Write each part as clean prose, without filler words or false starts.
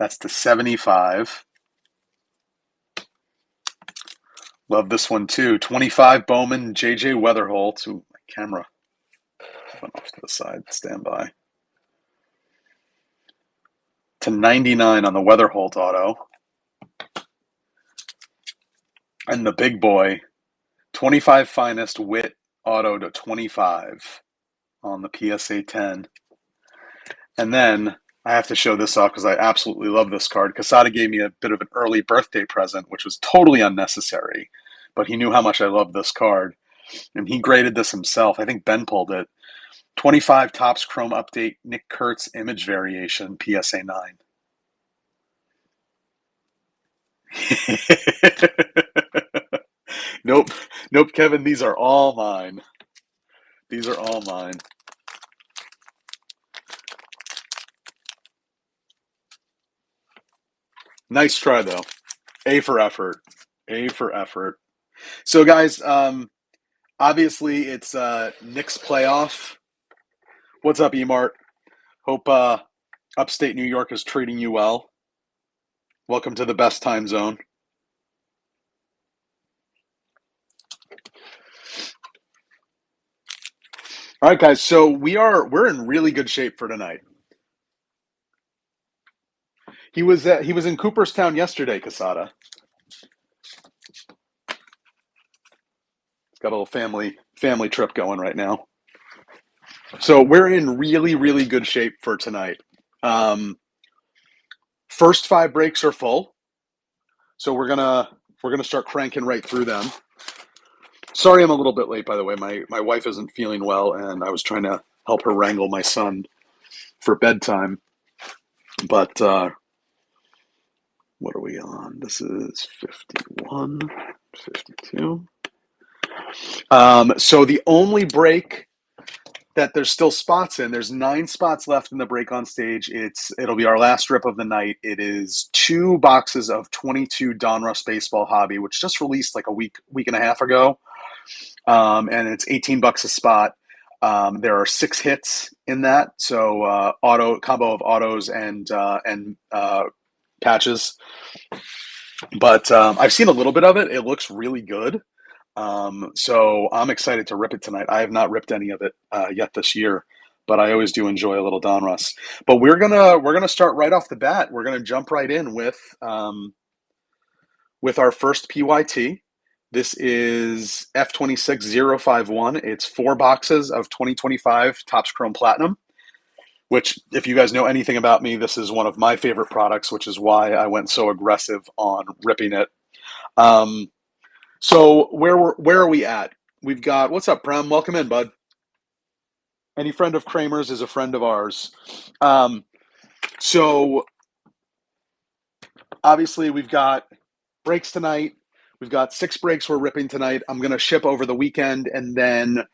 That's to 75. Love this one too. 25 Bowman JJ Weatherholt. Ooh, my camera went off to the side. Stand by. To 99 on the Weatherholt auto. And the big boy, 25 Finest Wit auto to 25 on the PSA 10. And then I have to show this off because I absolutely love this card. Casada gave me a bit of an early birthday present, which was totally unnecessary, but he knew how much I loved this card. And he graded this himself. I think Ben pulled it. 25 Topps Chrome Update Nick Kurtz Image Variation PSA 9. Nope. Nope, Kevin. These are all mine. These are all mine. Nice try, though. A for effort. A for effort. So, guys, obviously it's Knicks playoff. What's up, Emart? Hope upstate New York is treating you well. Welcome to the best time zone. All right, guys. So we're in really good shape for tonight. He was in Cooperstown yesterday, Casada. He's got a little family trip going right now. So we're in really, really good shape for tonight. First 5 breaks are full, so we're gonna start cranking right through them. Sorry, I'm a little bit late. By the way, my wife isn't feeling well, and I was trying to help her wrangle my son for bedtime. But what are we on? This is 51, 52. So the only break that there's still spots in, there's 9 spots left in the break on stage. It'll be our last rip of the night. It is 2 boxes of 22 Donruss Baseball Hobby, which just released like a week and a half ago. And it's $18 a spot. There are 6 hits in that, so combo of autos and patches. But I've seen a little bit of it. It looks really good. So I'm excited to rip it tonight. I have not ripped any of it yet this year, but I always do enjoy a little Donruss. But we're gonna start right off the bat. We're gonna jump right in with our first PYT. This is F-26 051. It's 4 boxes of 2025 Topps Chrome Platinum, which, if you guys know anything about me, this is one of my favorite products, which is why I went so aggressive on ripping it. So where are we at? We've got, what's up, Prem? Welcome in, bud. Any friend of Kramer's is a friend of ours. So obviously we've got breaks tonight. We've got 6 breaks we're ripping tonight. I'm going to ship over the weekend, and then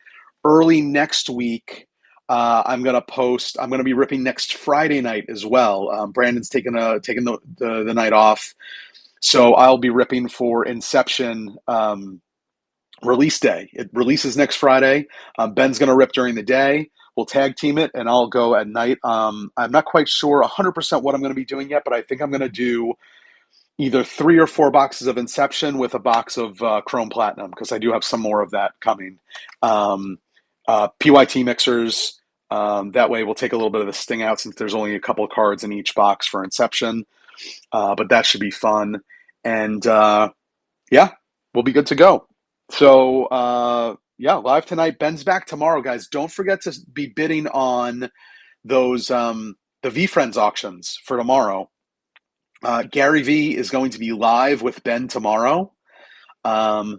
early next week, I'm going to be ripping next Friday night as well. Brandon's taking the night off. So I'll be ripping for Inception release day. It releases next Friday. Ben's going to rip during the day. We'll tag team it, and I'll go at night. I'm not quite sure 100% what I'm going to be doing yet, but I think I'm going to do either 3 or 4 boxes of Inception with a box of Chrome Platinum, because I do have some more of that coming. PYT mixers. That way we'll take a little bit of the sting out, since there's only a couple of cards in each box for Inception. But that should be fun. And yeah, we'll be good to go. So yeah, live tonight. Ben's back tomorrow, guys. Don't forget to be bidding on those the V-Friends auctions for tomorrow. Gary V is going to be live with Ben tomorrow. That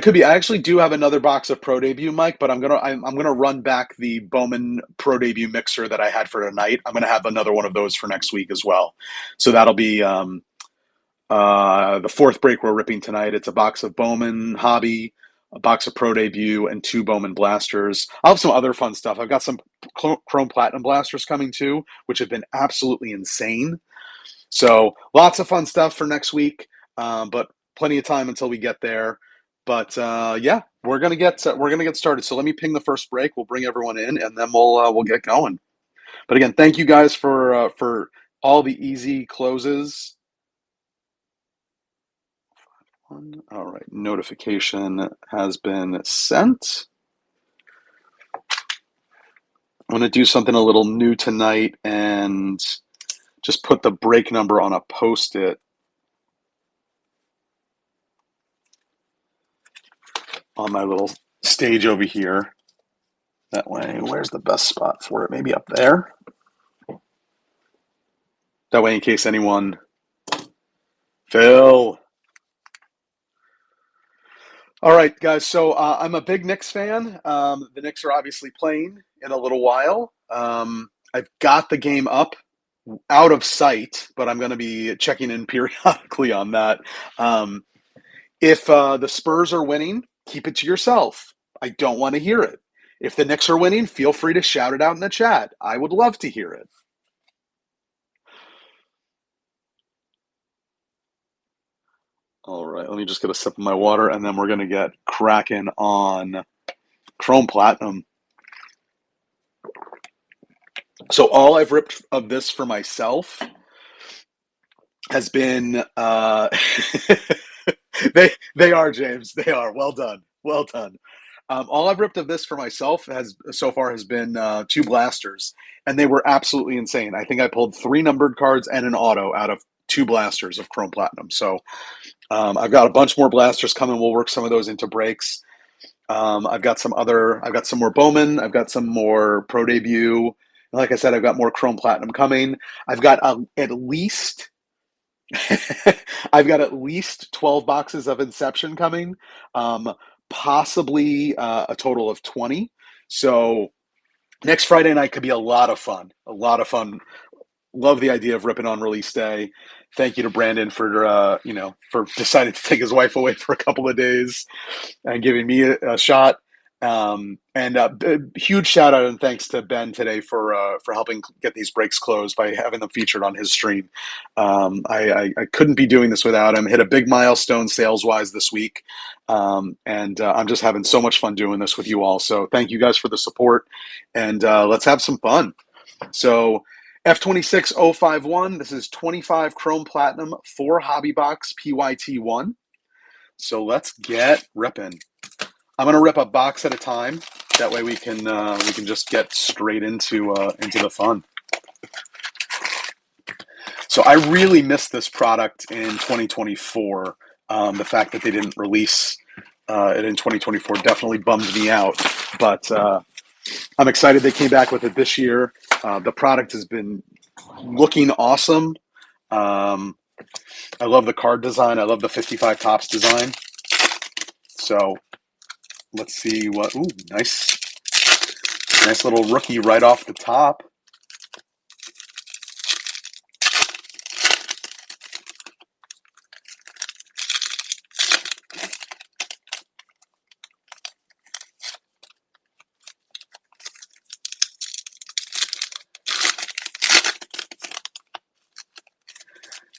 could be. I actually do have another box of Pro Debut, Mike, but I'm gonna run back the Bowman Pro Debut mixer that I had for tonight. I'm gonna have another one of those for next week as well. So that'll be the 4th break we're ripping tonight. It's a box of Bowman Hobby, a box of Pro Debut, and 2 Bowman blasters. I'll have some other fun stuff. I've got some Chrome Platinum blasters coming too, which have been absolutely insane. So lots of fun stuff for next week, but plenty of time until we get there. But yeah, we're gonna get started. So let me ping the first break. We'll bring everyone in, and then we'll get going. But again, thank you guys for all the easy closes. All right, notification has been sent. I'm going to do something a little new tonight and just put the break number on a post-it on my little stage over here. That way, where's the best spot for it? Maybe up there. That way, in case anyone... Phil. All right, guys. So I'm a big Knicks fan. The Knicks are obviously playing in a little while. I've got the game up out of sight, but I'm going to be checking in periodically on that. Um, if the Spurs are winning, keep it to yourself. I don't want to hear it. If the Knicks are winning, feel free to shout it out in the chat. I would love to hear it. All right, let me just get a sip of my water, and then we're going to get cracking on Chrome Platinum. So all I've ripped of this for myself has been they are, James. They are. Well done. Well done. All I've ripped of this for myself has so far has been two blasters, and they were absolutely insane. I think I pulled three numbered cards and an auto out of two blasters of Chrome Platinum. So I've got a bunch more blasters coming. We'll work some of those into breaks. I've got some more Bowman. I've got some more Pro Debut. Like I said, I've got more Chrome Platinum coming. I've got at least I've got at least 12 boxes of Inception coming, possibly a total of 20. So next Friday night could be a lot of fun. A lot of fun. Love the idea of ripping on release day. Thank you to Brandon for for deciding to take his wife away for a couple of days and giving me a shot. And huge shout out and thanks to Ben today for helping get these breaks closed by having them featured on his stream. I couldn't be doing this without him. Hit a big milestone sales wise this week, and I'm just having so much fun doing this with you all. So thank you guys for the support, and let's have some fun. So F-26 051. This is 25 Chrome Platinum, 4 Hobby Box PYT1. So let's get ripping. I'm gonna rip a box at a time. That way we can just get straight into the fun. So I really missed this product in 2024. The fact that they didn't release it in 2024 definitely bummed me out. But I'm excited they came back with it this year. The product has been looking awesome. I love the card design. I love the 55 tops design. So let's see what. Ooh, nice little rookie right off the top.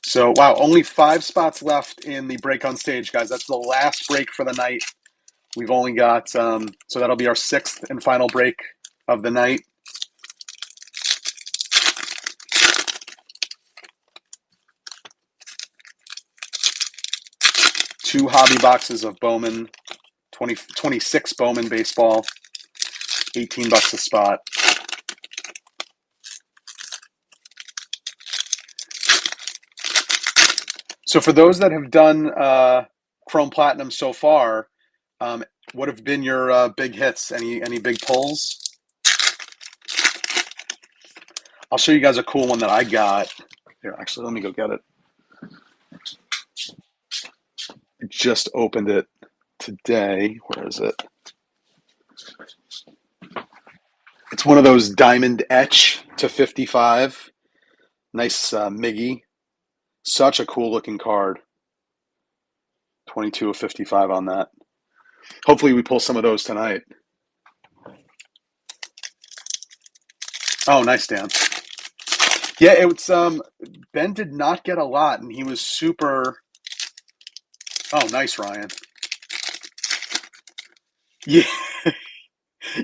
So, wow, only 5 spots left in the break on stage, guys. That's the last break for the night. We've only got, so that'll be our 6th and final break of the night. Two hobby boxes of Bowman, 26 Bowman baseball, $18 a spot. So for those that have done Chrome Platinum so far, what have been your big hits? Any big pulls? I'll show you guys a cool one that I got. Here, actually, let me go get it. I just opened it today. Where is it? It's one of those diamond etch to 55. Nice Miggy. Such a cool looking card. 22 of 55 on that. Hopefully we pull some of those tonight. Oh, nice, Dan. Yeah, it was Ben did not get a lot, and he was super. Oh, nice, Ryan. Yeah.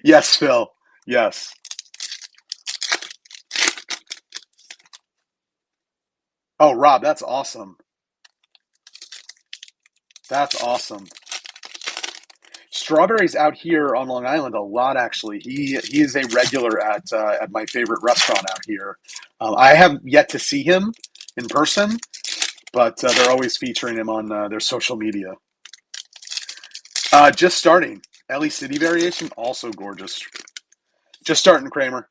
Yes, Phil. Yes. Oh, Rob, that's awesome. That's awesome. Strawberries out here on Long Island a lot, actually. He is a regular at my favorite restaurant out here. I have yet to see him in person, but they're always featuring him on their social media. Just starting. Ellie City variation, also gorgeous. Just starting, Kramer.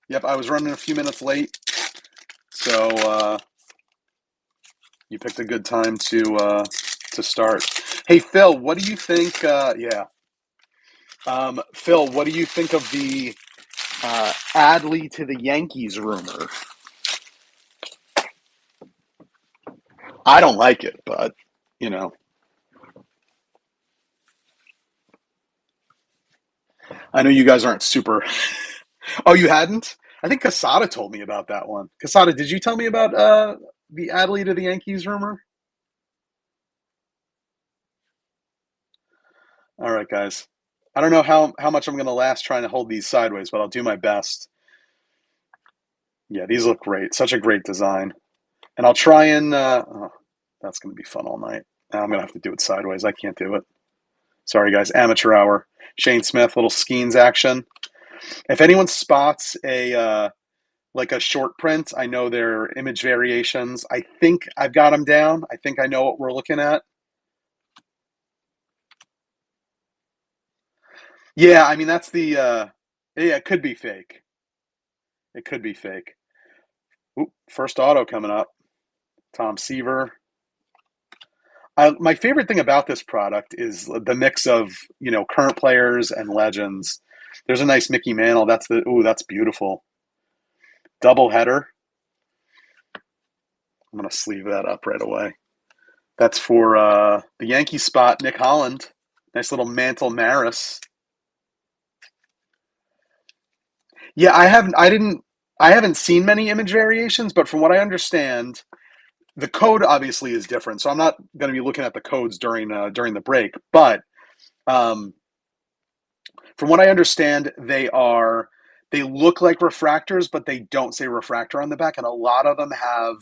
Yep, I was running a few minutes late, so you picked a good time to start. Hey, Phil, what do you think? Yeah, Phil, what do you think of the Adley to the Yankees rumor? I don't like it, but you know, I know you guys aren't super. Oh, you hadn't? I think Casada told me about that one. Casada, did you tell me about the Adley to the Yankees rumor? All right, guys. I don't know how much I'm going to last trying to hold these sideways, but I'll do my best. Yeah, these look great. Such a great design. And I'll try and. Oh, that's going to be fun all night. Now I'm going to have to do it sideways. I can't do it. Sorry, guys. Amateur hour. Shane Smith, little Skeens action. If anyone spots a like a short print, I know their image variations. I think I've got them down. I think I know what we're looking at. Yeah, I mean that's the. Yeah, it could be fake. It could be fake. Oop, first auto coming up. Tom Seaver. My favorite thing about this product is the mix of current players and legends. There's a nice Mickey Mantle. That's beautiful. Double header. I'm gonna sleeve that up right away. That's for the Yankee spot. Nick Holland. Nice little Mantle Maris. Yeah, I haven't seen many image variations, but from what I understand, the code obviously is different. So I'm not going to be looking at the codes during the break. But um, from what I understand, they look like refractors, but they don't say refractor on the back, and a lot of them have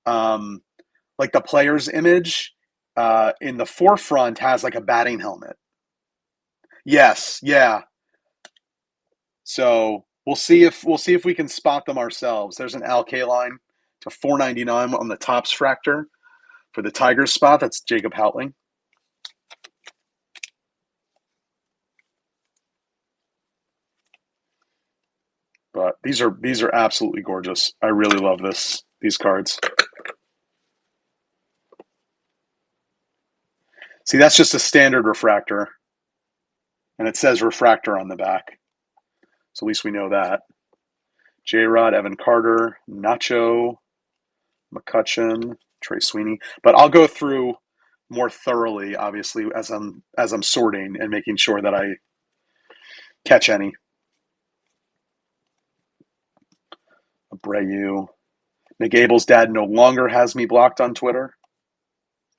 um, like the player's image in the forefront has like a batting helmet. Yes, yeah. So we'll see if we can spot them ourselves. There's an Alk line to 499 on the Topps fractor for the Tigers spot. That's Jacob Houtling. But these are absolutely gorgeous. I really love these cards. See, that's just a standard refractor, and it says refractor on the back. So at least we know that. J Rod, Evan Carter, Nacho, McCutcheon, Trey Sweeney. But I'll go through more thoroughly, obviously, as I'm sorting and making sure that I catch any. Abreu. Nick Abel's dad no longer has me blocked on Twitter.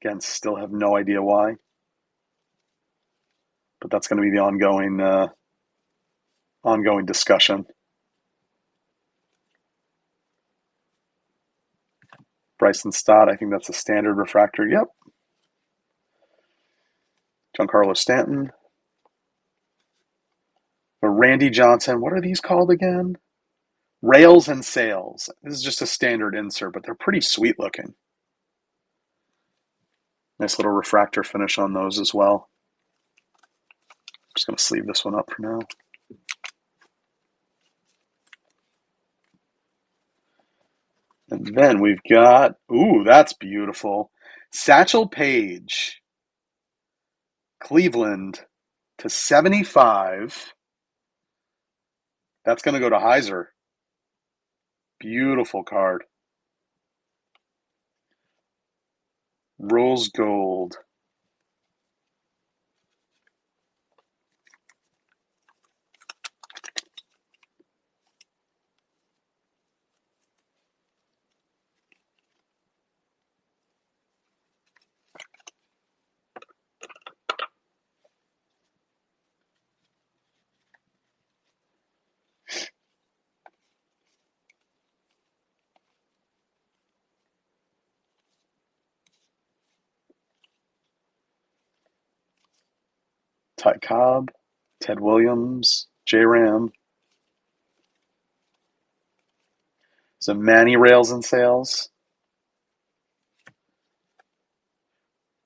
Again, still have no idea why. But that's going to be the ongoing discussion. Bryson Stott, I think that's a standard refractor. Yep. Giancarlo Stanton. But Randy Johnson, what are these called again? Rails and Sales. This is just a standard insert, but they're pretty sweet looking. Nice little refractor finish on those as well. I'm just going to sleeve this one up for now. And then we've got, ooh, that's beautiful. Satchel Paige, Cleveland to 75. That's going to go to Heiser. Beautiful card. Rose Gold. Ty Cobb, Ted Williams, J Ram. Some Manny Rails and Sales.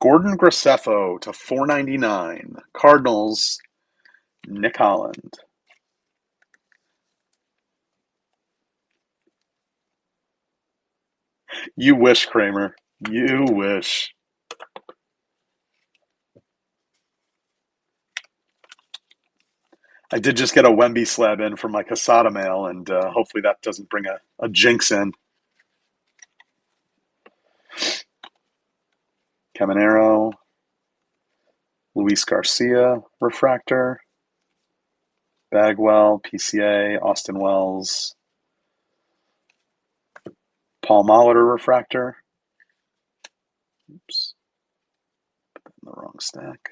Gordon Graceffo to $4.99. Cardinals, Nick Holland. You wish, Kramer. You wish. I did just get a Wemby slab in from my Casada mail, and hopefully that doesn't bring a jinx in. Caminero, Luis Garcia, refractor. Bagwell, PCA, Austin Wells. Paul Molitor, refractor. Oops. Put that in the wrong stack.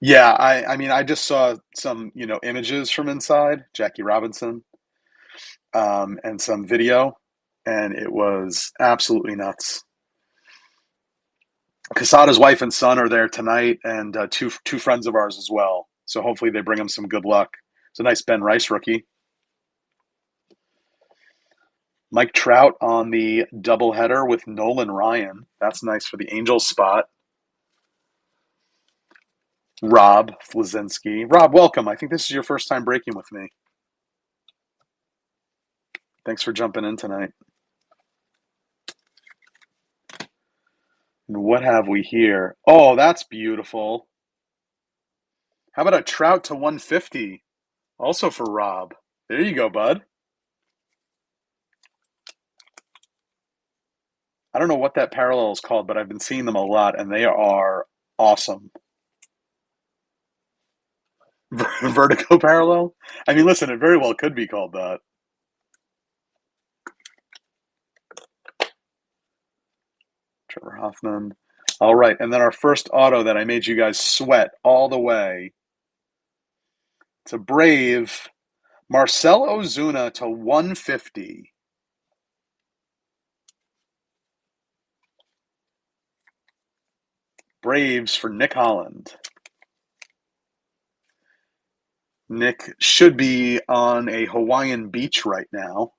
Yeah, I mean, I just saw some, images from inside, Jackie Robinson, and some video, and it was absolutely nuts. Casada's wife and son are there tonight, and two friends of ours as well. So hopefully they bring them some good luck. It's a nice Ben Rice rookie. Mike Trout on the doubleheader with Nolan Ryan. That's nice for the Angels spot. Rob Flazinski. Rob, welcome. I think this is your first time breaking with me. Thanks for jumping in tonight. And what have we here? Oh, that's beautiful. How about a Trout to 150? Also for Rob. There you go, bud. I don't know what that parallel is called, but I've been seeing them a lot, and they are awesome. Vertigo parallel? I mean, listen, it very well could be called that. Trevor Hoffman. All right, and then our first auto that I made you guys sweat all the way. It's a Brave. Marcell Ozuna to 150. Braves for Nick Holland. Nick should be on a Hawaiian beach right now.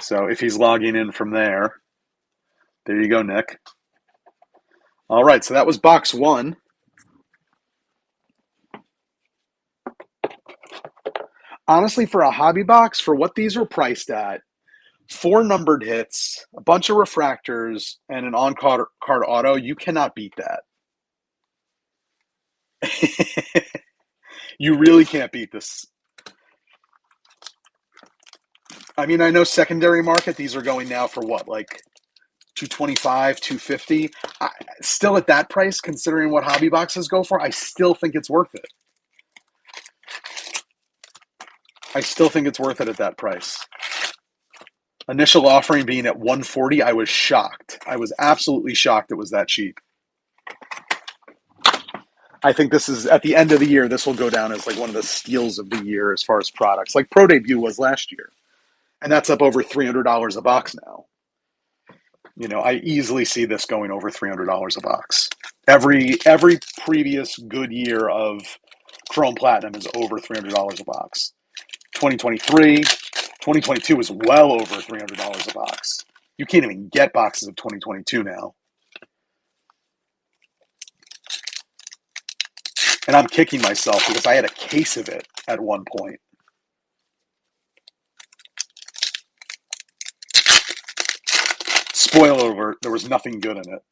So if he's logging in from there, there you go, Nick. All right, so that was box one. Honestly, for a hobby box, for what these were priced at, 4 numbered hits, a bunch of refractors, and an on-card auto, you cannot beat that. You really can't beat this. I mean, I know secondary market, these are going now for what, like 225, 250. Still at that price, considering what hobby boxes go for, I still think it's worth it. I still think it's worth it at that price. Initial offering being at 140, I was shocked. I was absolutely shocked it was that cheap. I think this is, at the end of the year, this will go down as like one of the steals of the year as far as products, like Pro Debut was last year. And that's up over $300 a box now. I easily see this going over $300 a box. Every previous good year of Chrome Platinum is over $300 a box. 2023, 2022 was well over $300 a box. You can't even get boxes of 2022 now. And I'm kicking myself because I had a case of it at one point. Spoiler alert, there was nothing good in it.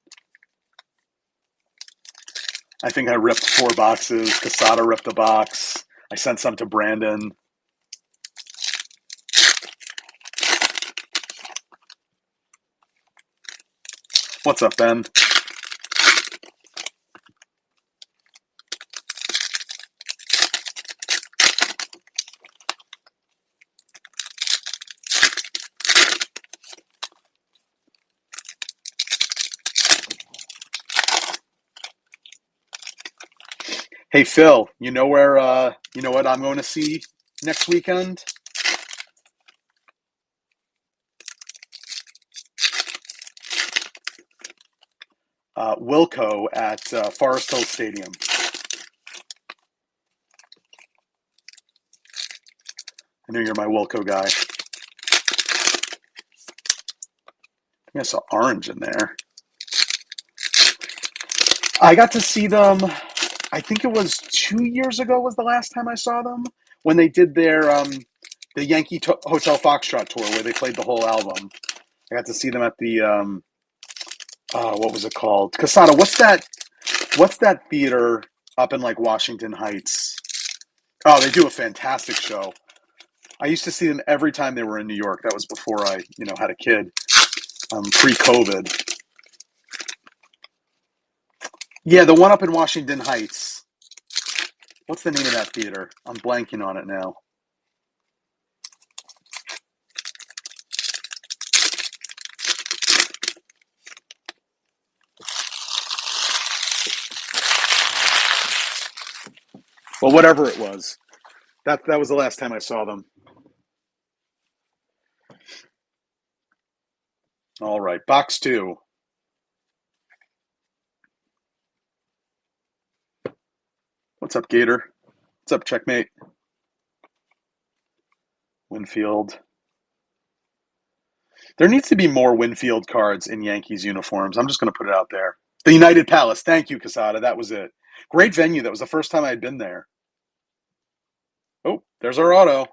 I think I ripped 4 boxes. Casada ripped a box. I sent some to Brandon. What's up, Ben? Hey, Phil, you know what I'm going to see next weekend? Wilco at Forest Hill Stadium. I know you're my Wilco guy. I think I saw orange in there. I got to see them, I think it was 2 years ago was the last time I saw them, when they did their the Yankee Hotel Foxtrot tour where they played the whole album. I got to see them at the what was it called? Casada, what's that theater up in like Washington Heights? Oh, they do a fantastic show. I used to see them every time they were in New York. That was before I, had a kid, pre-COVID. Yeah, the one up in Washington Heights. What's the name of that theater? I'm blanking on it now. Well, whatever it was, that was the last time I saw them. All right, box two. What's up, Gator? What's up, Checkmate? Winfield. There needs to be more Winfield cards in Yankees uniforms. I'm just going to put it out there. The United Palace. Thank you, Casada. That was it. Great venue. That was the first time I had been there. Oh, there's our auto.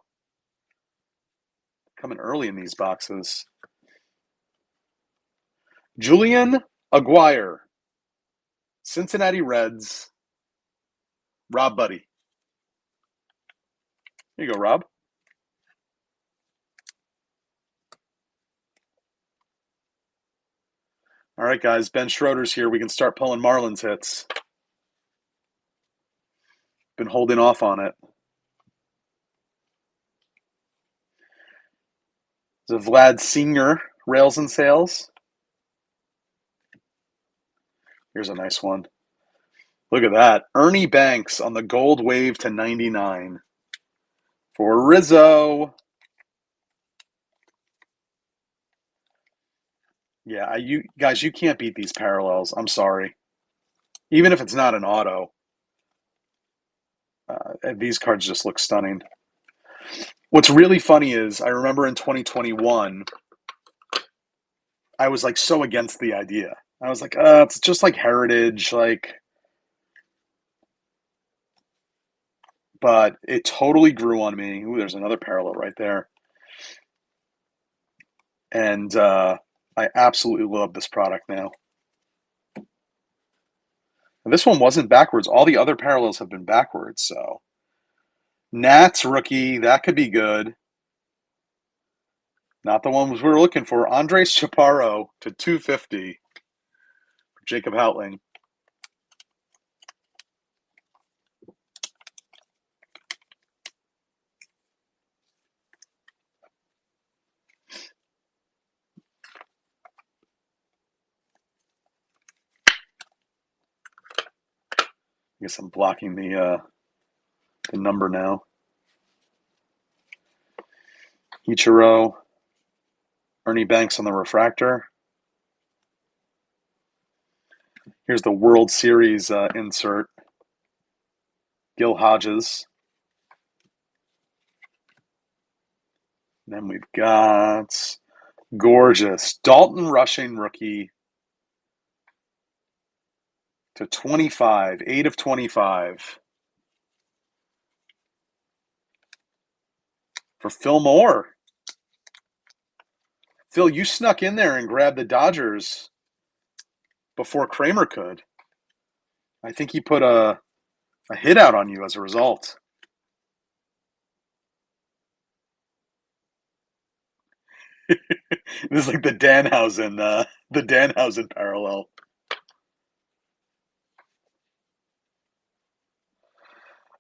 Coming early in these boxes. Julian Aguirre. Cincinnati Reds. Rob Buddy. Here you go, Rob. All right, guys. Ben Schroeder's here. We can start pulling Marlins hits. Been holding off on it. The Vlad Senior Rails and Sales. Here's a nice one. Look at that. Ernie Banks on the gold wave to 99 for Rizzo. Yeah, you guys, you can't beat these parallels. I'm sorry. Even if it's not an auto, these cards just look stunning. What's really funny is I remember in 2021, I was like so against the idea. I was like, it's just like Heritage, but it totally grew on me. Ooh, there's another parallel right there. And I absolutely love this product now. And this one wasn't backwards. All the other parallels have been backwards, so. Nats rookie, that could be good. Not the ones we were looking for. Andres Chaparro to 250 for Jacob Houtling. I guess I'm blocking the number now. Ichiro, Ernie Banks on the refractor. Here's the World Series insert. Gil Hodges. Then we've got gorgeous Dalton Rushing rookie to 25, 8 of 25 for Phil Moore. Phil, you snuck in there and grabbed the Dodgers before Kramer could. I think he put a hit out on you as a result. This is like the Danhausen parallel.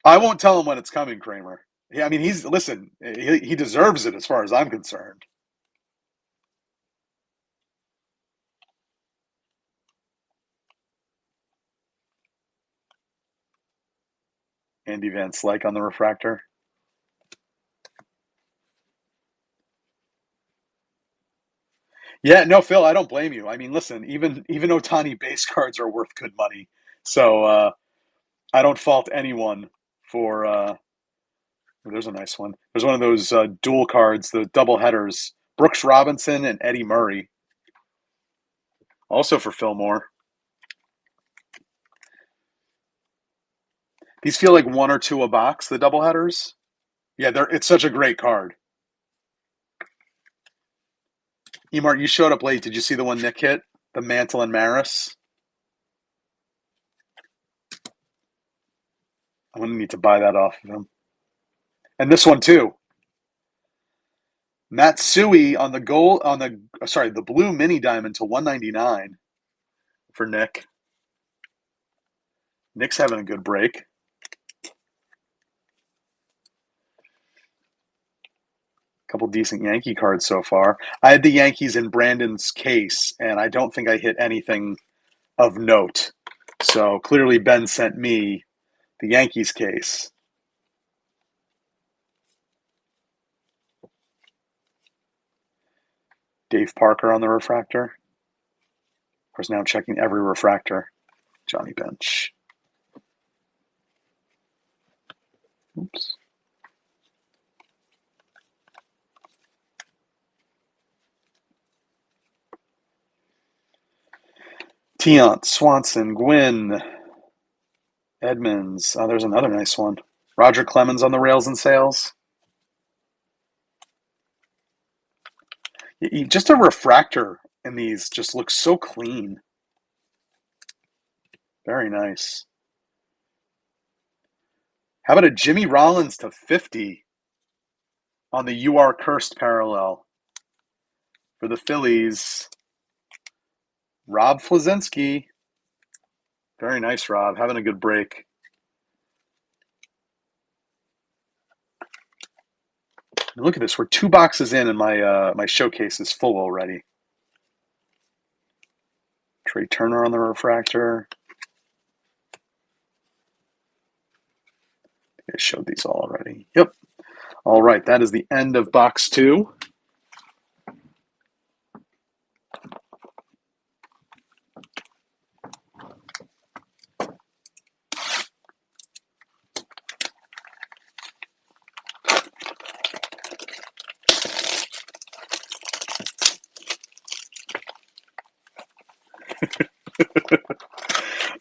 I won't tell him when it's coming, Kramer. Yeah, I mean, he deserves it as far as I'm concerned. Andy Van Slyke on the refractor. Yeah, no, Phil, I don't blame you. I mean, listen, even Otani base cards are worth good money. So I don't fault anyone for there's a nice one. There's one of those dual cards, the double headers. Brooks Robinson and Eddie Murray. Also for Fillmore. These feel like one or two a box, the double headers. Yeah, it's such a great card. Emart, you showed up late. Did you see the one Nick hit? The Mantle and Maris? I'm gonna need to buy that off of him. And this one too. Matsui on the gold on the blue mini diamond to 199 for Nick. Nick's having a good break. Couple decent Yankee cards so far. I had the Yankees in Brandon's case, and I don't think I hit anything of note. So clearly Ben sent me the Yankees case. Dave Parker on the refractor. Of course, now I'm checking every refractor. Johnny Bench. Oops. Tiant, Swanson, Gwynn, Edmonds. Oh, there's another nice one. Roger Clemens on the rails and sails. Just a refractor in these just looks so clean. Very nice. How about a Jimmy Rollins to 50 on the You Are Cursed parallel for the Phillies? Rob Flazinski. Very nice, Rob. Having a good break. Look at this. We're 2 boxes in, and my showcase is full already. Trey Turner on the refractor. I showed these all already. Yep. All right. That is the end of box 2.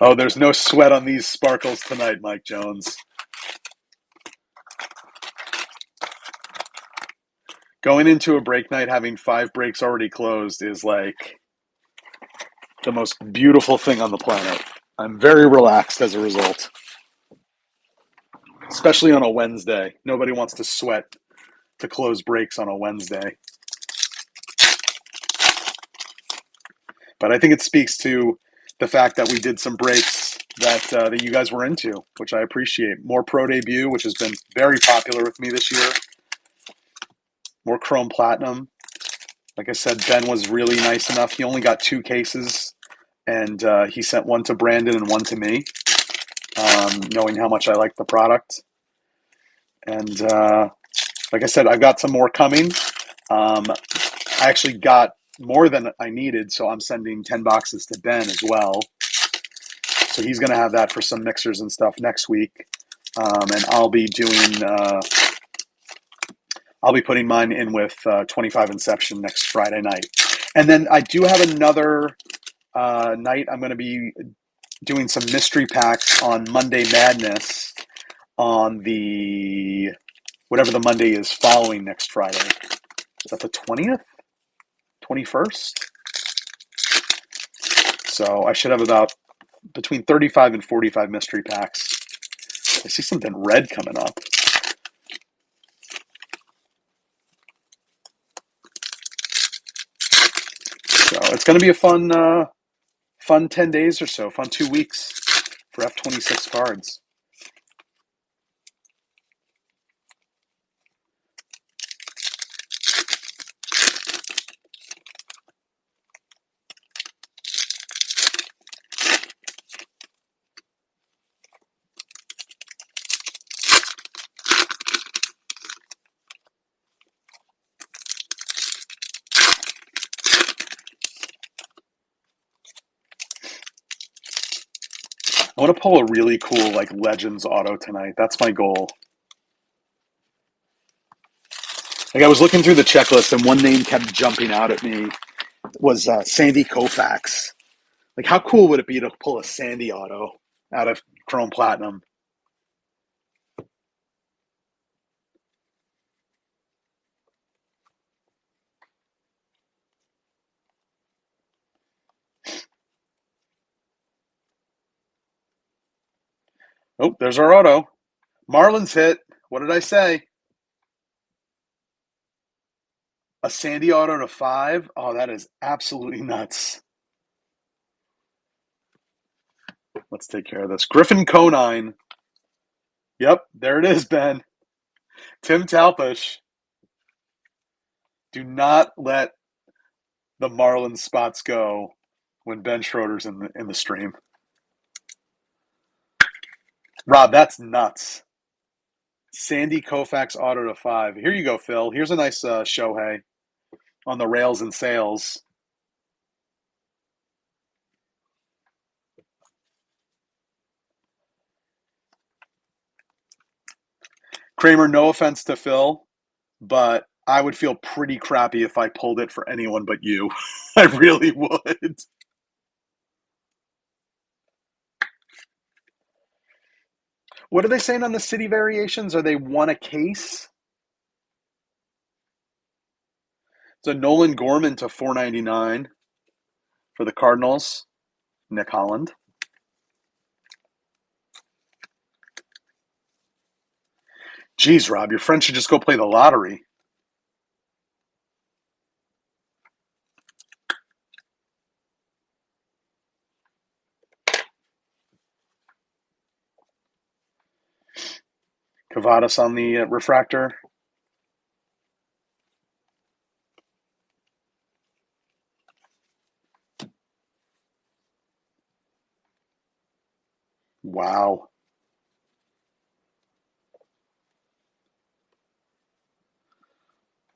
Oh, there's no sweat on these sparkles tonight, Mike Jones. Going into a break night, having 5 breaks already closed is like the most beautiful thing on the planet. I'm very relaxed as a result, especially on a Wednesday. Nobody wants to sweat to close breaks on a Wednesday. But I think it speaks to the fact that we did some breaks that you guys were into, which I appreciate. More Pro Debut, which has been very popular with me this year. More Chrome Platinum. Like I said, Ben was really nice enough. He only got 2 cases, and he sent one to Brandon and one to me, knowing how much I like the product. And like I said, I've got some more coming. I actually got more than I needed, so I'm sending 10 boxes to Ben as well. So he's going to have that for some mixers and stuff next week. And I'll be doing, I'll be putting mine in with 25 Inception next Friday night. And then I do have another night. I'm going to be doing some mystery packs on Monday Madness on the, whatever the Monday is following next Friday. Is that the 20th? 21st? So I should have about between 35 and 45 mystery packs. I see something red coming up. So it's going to be a fun 10 days or so, fun 2 weeks for F-26 cards. I want to pull a really cool like Legends auto tonight. That's my goal. Like I was looking through the checklist and one name kept jumping out at me was Sandy Koufax. Like how cool would it be to pull a Sandy auto out of Chrome Platinum? Oh, there's our auto. Marlins hit. What did I say? A Sandy auto to 5? Oh, that is absolutely nuts. Let's take care of this. Griffin Conine. Yep, there it is, Ben. Tim Talpish. Do not let the Marlins spots go when Ben Schroeder's in the stream. Rob, that's nuts. Sandy Koufax auto to 5. Here you go, Phil. Here's a nice Shohei on the rails and sails. Kramer, no offense to Phil, but I would feel pretty crappy if I pulled it for anyone but you. I really would. What are they saying on the city variations? Are they one a case? It's a Nolan Gorman to 499 for the Cardinals. Nick Holland. Geez, Rob, your friend should just go play the lottery. Cavadas on the refractor. Wow.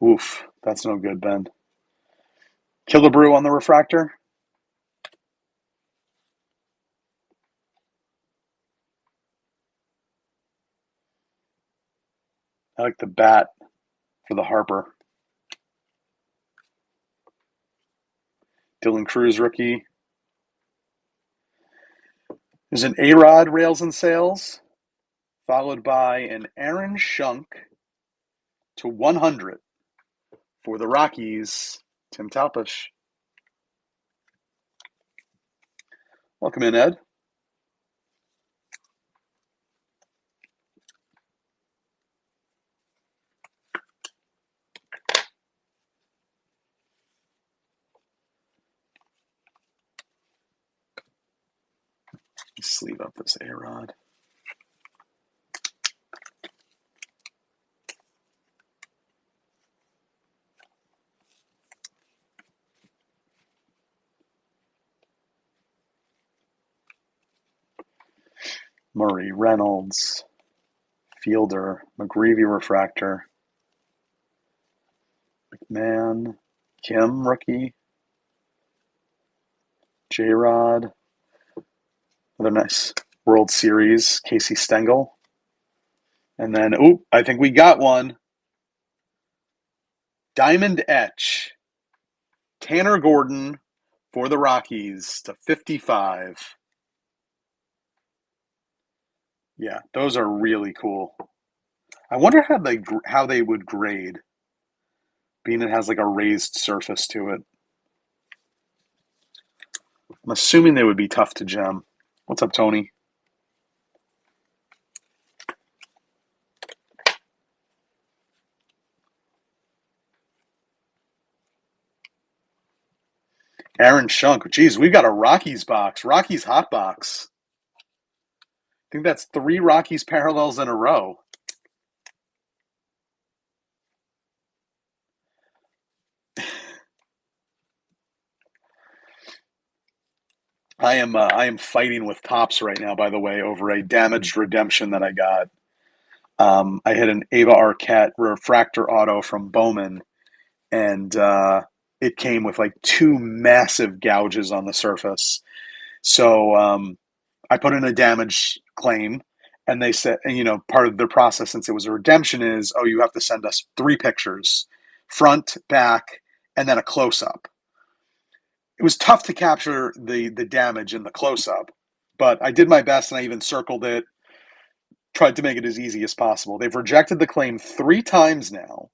Oof, that's no good, Ben. Killebrew on the refractor. I like the bat for the Harper. Dylan Cruz rookie. There's an A-Rod rails and sales, followed by an Aaron Schunk to 100 for the Rockies. Tim Talpish. Welcome in, Ed. Sleeve up this A-Rod. Murray, Reynolds, Fielder, McGreevy refractor, McMahon, Kim rookie, J-Rod, another nice World Series, Casey Stengel. And then, I think we got one. Diamond Etch. Tanner Gordon for the Rockies to 55. Yeah, those are really cool. I wonder how they would grade, being it has like a raised surface to it. I'm assuming they would be tough to gem. What's up, Tony? Aaron Schunk. Geez, we've got a Rockies box. Rockies hot box. I think that's 3 Rockies parallels in a row. I am fighting with Pops right now, by the way, over a damaged redemption that I got. I hit an Ava Arquette refractor auto from Bowman, and it came with like 2 massive gouges on the surface. So I put in a damage claim, and they said, and part of their process, since it was a redemption, is, oh, you have to send us 3 pictures, front, back, and then a close up. It was tough to capture the damage in the close up, but I did my best, and I even circled it, tried to make it as easy as possible. They've rejected the claim 3 times now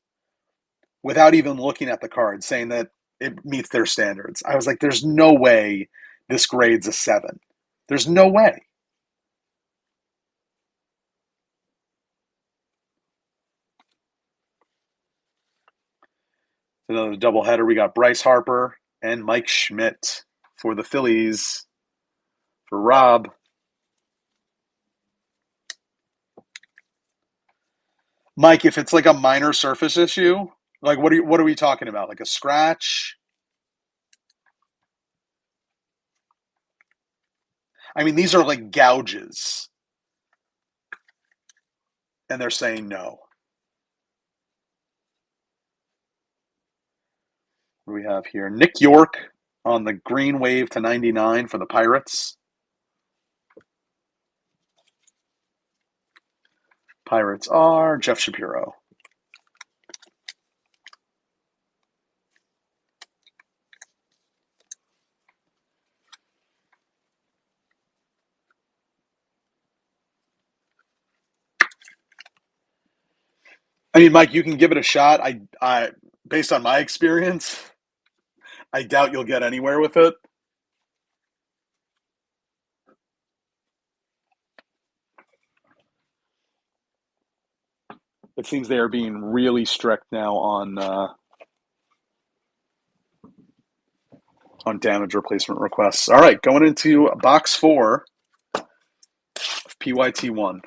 without even looking at the card, saying that it meets their standards. I was like, there's no way this grades a 7. There's no way. Another doubleheader. We got Bryce Harper and Mike Schmidt for the Phillies. For Rob. Mike, if it's like a minor surface issue, like what are we talking about? Like a scratch? I mean, these are like gouges. And they're saying no. What do we have here? Nick York on the green wave to 99 for the Pirates. Pirates are Jeff Shapiro. I mean, Mike, you can give it a shot. I based on my experience, I doubt you'll get anywhere with it. It seems they are being really strict now on damage replacement requests. All right, going into box 4 of PYT1.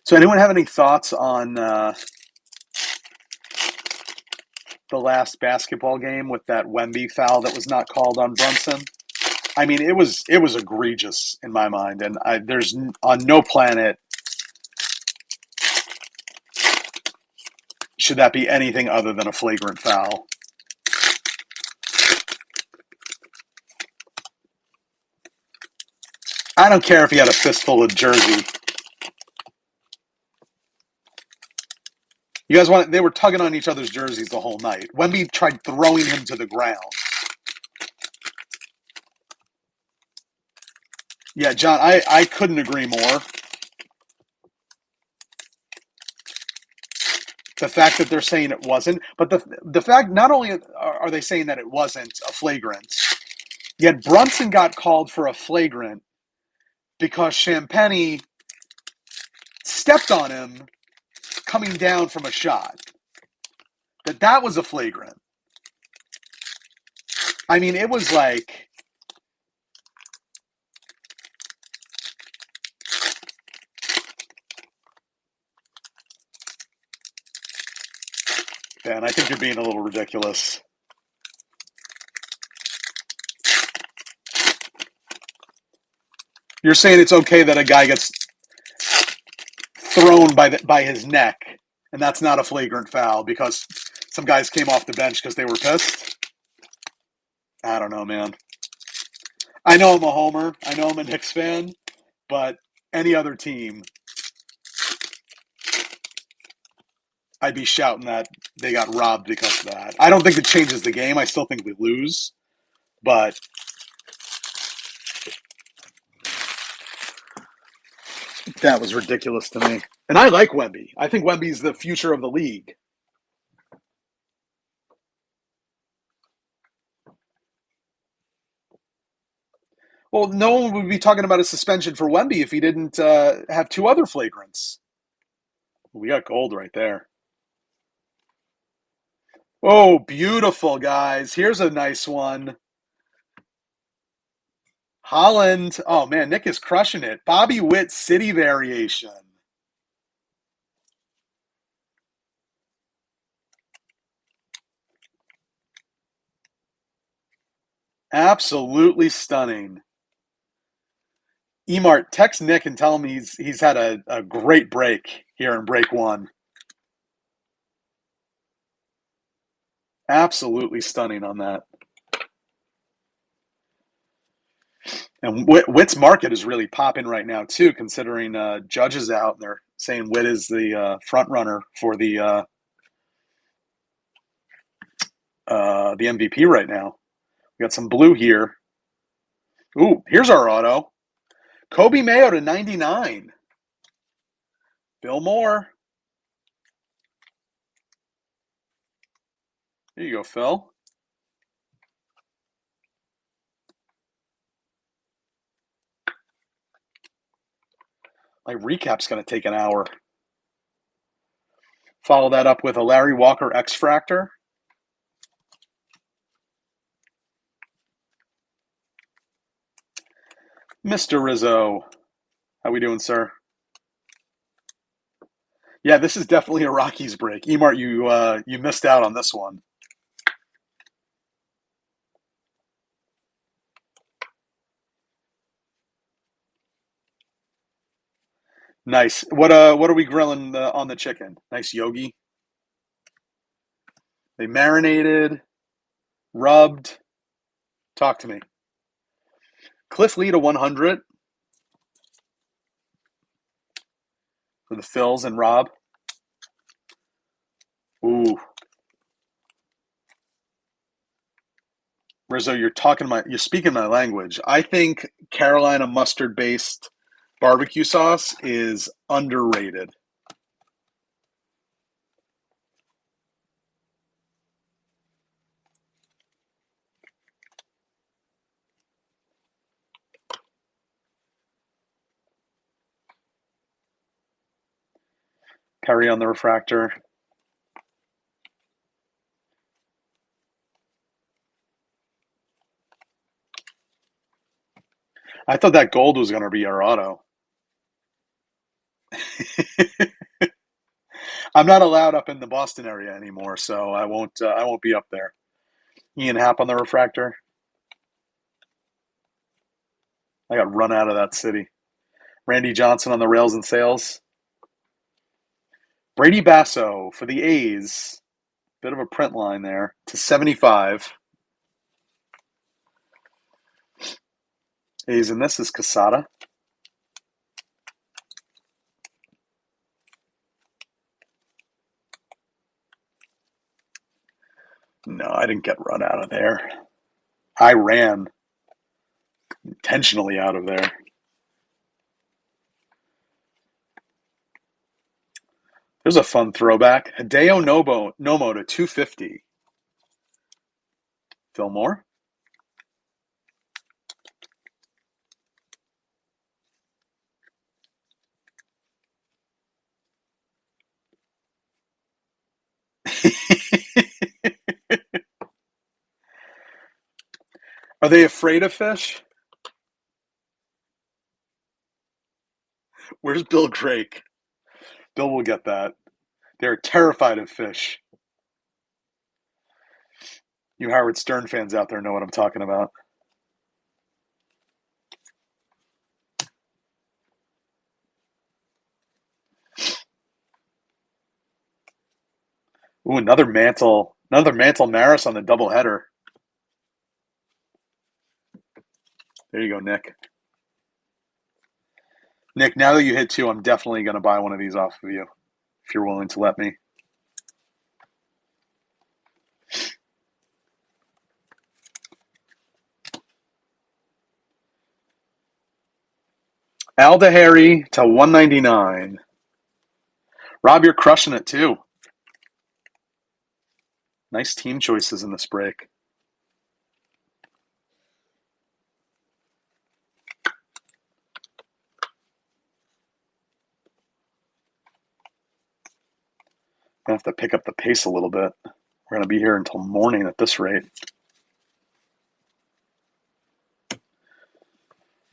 So, anyone have any thoughts on the last basketball game with that Wemby foul that was not called on Brunson? I mean, it was egregious in my mind, and there's on no planet should that be anything other than a flagrant foul. I don't care if he had a fistful of jersey. You guys they were tugging on each other's jerseys the whole night. Wemby tried throwing him to the ground. Yeah, John, I couldn't agree more. The fact that they're saying it wasn't, but the fact not only are they saying that it wasn't a flagrant, yet Brunson got called for a flagrant because Champagny stepped on him coming down from a shot. That was a flagrant. I mean, it was like, man, I think you're being a little ridiculous. You're saying it's okay that a guy gets thrown by his neck, and that's not a flagrant foul because some guys came off the bench because they were pissed? I don't know, man. I know I'm a homer. I know I'm a Knicks fan, but any other team, I'd be shouting that they got robbed because of that. I don't think it changes the game. I still think we lose, but that was ridiculous to me. And I like Wemby. I think Wemby's the future of the league. Well, no one would be talking about a suspension for Wemby if he didn't have 2 other flagrants. We got gold right there. Oh, beautiful, guys. Here's a nice one. Holland. Oh, man, Nick is crushing it. Bobby Witt City Variation. Absolutely stunning. Emart, text Nick and tell him he's had a great break here in break one. Absolutely stunning on that. And Witt's market is really popping right now too, considering Judge is out and they're saying Witt is the front runner for the MVP right now. We got some blue here. Ooh, here's our auto. Kobe Mayo to 99. Bill Moore. There you go, Phil. My recap's going to take an hour. Follow that up with a Larry Walker X-Fractor. Mr. Rizzo. How we doing, sir? Yeah, this is definitely a Rockies break. Emart, you missed out on this one. Nice. What are we grilling on the chicken? Nice yogi. They marinated, rubbed. Talk to me. Cliff Lee to 100 for the Phils and Rob. Ooh, Rizzo, you're speaking my language. I think Carolina mustard based barbecue sauce is underrated. Perry on the refractor. I thought that gold was going to be our auto. I'm not allowed up in the Boston area anymore, so I won't. I won't be up there. Ian Happ on the refractor. I got run out of that city. Randy Johnson on the rails and sails. Brady Basso for the A's. Bit of a print line there to 75. A's, and this is Casada. No, I didn't get run out of there. I ran intentionally out of there. There's a fun throwback. Hideo Nomo to 250. Fillmore. Are they afraid of fish? Where's Bill Drake? Bill will get that. They're terrified of fish. You Howard Stern fans out there know what I'm talking about. Ooh, another Mantle Maris on the doubleheader. There you go, Nick. Nick, now that you hit two, I'm definitely going to buy one of these off of you if you're willing to let me. Alda Harry to 199. Rob, you're crushing it too. Nice team choices in this break. I have to pick up the pace a little bit. We're going to be here until morning at this rate.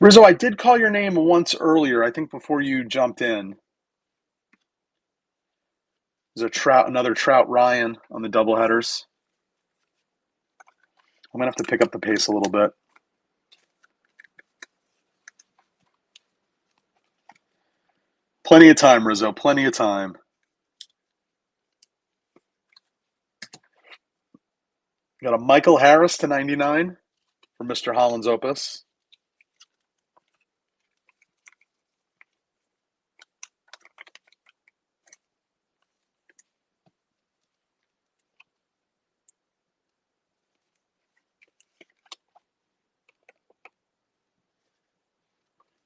Rizzo, I did call your name once earlier, I think before you jumped in. There's another Trout Ryan on the doubleheaders. I'm going to have to pick up the pace a little bit. Plenty of time, Rizzo, plenty of time. Got a Michael Harris to 99 for Mr. Holland's Opus.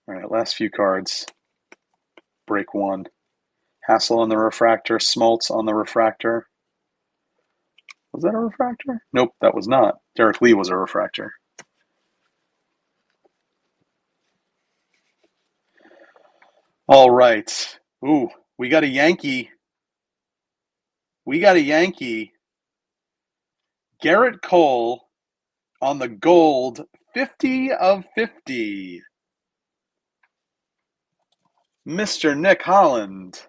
All right, last few cards. Break one. Hassel on the refractor, Smoltz on the refractor. Was that a refractor? Nope, that was not. Derek Lee was a refractor. All right. Ooh, we got a Yankee. Garrett Cole on the gold, 50 of 50. Mr. Nick Holland.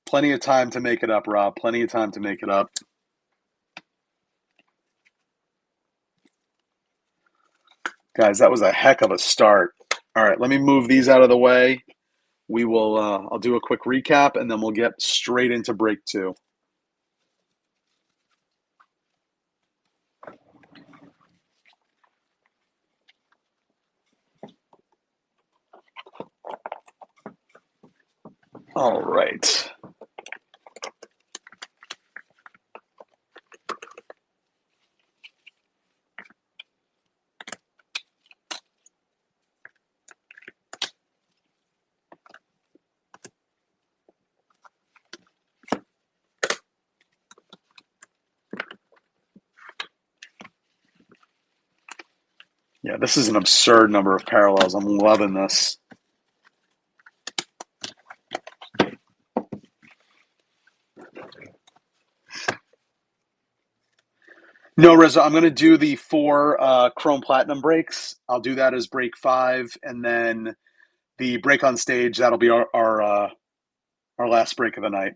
Plenty of time to make it up, Rob. Plenty of time to make it up. Guys, that was a heck of a start. All right, let me move these out of the way. We will, I'll do a quick recap, and then we'll get straight into break two. All right. Yeah, this is an absurd number of parallels. I'm loving this. No, Reza, I'm going to do the 4 Chrome Platinum breaks. I'll do that as break 5, and then the break on stage, that'll be our last break of the night.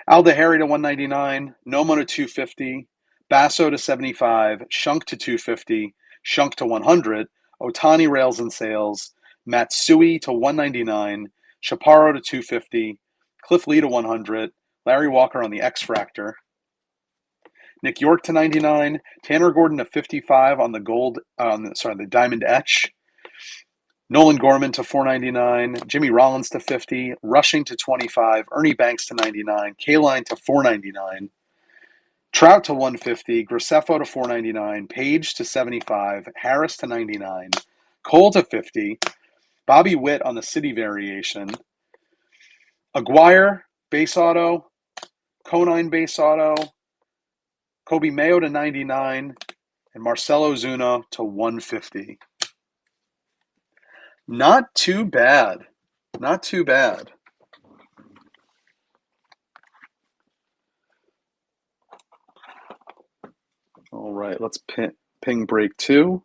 Aldehari to 199, Nomo to 250, Basso to 75, Shunk to 250, Shunk to 100, Otani Rails and Sales, Matsui to 199, Chaparro to 250, Cliff Lee to 100, Larry Walker on the X-Fractor, Nick York to 99, Tanner Gordon to 55 on the the Diamond Etch, Nolan Gorman to 499, Jimmy Rollins to 50, Rushing to 25, Ernie Banks to 99, K-Line to 499, Trout to 150, Graceffo to 499, Page to 75, Harris to 99, Cole to 50, Bobby Witt on the City variation, Aguirre base auto, Conine base auto, Kobe Mayo to 99, and Marcelo Zuna to 150. Not too bad. Not too bad. All right, let's ping break 2.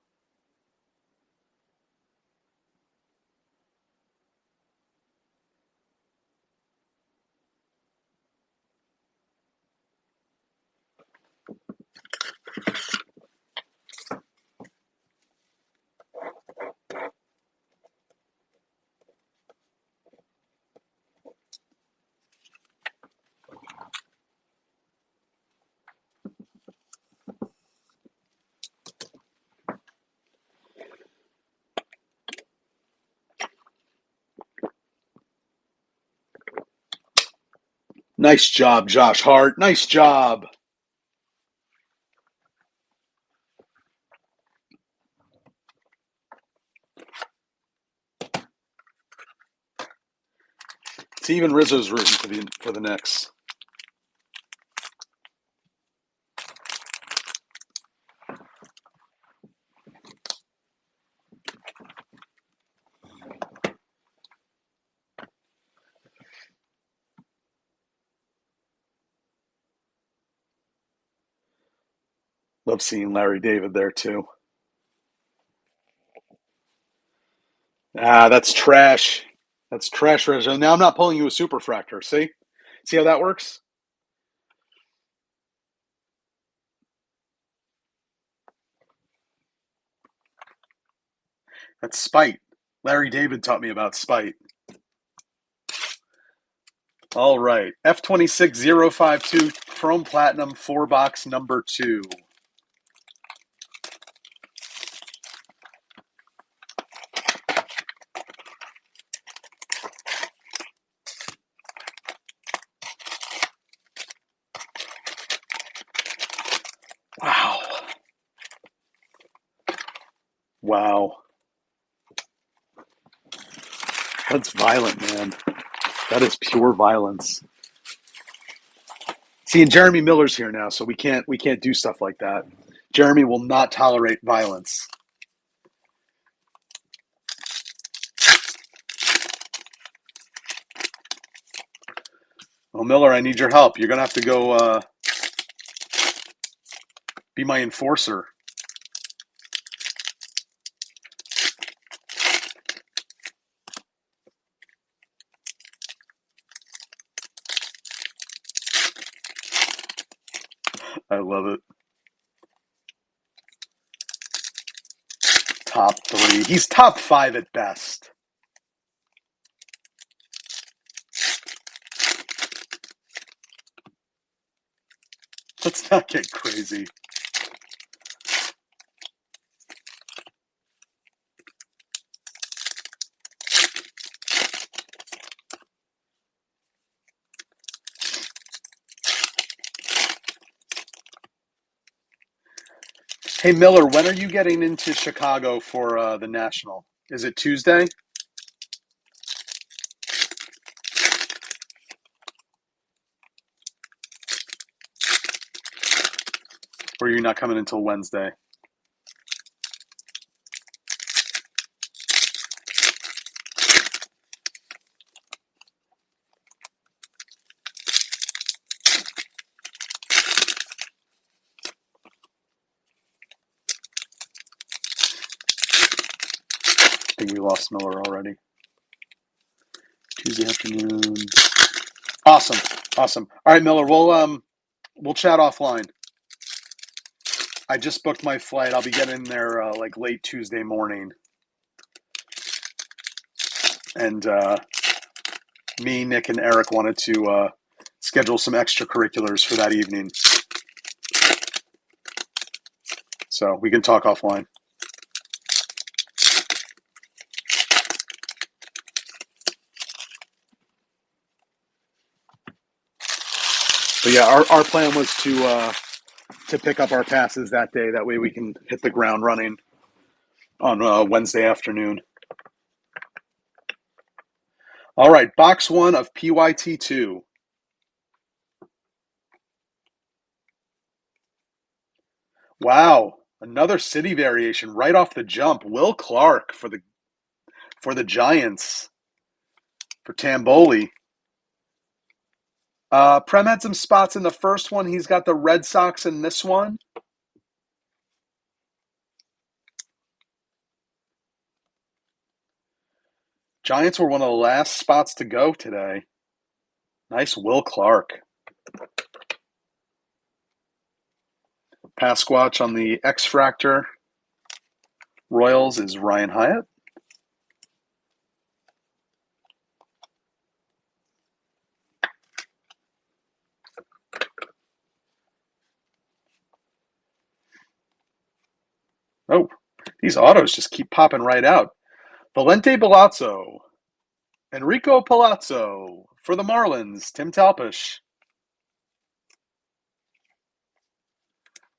Nice job, Josh Hart. Nice job. See, even Rizzo's rooting for the Knicks. Love seeing Larry David there too. Ah, that's trash. That's trash, Reggie. Now I'm not pulling you a superfractor. See? See how that works? That's spite. Larry David taught me about spite. All right. F-26 Chrome Platinum 4-box number 2. Wow. Wow. That's violent, man. That is pure violence. See, and Jeremy Miller's here now, so we can't do stuff like that. Jeremy will not tolerate violence. Well, Miller, I need your help. You're gonna have to go be my enforcer. I love it. Top 3. He's top 5 at best. Let's not get crazy. Hey, Miller, when are you getting into Chicago for the National? Is it Tuesday? Or are you not coming until Wednesday? I think we lost Miller already. Tuesday afternoon. Awesome. Awesome. All right, Miller, we'll chat offline. I just booked my flight. I'll be getting there like late Tuesday morning. And me, Nick, and Eric wanted to schedule some extracurriculars for that evening. So we can talk offline. But yeah, our plan was to pick up our passes that day. That way we can hit the ground running on Wednesday afternoon. All right, box 1 of PYT2. Wow, another city variation right off the jump. Will Clark for the Giants for Tamboli. Prem had some spots in the first one. He's got the Red Sox in this one. Giants were one of the last spots to go today. Nice Will Clark. Pasquatch on the X-Fractor. Royals is Ryan Hyatt. Oh, these autos just keep popping right out. Valente Palazzo. Enrico Palazzo for the Marlins. Tim Talpish.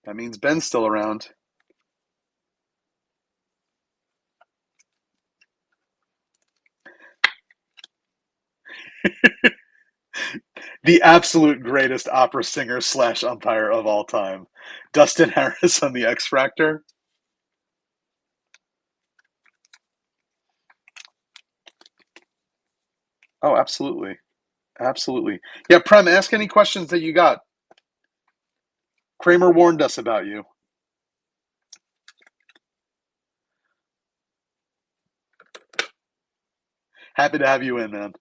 That means Ben's still around. The absolute greatest opera singer / umpire of all time. Dustin Harris on the X Factor. Oh, absolutely. Absolutely. Yeah, Prem, ask any questions that you got. Kramer warned us about you. Happy to have you in, man.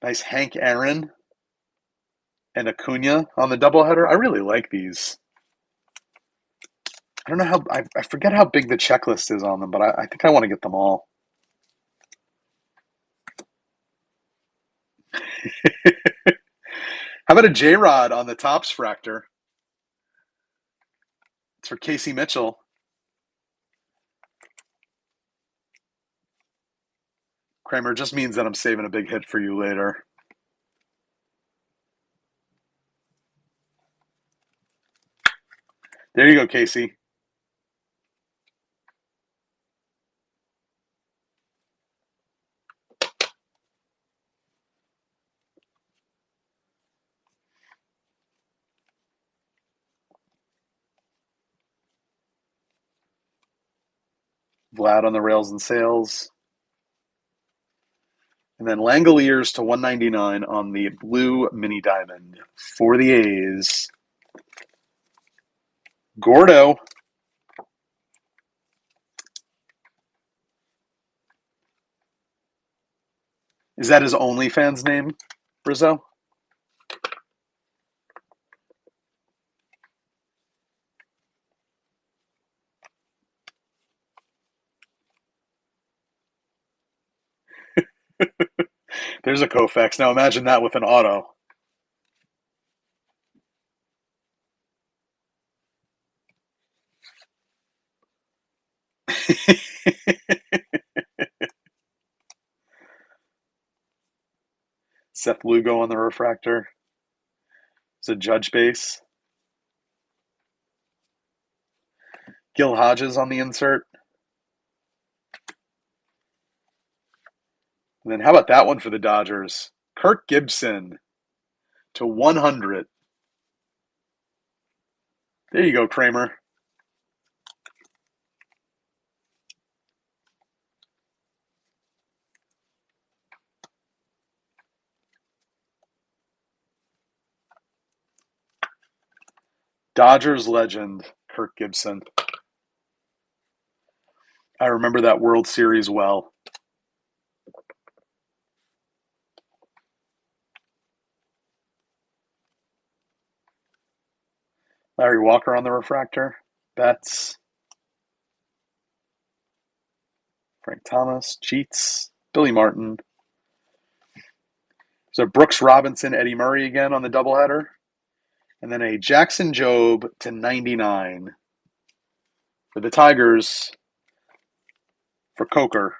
Nice Hank Aaron and Acuna on the doubleheader. I really like these. I don't know how I forget how big the checklist is on them, but I think I want to get them all. How about a J-Rod on the Topps Fractor? It's for Casey Mitchell. Kramer, just means that I'm saving a big hit for you later. There you go, Casey. Vlad on the rails and sails. And then Langoliers to 199 on the blue mini diamond for the A's. Gordo. Is that his OnlyFans name, Rizzo? There's a Koufax. Now imagine that with an auto. Seth Lugo on the refractor. It's a Judge base. Gil Hodges on the insert. And then how about that one for the Dodgers? Kirk Gibson to 100. There you go, Kramer. Dodgers legend, Kirk Gibson. I remember that World Series well. Larry Walker on the refractor. Betts. Frank Thomas. Cheats. Billy Martin. So Brooks Robinson, Eddie Murray again on the doubleheader. And then a Jackson Jobe to 99 for the Tigers for Coker.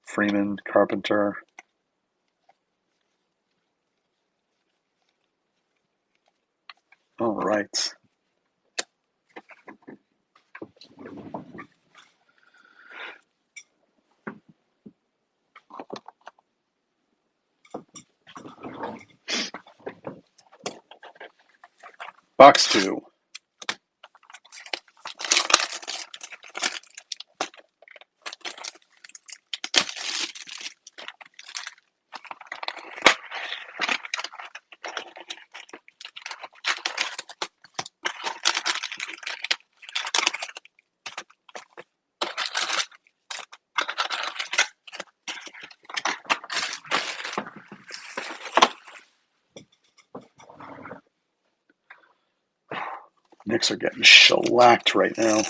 Freeman, Carpenter. All right. Box 2. Knicks are getting shellacked right now.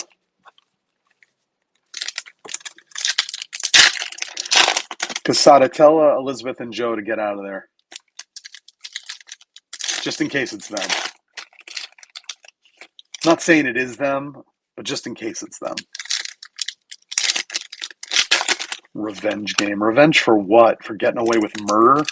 Casada, tell Elizabeth and Joe to get out of there. Just in case it's them. Not saying it is them, but just in case it's them. Revenge game. Revenge for what? For getting away with murder?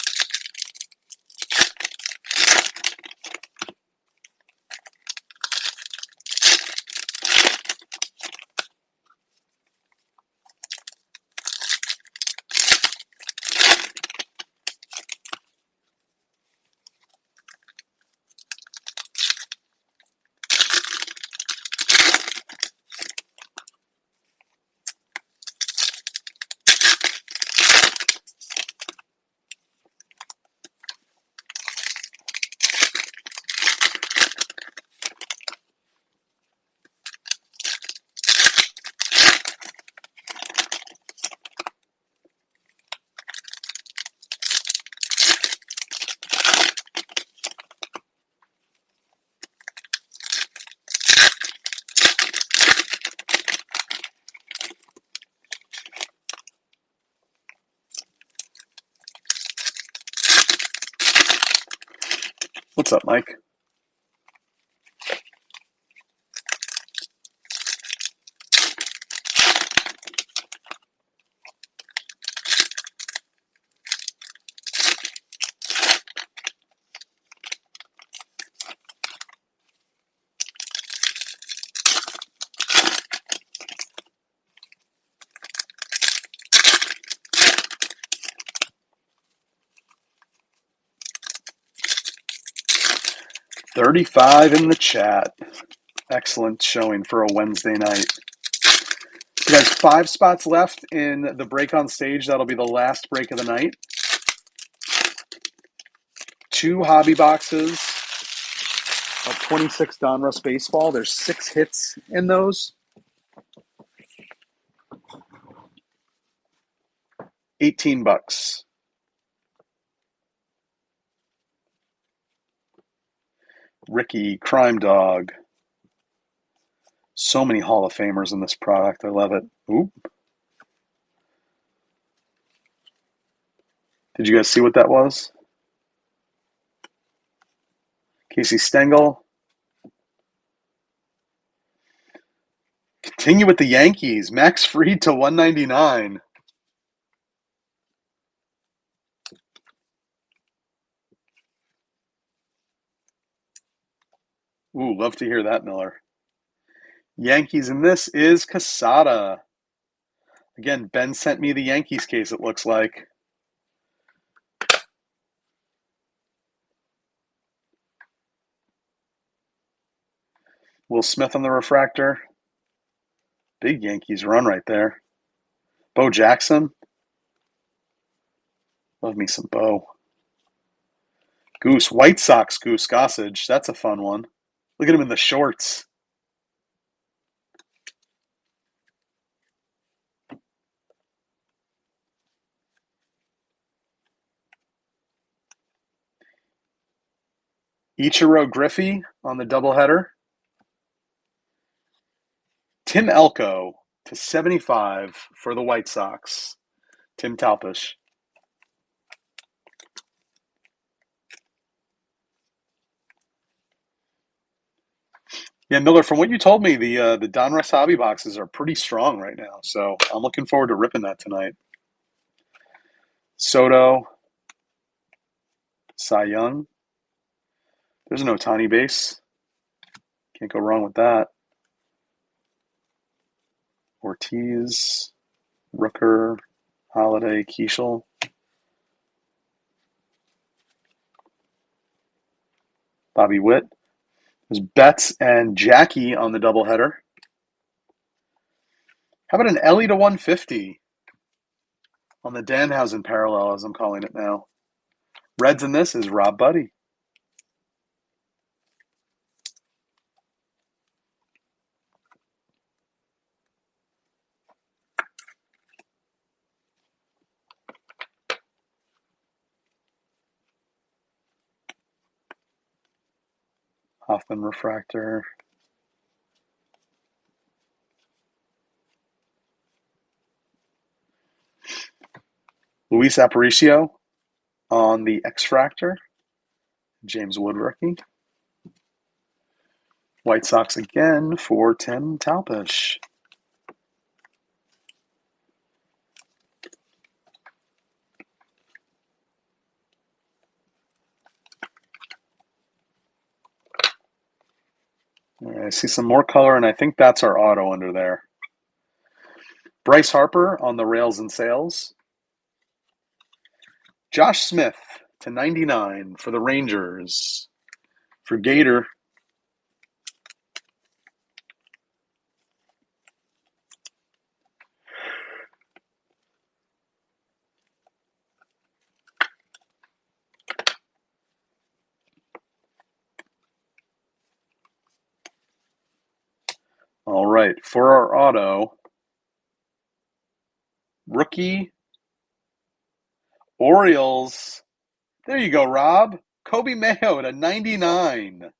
What's up, Mike? $35 in the chat. Excellent showing for a Wednesday night. You guys, 5 spots left in the break on stage. That'll be the last break of the night. 2 hobby boxes of 26 Donruss baseball. There's 6 hits in those. 18 bucks. Ricky, Crime Dog. So many Hall of Famers in this product. I love it. Oop. Did you guys see what that was? Casey Stengel. Continue with the Yankees. Max Fried to 199. Ooh, love to hear that, Miller. Yankees, and this is Casada. Again, Ben sent me the Yankees case, it looks like. Will Smith on the refractor. Big Yankees run right there. Bo Jackson. Love me some Bo. Goose. White Sox Goose Gossage. That's a fun one. Look at him in the shorts. Ichiro Griffey on the doubleheader. Tim Elko to 75 for the White Sox. Tim Talpish. Yeah, Miller, from what you told me, the Donruss hobby boxes are pretty strong right now, so I'm looking forward to ripping that tonight. Soto, Cy Young. There's an Ohtani base. Can't go wrong with that. Ortiz, Rooker, Holiday, Keishel. Bobby Witt. There's Betts and Jackie on the doubleheader. How about an Ellie to 150 on the Danhausen parallel, as I'm calling it now? Reds in this is Rob Buddy. Hoffman refractor. Luis Aparicio on the X-Fractor. James Wood rookie. White Sox again for Tim Talpish. All right, I see some more color, and I think that's our auto under there. Bryce Harper on the rails and sails. Josh Smith to 99 for the Rangers. For Gator. All right, for our auto, rookie Orioles. There you go, Rob. Kobe Mayo to 99.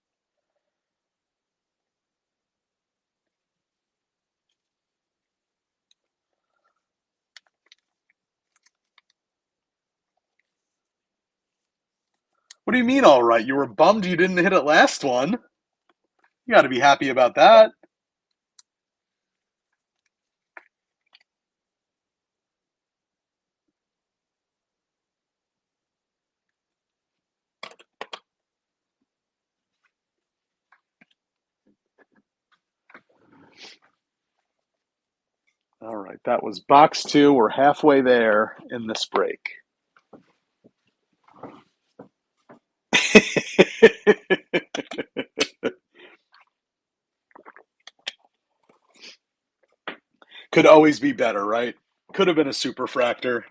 What do you mean, all right? You were bummed you didn't hit it last one. You got to be happy about that. All right, that was box two. We're halfway there in this break. Could always be better, right? Could have been a superfractor.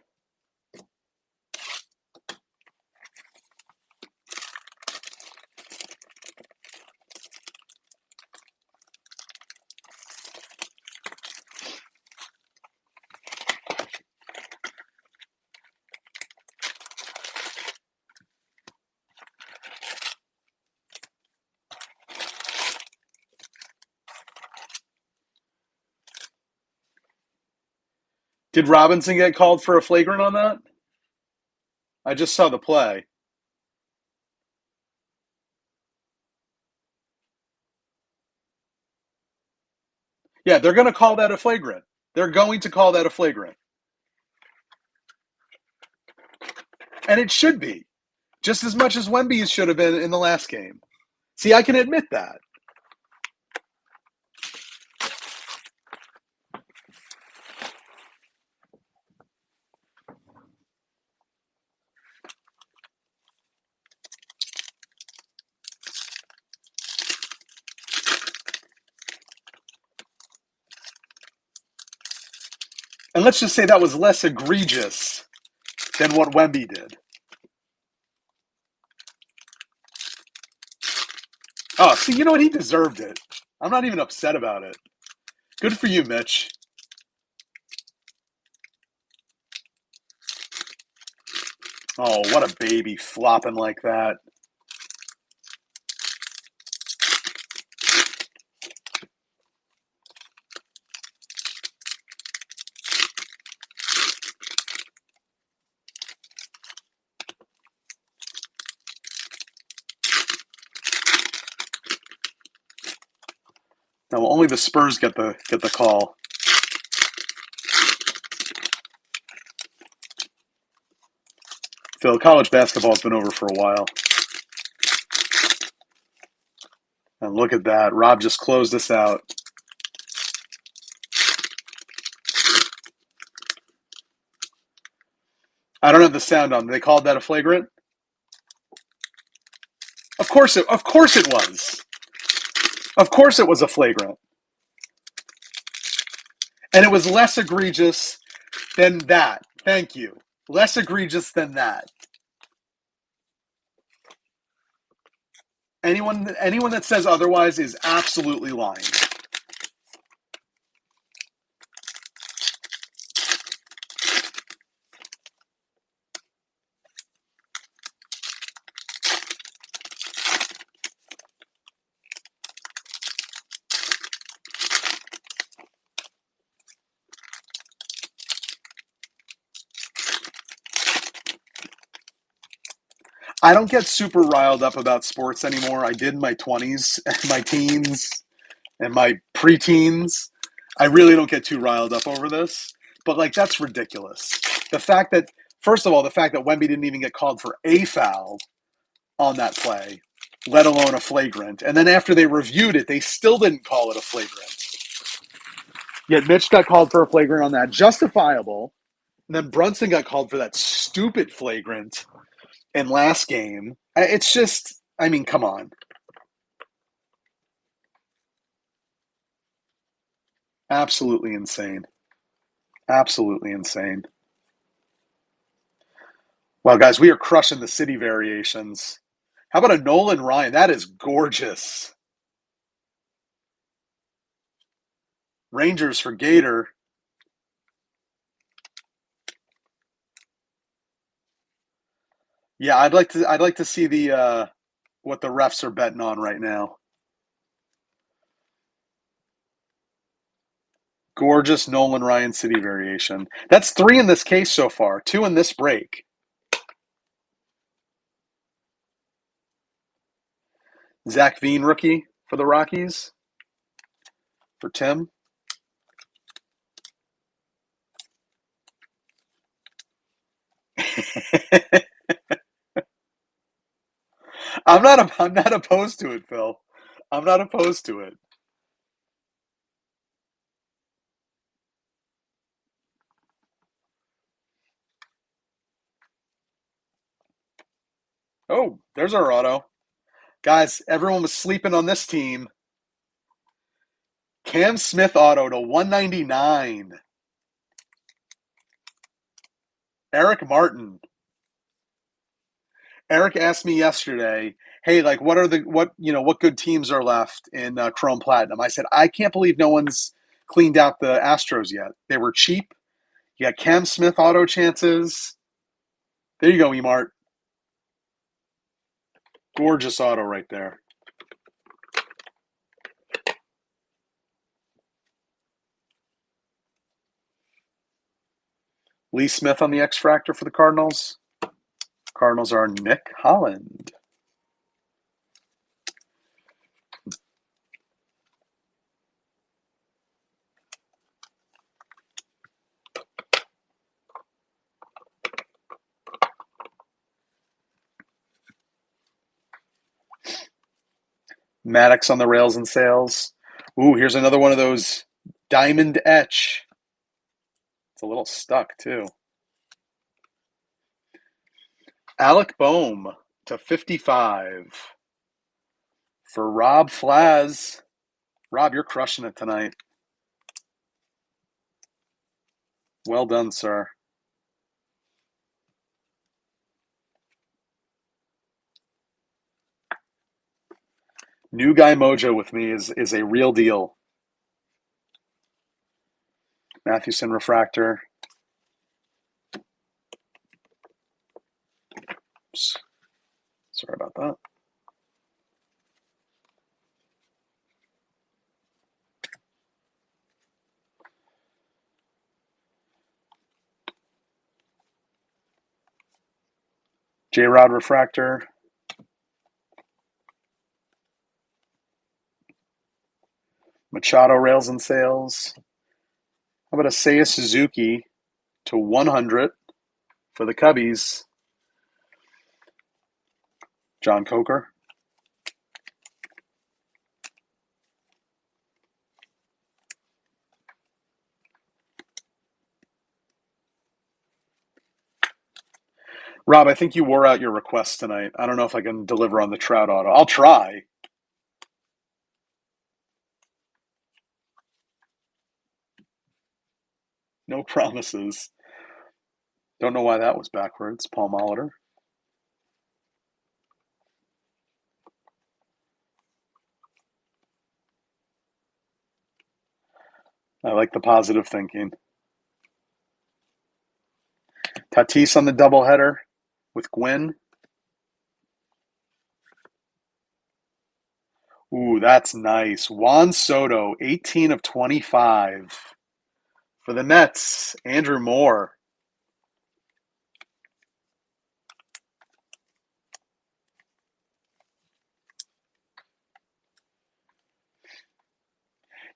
Did Robinson get called for a flagrant on that? I just saw the play. Yeah, they're going to call that a flagrant. They're going to call that a flagrant. And it should be. Just as much as Wemby's should have been in the last game. See, I can admit that. And let's just say that was less egregious than what Wemby did. Oh, see, you know what? He deserved it. I'm not even upset about it. Good for you, Mitch. Oh, what a baby flopping like that. Now only the Spurs get the call. Phil, college basketball's been over for a while. And look at that. Rob just closed this out. I don't have the sound on. They called that a flagrant? Of course it was. Of course it was a flagrant. And it was less egregious than that. Thank you. Less egregious than that. Anyone that says otherwise is absolutely lying. I don't get super riled up about sports anymore. I did in my 20s, my teens, and my preteens. I really don't get too riled up over this. But, like, that's ridiculous. The fact that, first of all, the fact that Wemby didn't even get called for a foul on that play, let alone a flagrant. And then after they reviewed it, they still didn't call it a flagrant. Yet Mitch got called for a flagrant on that, justifiable. And then Brunson got called for that stupid flagrant in last game. It's just, I mean, come on. Absolutely insane. Absolutely insane. Well, guys, we are crushing the city variations. How about a Nolan Ryan? That is gorgeous. Rangers for Gator. Yeah, I'd like to see the what the refs are betting on right now. Gorgeous Nolan Ryan city variation. That's 3 in this case so far, 2 in this break. Zach Veen, rookie for the Rockies, for Tim. I'm not opposed to it, Phil. I'm not opposed to it. Oh, there's our auto. Guys, everyone was sleeping on this team. Cam Smith auto to 199. Eric Martin. Eric asked me yesterday, "Hey, like, what good teams are left in Chrome Platinum?" I said, "I can't believe no one's cleaned out the Astros yet. They were cheap. You got Cam Smith auto chances. There you go, Emart. Gorgeous auto right there." Lee Smith on the X Fractor for the Cardinals. Cardinals are Nick Holland. Maddox on the rails and sails. Ooh, here's another one of those diamond etch. It's a little stuck, too. Alec Boehm to 55 for Rob Flaz. Rob, you're crushing it tonight. Well done, sir. New guy mojo with me is a real deal. Mathewson refractor. Oops. Sorry about that. J-Rod refractor. Machado rails and sails. How about a Seiya Suzuki to 100 for the Cubbies? John Coker. Rob, I think you wore out your request tonight. I don't know if I can deliver on the Trout auto. I'll try. No promises. Don't know why that was backwards. Paul Molitor. I like the positive thinking. Tatis on the doubleheader with Gwynn. Ooh, that's nice. Juan Soto, 18 of 25. For the Mets, Andrew Moore.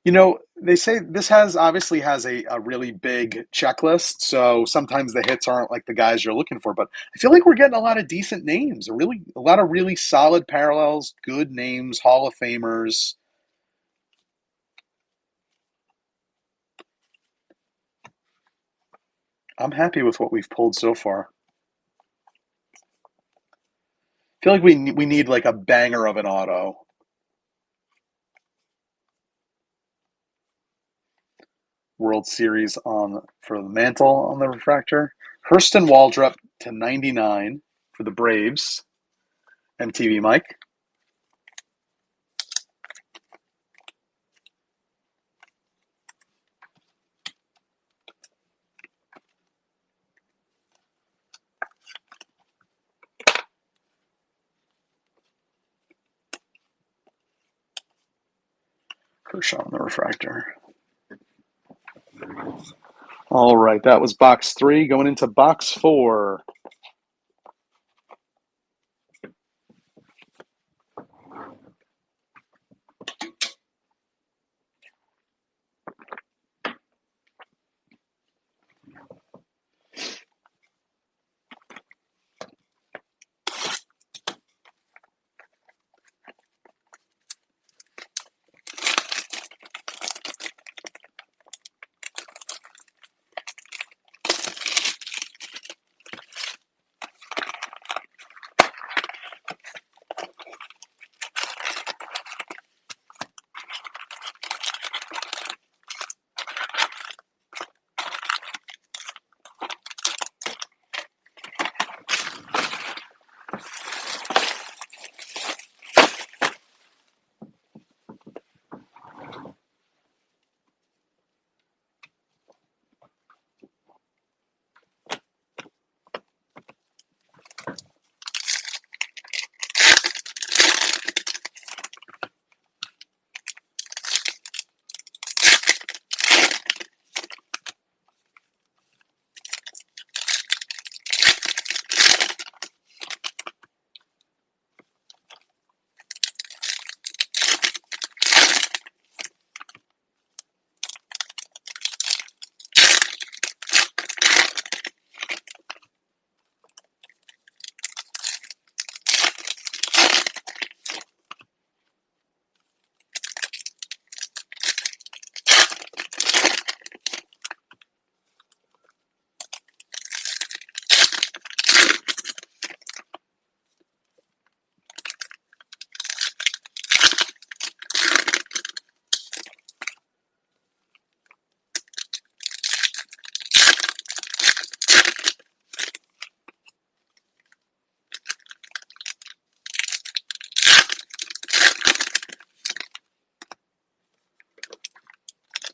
You know, they say this has obviously has a really big checklist, so sometimes the hits aren't like the guys you're looking for, but I feel like we're getting a lot of decent names, a lot of really solid parallels, good names, Hall of Famers. I'm happy with what we've pulled so far. I feel like we need like a banger of an auto. World Series on for the mantle on the refractor. Hurston Waldrop to 99 for the Braves. MTV Mike. Kershaw on the refractor. All right, that was box 3. Going into box 4.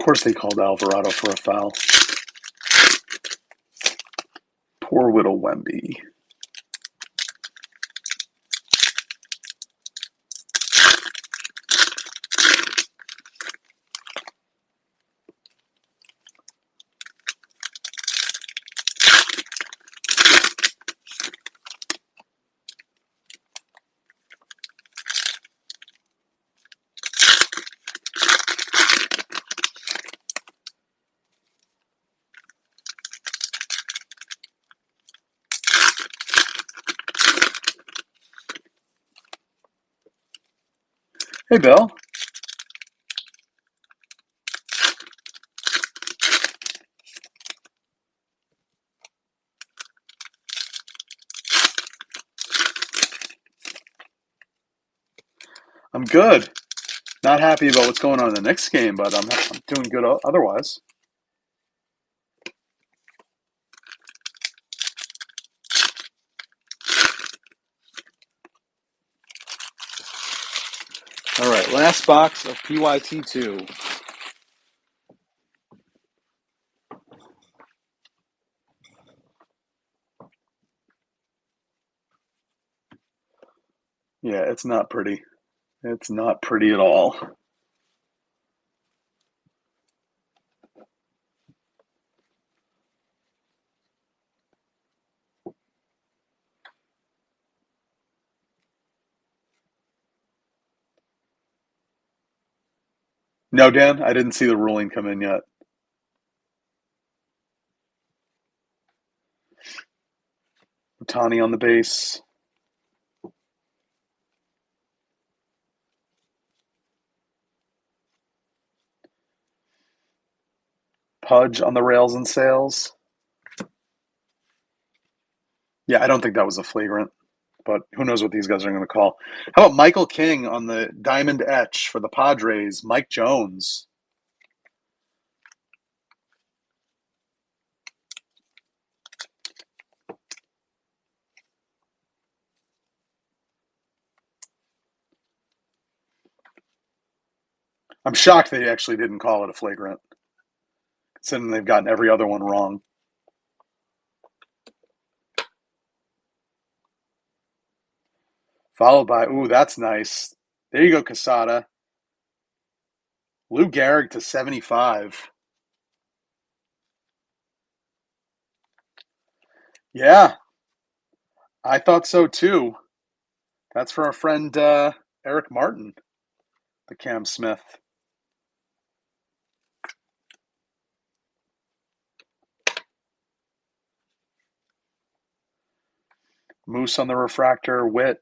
course they called Alvarado for a foul. Poor Whittle Wemby. Hey, Bill. I'm good. Not happy about what's going on in the next game, but I'm doing good otherwise. All right, last box of PYT2. Yeah, it's not pretty. It's not pretty at all. No, Dan, I didn't see the ruling come in yet. Otani on the base. Pudge on the rails and sails. Yeah, I don't think that was a flagrant, but who knows what these guys are going to call. How about Michael King on the diamond etch for the Padres? Mike Jones. I'm shocked they actually didn't call it a flagrant, considering they've gotten every other one wrong. Followed by, ooh, that's nice. There you go, Casada. Lou Gehrig to 75. Yeah, I thought so too. That's for our friend Eric Martin, the Cam Smith. Moose on the refractor, Witt.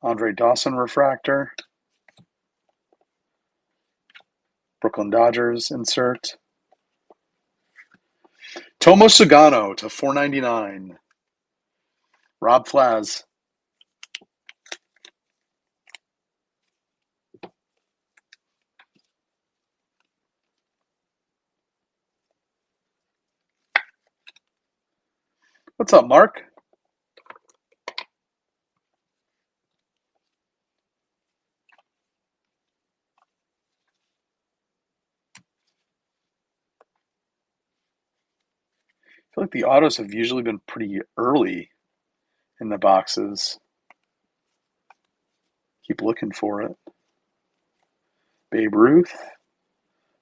Andre Dawson refractor. Brooklyn Dodgers insert. Tomo Sugano to 499. Rob Flaz. What's up, Mark? I feel like the autos have usually been pretty early in the boxes. Keep looking for it. Babe Ruth.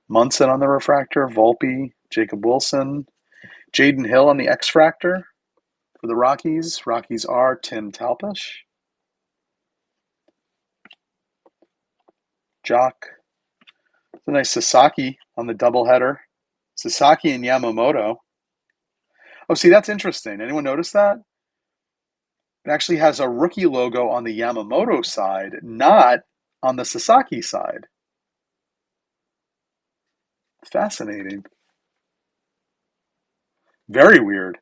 Munson on the refractor. Volpe. Jacob Wilson. Jaden Hill on the X-Fractor for the Rockies. Rockies are Tim Talpish. Jock. It's a nice Sasaki on the doubleheader. Sasaki and Yamamoto. Oh, see, that's interesting. Anyone notice that? It actually has a rookie logo on the Yamamoto side, not on the Sasaki side. Fascinating. Very weird.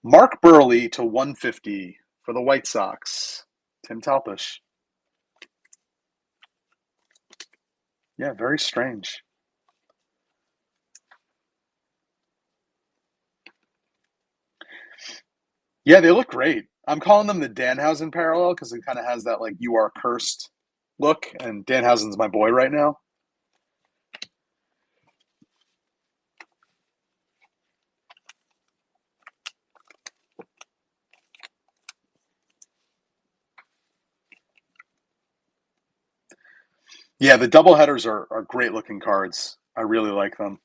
Mark Burley to 150 for the White Sox. Tim Talpish. Yeah, very strange. Yeah, they look great. I'm calling them the Danhausen parallel because it kind of has that like "you are cursed" look, and Danhausen's my boy right now. Yeah, the double headers are great looking cards. I really like them.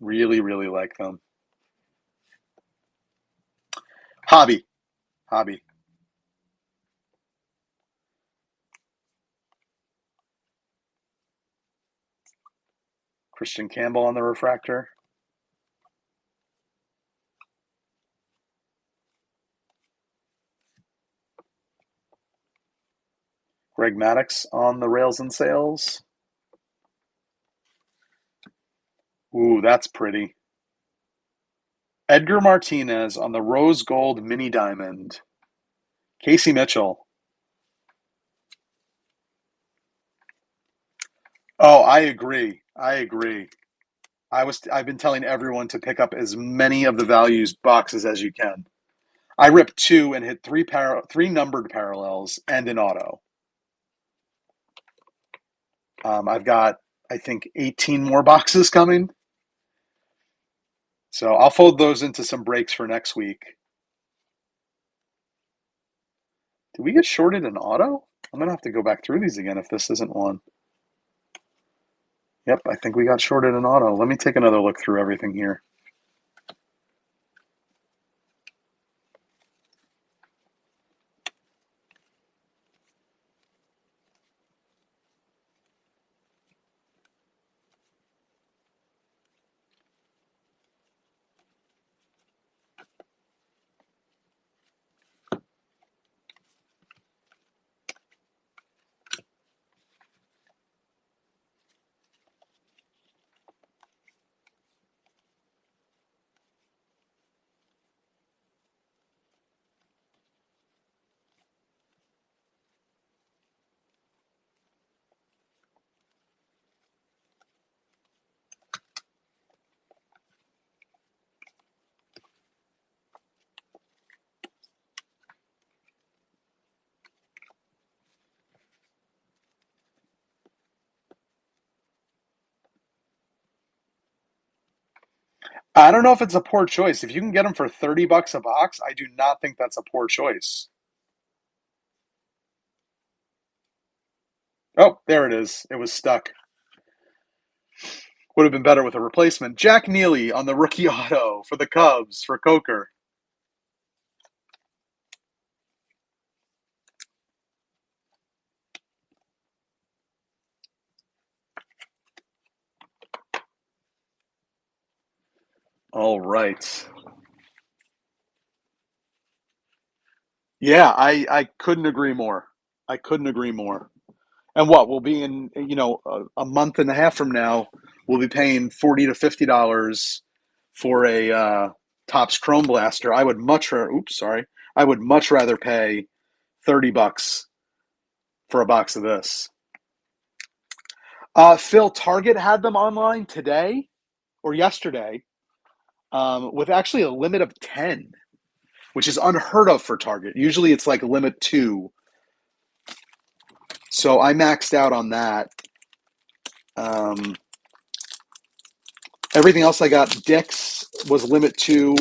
Really, really like them. Hobby, hobby. Christian Campbell on the refractor. Greg Maddux on the rails and sails. Ooh, that's pretty. Edgar Martinez on the rose gold mini diamond. Casey Mitchell. Oh, I agree. I agree. I've been telling everyone to pick up as many of the values boxes as you can. I ripped two and hit three numbered parallels and an auto. I've got I think 18 more boxes coming. So I'll fold those into some breaks for next week. Did we get shorted an auto? I'm gonna have to go back through these again if this isn't one. Yep, I think we got shorted an auto. Let me take another look through everything here. I don't know if it's a poor choice. If you can get them for 30 bucks a box, I do not think that's a poor choice. Oh, there it is. It was stuck. Would have been better with a replacement. Jack Neely on the rookie auto for the Cubs for Coker. All right. Yeah, I couldn't agree more. I couldn't agree more. And what we'll be in, a month and a half from now, we'll be paying $40 to $50 for a Topps Chrome Blaster. I would much rather. Oops, sorry. I would much rather pay 30 bucks for a box of this. Phil, Target had them online today or yesterday, with actually a limit of 10, which is unheard of for Target. Usually it's like limit 2. So I maxed out on that. Um, Everything else I got, Dick's was limit 2.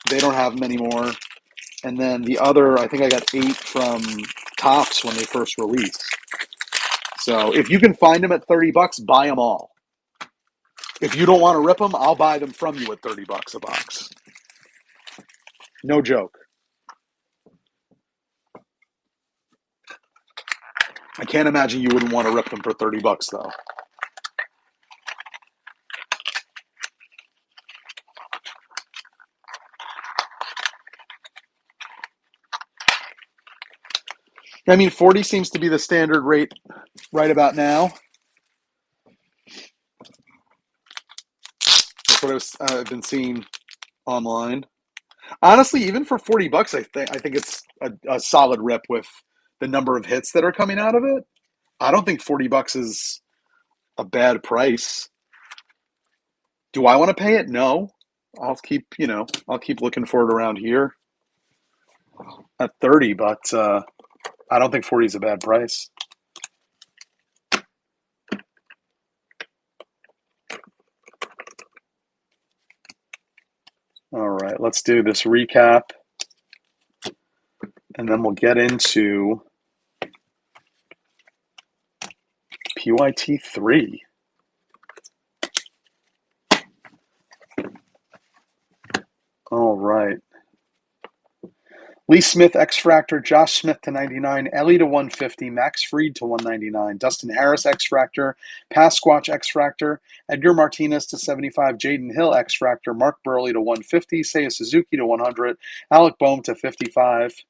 They don't have them anymore. And then the other, I think I got 8 from Topps when they first released. So if you can find them at 30 bucks, buy them all. If you don't want to rip them, I'll buy them from you at 30 bucks a box. No joke. I can't imagine you wouldn't want to rip them for 30 bucks though. I mean, 40 seems to be the standard rate right about now. That's what I've been seeing online. Honestly, even for 40 bucks, I think it's a solid rip with the number of hits that are coming out of it. I don't think 40 bucks is a bad price. Do I want to pay it? No. I'll keep, I'll keep looking for it around here at 30, but I don't think 40 is a bad price. All right, let's do this recap, and then we'll get into PYT3. All right. Lee Smith X-Fractor, Josh Smith to 99, Ellie to 150, Max Fried to 199, Dustin Harris X-Fractor, Pasquatch X-Fractor, Edgar Martinez to 75, Jaden Hill X-Fractor, Mark Burley to 150, Seiya Suzuki to 100, Alec Boehm to 55,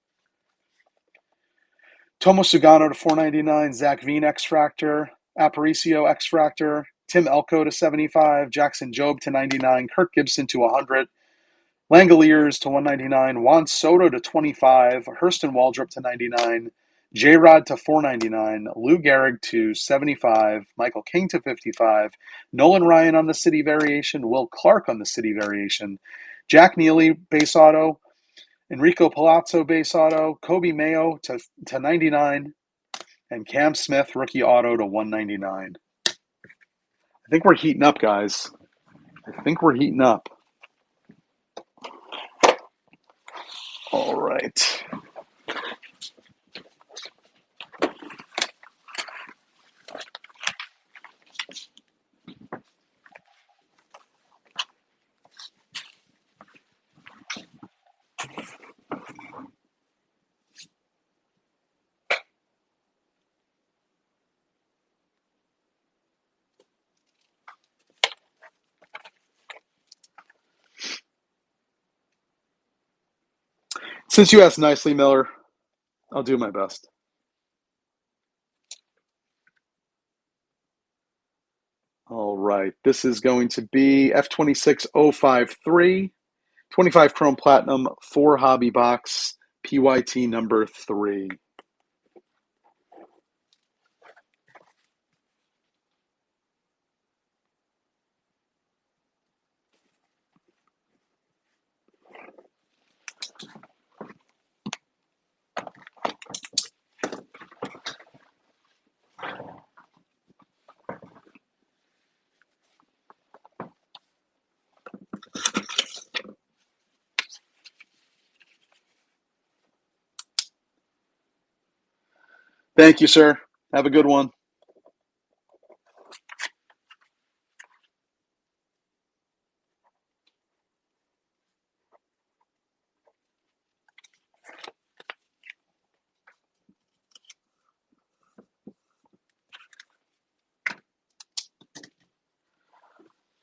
Tomo Sugano to 499, Zach Veen X-Fractor, Aparicio X-Fractor, Tim Elko to 75, Jackson Jobe to 99, Kirk Gibson to 100, Langoliers to 199, Juan Soto to 25, Hurston Waldrop to 99, J-Rod to 499, Lou Gehrig to 75, Michael King to 55, Nolan Ryan on the City Variation, Will Clark on the City Variation, Jack Neely base auto, Enrico Palazzo base auto, Kobe Mayo to 99, and Cam Smith rookie auto to 199. I think we're heating up, guys. I think we're heating up. All right. Since you asked nicely, Miller, I'll do my best. All right. This is going to be F-26 053, 25 Chrome Platinum, 4 Hobby Box, PYT number 3. Thank you, sir. Have a good one.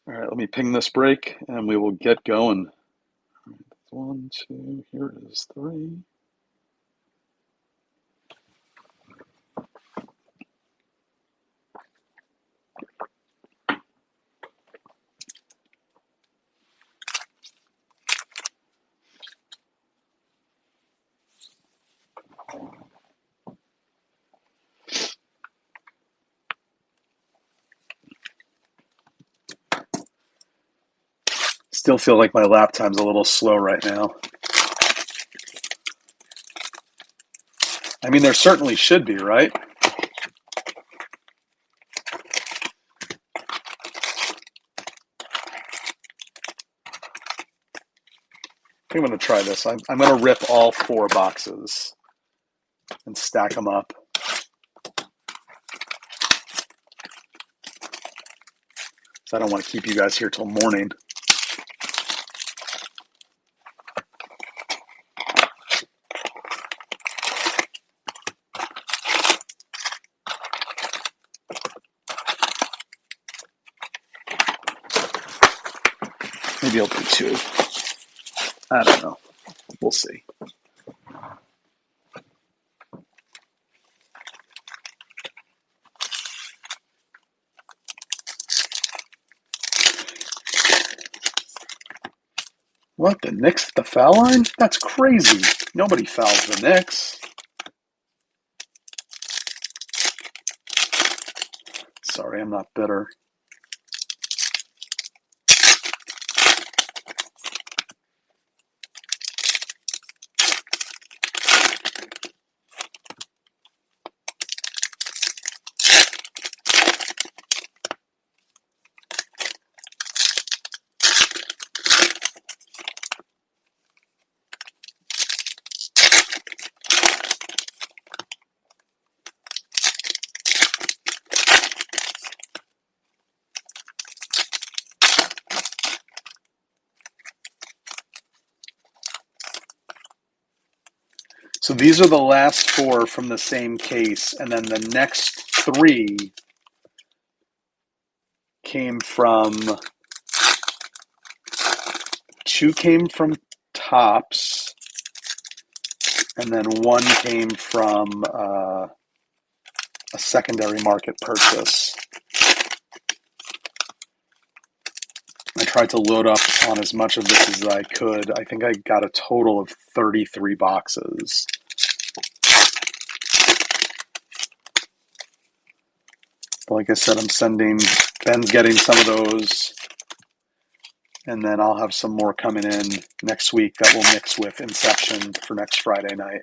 All right, let me ping this break and we will get going. 1, 2, here it is, 3. Still feel like my lap time's a little slow right now. I mean, there certainly should be, right? I'm going to try this. I'm going to rip all 4 boxes and stack them up. So I don't want to keep you guys here till morning. Maybe I'll do 2. I don't know. We'll see. What, the Knicks at the foul line? That's crazy. Nobody fouls the Knicks. Sorry, I'm not bitter. So these are the last 4 from the same case, and then the next 3 came from, 2 came from Tops, and then 1 came from a secondary market purchase. I tried to load up on as much of this as I could. I think I got a total of 33 boxes. But like I said, Ben's getting some of those, and then I'll have some more coming in next week that will mix with Inception for next Friday night.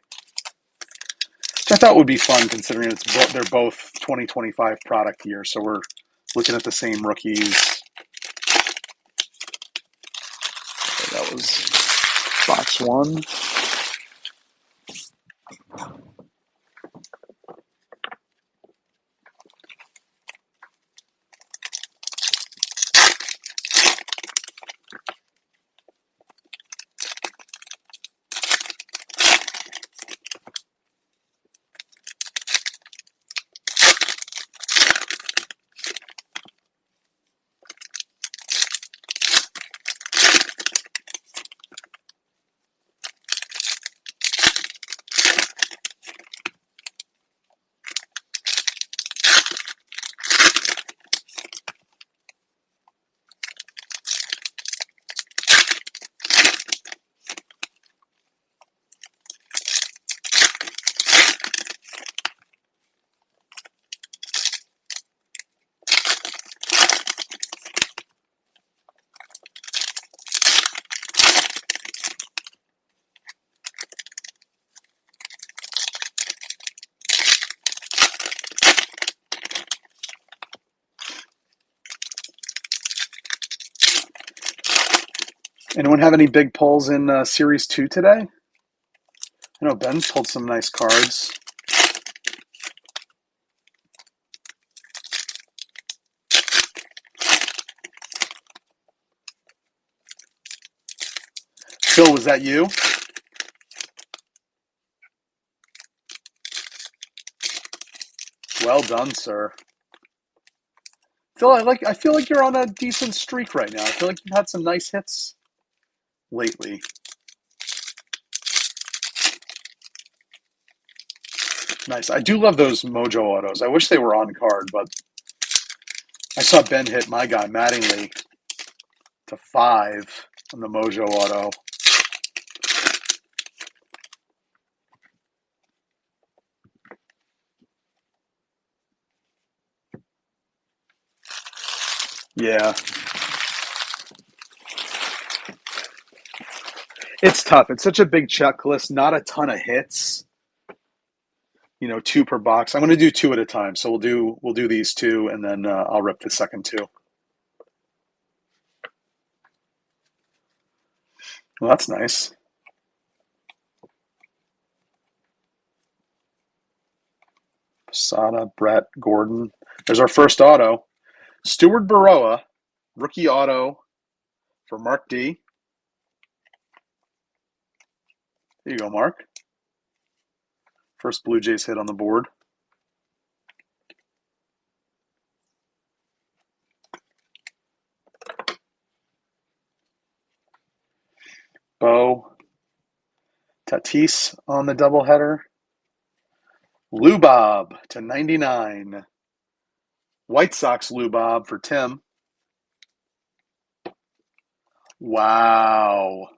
Which I thought would be fun considering they're both 2025 product year, so we're looking at the same rookies. So that was box 1. Anyone have any big pulls in Series 2 today? I know Ben pulled some nice cards. Phil, was that you? Well done, sir. Phil, I feel like you're on a decent streak right now. I feel like you've had some nice hits lately. Nice. I do love those Mojo autos. I wish they were on card, but I saw Ben hit my guy Mattingly to 5 on the Mojo auto. Yeah. It's tough. It's such a big checklist, not a ton of hits. 2 per box. I'm going to do 2 at a time. So we'll do these 2, and then I'll rip the second 2. Well, that's nice. Posada, Brett, Gordon. There's our first auto. Stuart Baroa, rookie auto for Mark D. There you go, Mark. First Blue Jays hit on the board. Bo. Tatis on the doubleheader. Lubob to 99. White Sox Lubob for Tim. Wow.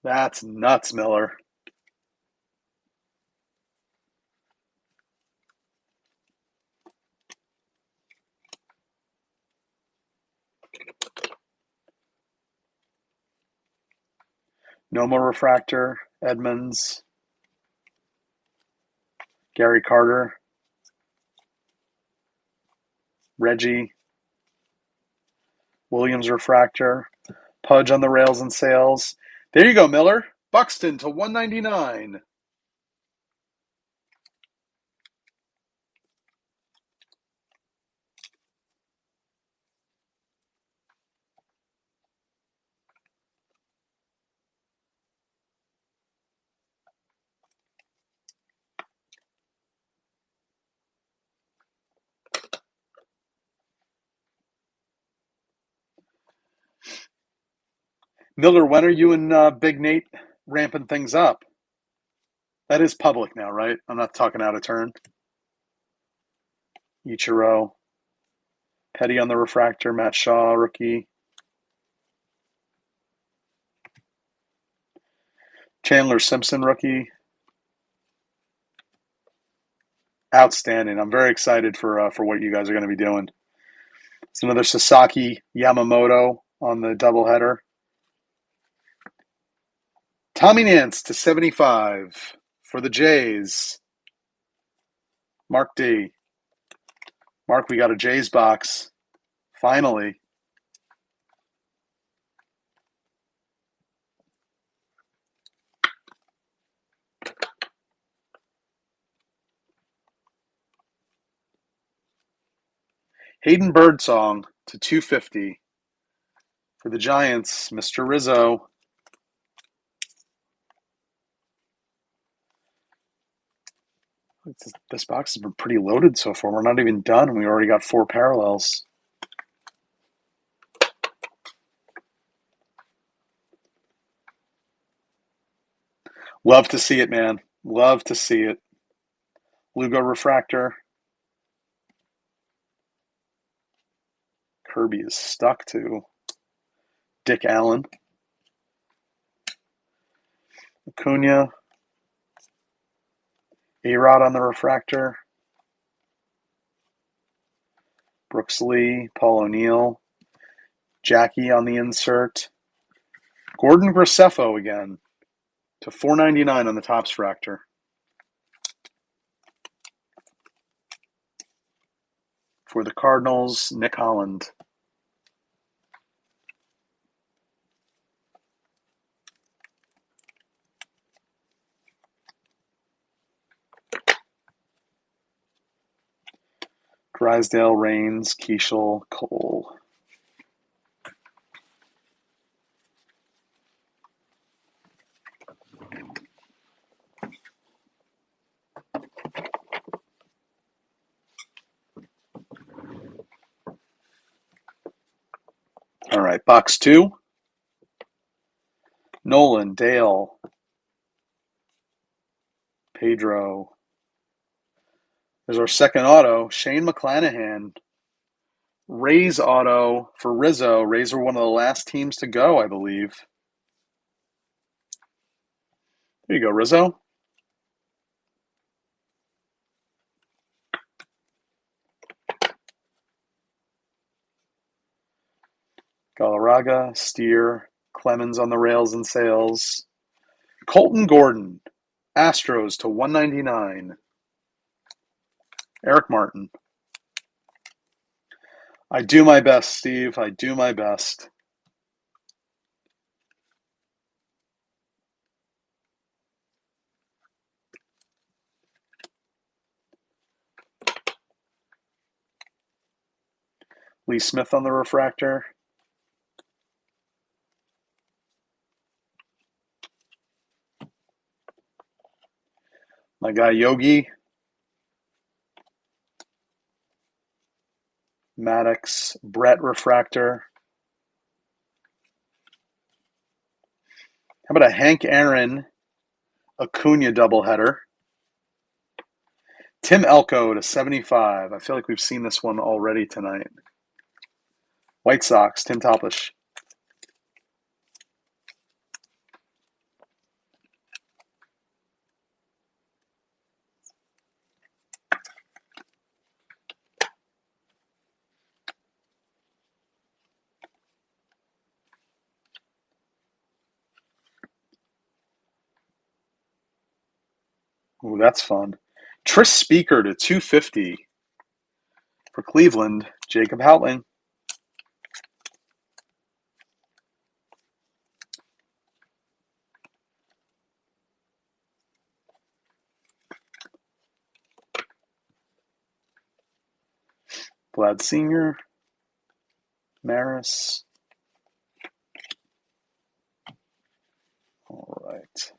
That's nuts, Miller. Noma Refractor, Edmonds, Gary Carter, Reggie, Williams Refractor, Pudge on the rails and sales. There you go, Miller. Buxton to 199. Miller, when are you and Big Nate ramping things up? That is public now, right? I'm not talking out of turn. Ichiro, Petty on the refractor, Matt Shaw, rookie. Chandler Simpson, rookie. Outstanding. I'm very excited for what you guys are going to be doing. It's another Sasaki Yamamoto on the doubleheader. Tommy Nance to 75 for the Jays. Mark D. Mark, we got a Jays box. Finally. Hayden Birdsong to 250 for the Giants, Mr. Rizzo. This box has been pretty loaded so far. We're not even done, and we already got 4 parallels. Love to see it, man. Love to see it. Lugo refractor. Kirby is stuck to Dick Allen. Acuna. A-Rod on the refractor. Brooks Lee, Paul O'Neill. Jackie on the insert. Gordon Graceffo again to 499 on the Topps fractor. For the Cardinals, Nick Holland. Drysdale, Raines, Keishel, Cole. All right, box 2. Nolan, Dale, Pedro. There's our second auto, Shane McClanahan. Rays auto for Rizzo. Rays were one of the last teams to go, I believe. There you go, Rizzo. Galarraga, Steer, Clemens on the rails and sails. Colton Gordon, Astros to 199. Eric Martin. I do my best, Steve. I do my best. Lee Smith on the refractor. My guy Yogi. Maddox, Brett refractor. How about a Hank Aaron Acuna doubleheader? Tim Elko to 75. I feel like we've seen this one already tonight. White Sox, Tim Toplish. Ooh, that's fun. Tris Speaker to 250 for Cleveland, Jacob Houtling. Vlad Sr., Maris. All right.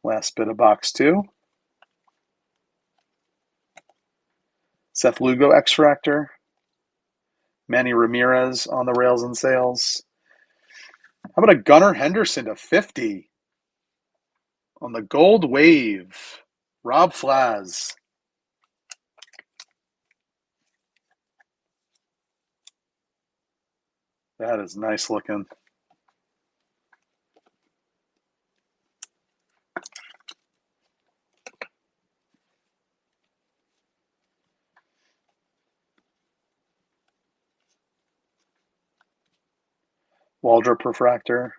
Last bit of box 2. Seth Lugo X-Fractor. Manny Ramirez on the rails and sails. How about a Gunnar Henderson to 50 on the gold wave? Rob Flaz. That is nice looking. Waldrop refractor.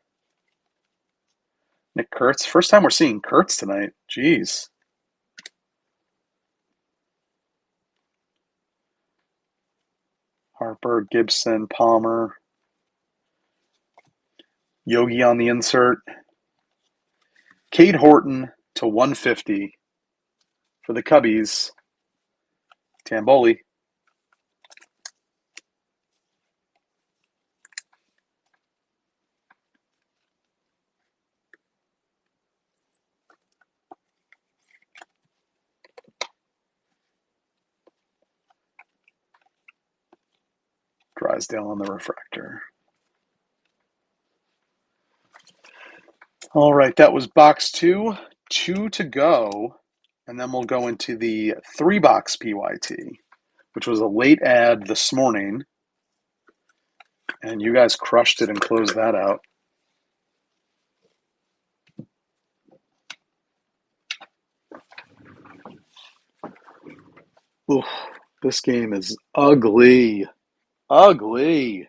Nick Kurtz. First time we're seeing Kurtz tonight. Jeez. Harper, Gibson, Palmer. Yogi on the insert. Cade Horton to 150 for the Cubbies. Tamboli. Drysdale on the refractor. All right, that was box 2. 2 to go. And then we'll go into the 3-box PYT, which was a late ad this morning. And you guys crushed it and closed that out. Oof, this game is ugly. Ugly.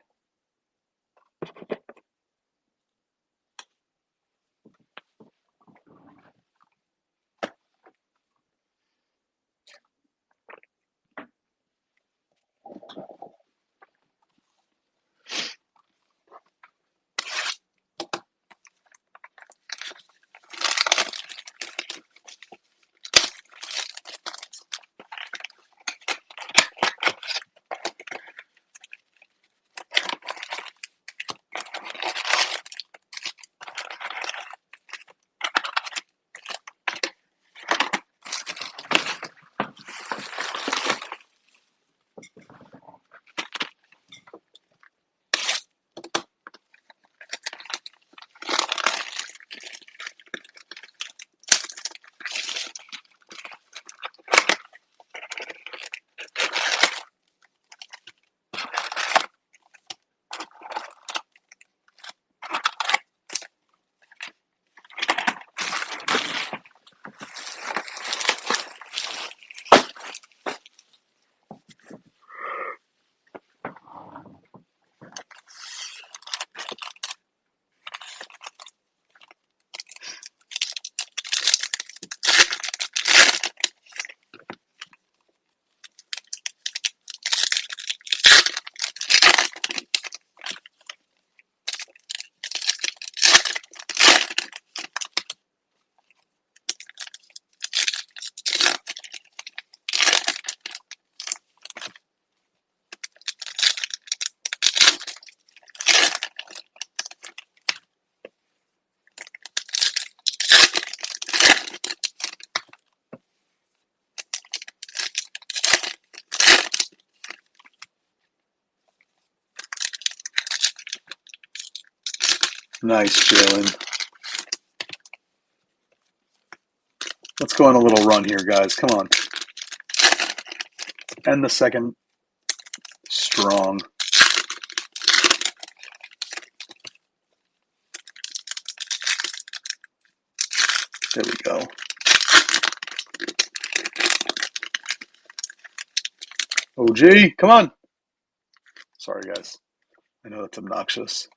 Nice, Jalen. Let's go on a little run here, guys. Come on. End the second strong. There we go. OG, come on. Sorry, guys. I know that's obnoxious.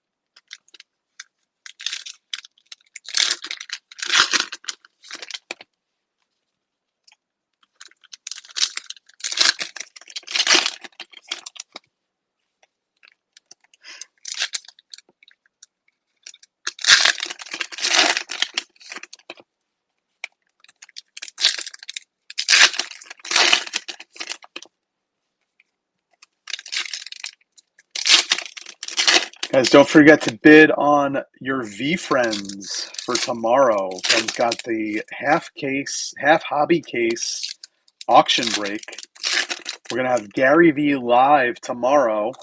Guys, don't forget to bid on your V-Friends for tomorrow. Ben's got the half hobby case auction break. We're gonna have Gary V live tomorrow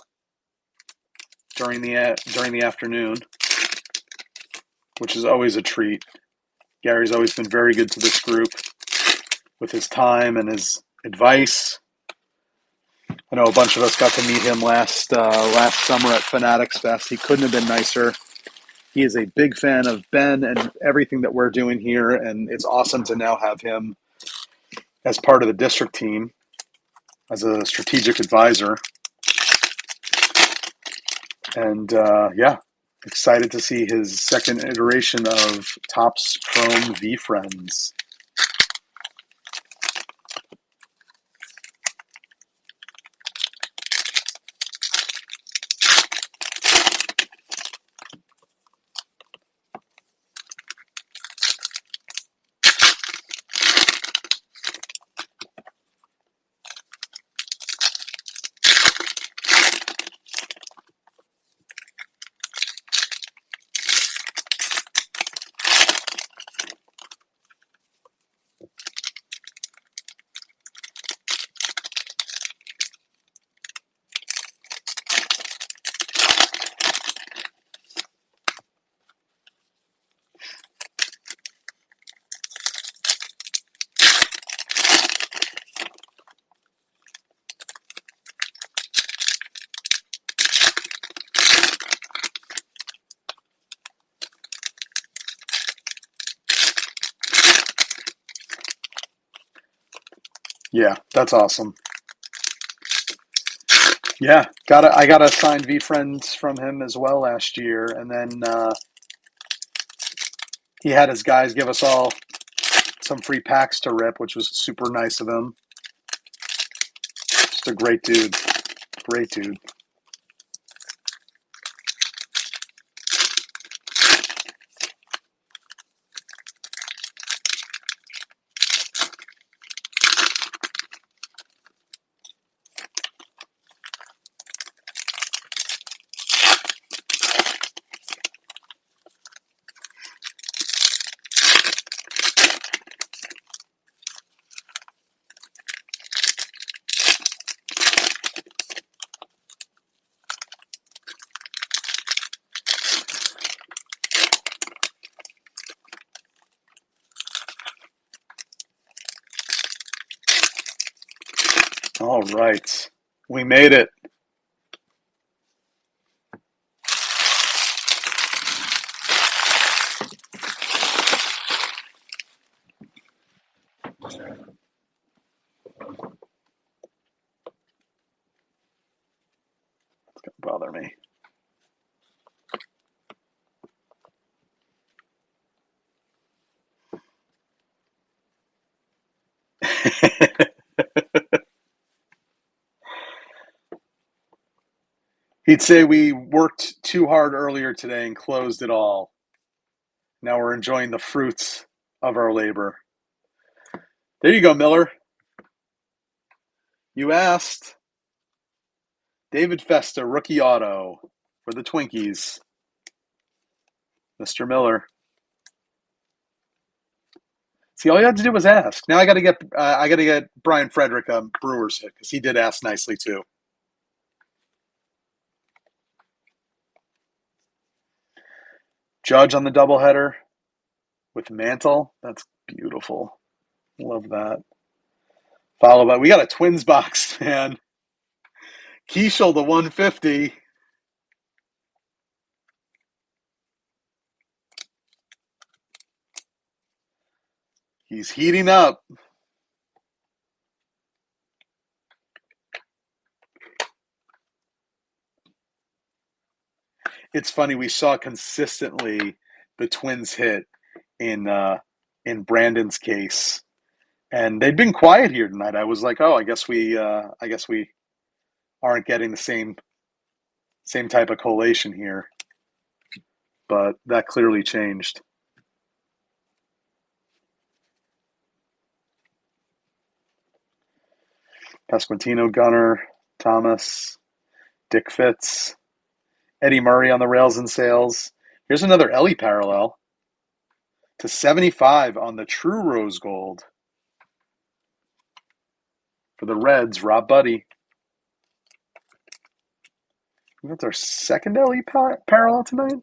during the afternoon. which is always a treat. Gary's always been very good to this group with his time and his advice. I know a bunch of us got to meet him last summer at Fanatics Fest. He couldn't have been nicer. He is a big fan of Ben and everything that we're doing here, and it's awesome to now have him as part of the district team as a strategic advisor. And yeah, excited to see his second iteration of Topps Chrome V Friends. Yeah, that's awesome. Yeah, I got a signed V Friends from him as well last year, and then he had his guys give us all some free packs to rip, which was super nice of him. Just a great dude. Great dude. All right. We made it. It's going to bother me. He'd say we worked too hard earlier today and closed it all. Now we're enjoying the fruits of our labor. There you go, Miller. You asked. David Festa, rookie auto for the Twinkies. Mr. Miller. See, all you had to do was ask. Now I got to get Brian Frederick a Brewers hit because he did ask nicely too. Judge on the doubleheader with Mantle. That's beautiful. Love that. Followed by we got a Twins box, man. Keishel the 150. He's heating up. It's funny, we saw consistently the Twins hit in Brandon's case, and they'd been quiet here tonight. I was like, oh, I guess we aren't getting the same type of collation here, but that clearly changed. Pasquantino, Gunner, Thomas, Dick Fitz, Eddie Murray on the rails and sales. Here's another Ellie parallel to 75 on the true rose gold. For the Reds, Rob Buddy. That's our second Ellie parallel tonight.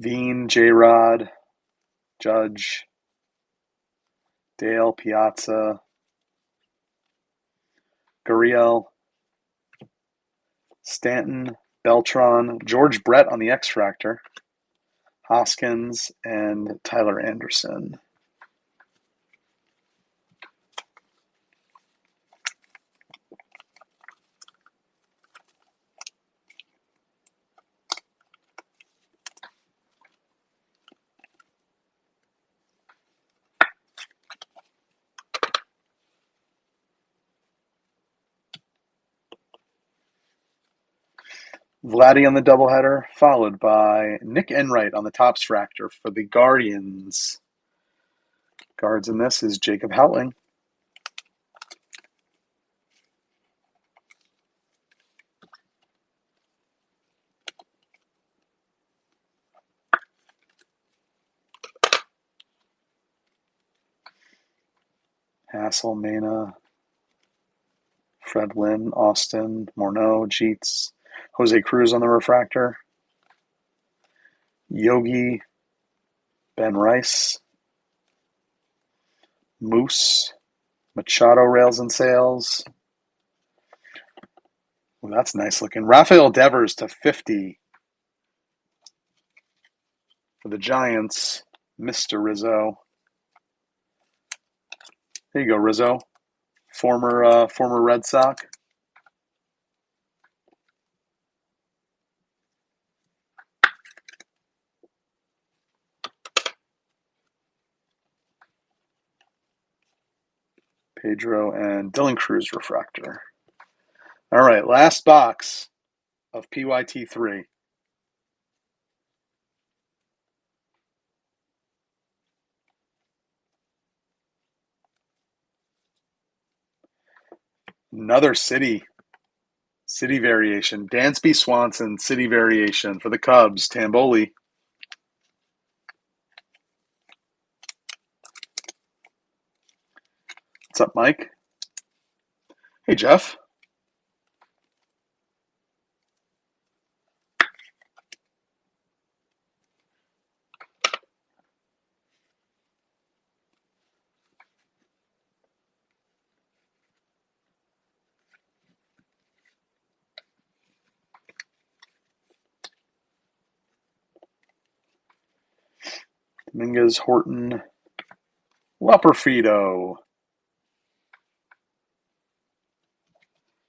Veen, J-Rod, Judge, Dale, Piazza, Gurriel, Stanton, Beltran, George Brett on the X-Fractor, Hoskins, and Tyler Anderson. Vladdy on the doubleheader, followed by Nick Enright on the Topps Fractor for the Guardians. Guards in this is Jacob Houting. Hassel, Mena, Fred Lynn, Austin, Morneau, Jeets, Jose Cruz on the refractor, Yogi, Ben Rice, Moose, Machado rails and sails. Well, that's nice looking. Rafael Devers to 50 for the Giants, Mr. Rizzo. There you go, Rizzo. Former Red Sox. Pedro and Dylan Cruz refractor. All right, last box of PYT3. Another city variation. Dansby Swanson, city variation for the Cubs, Tamboli. What's up, Mike? Hey, Jeff. Dominguez, Horton, Luperfido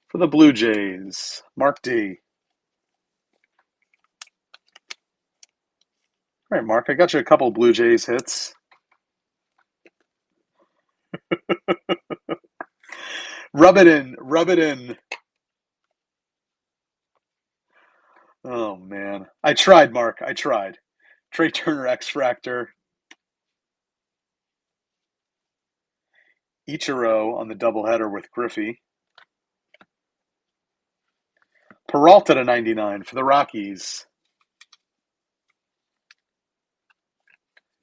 for the Blue Jays, Mark D. All right, Mark, I got you a couple Blue Jays hits. Rub it in. Oh, man. I tried, Mark. I tried. Trey Turner, X-Fractor. Ichiro on the doubleheader with Griffey. Peralta to 99 for the Rockies.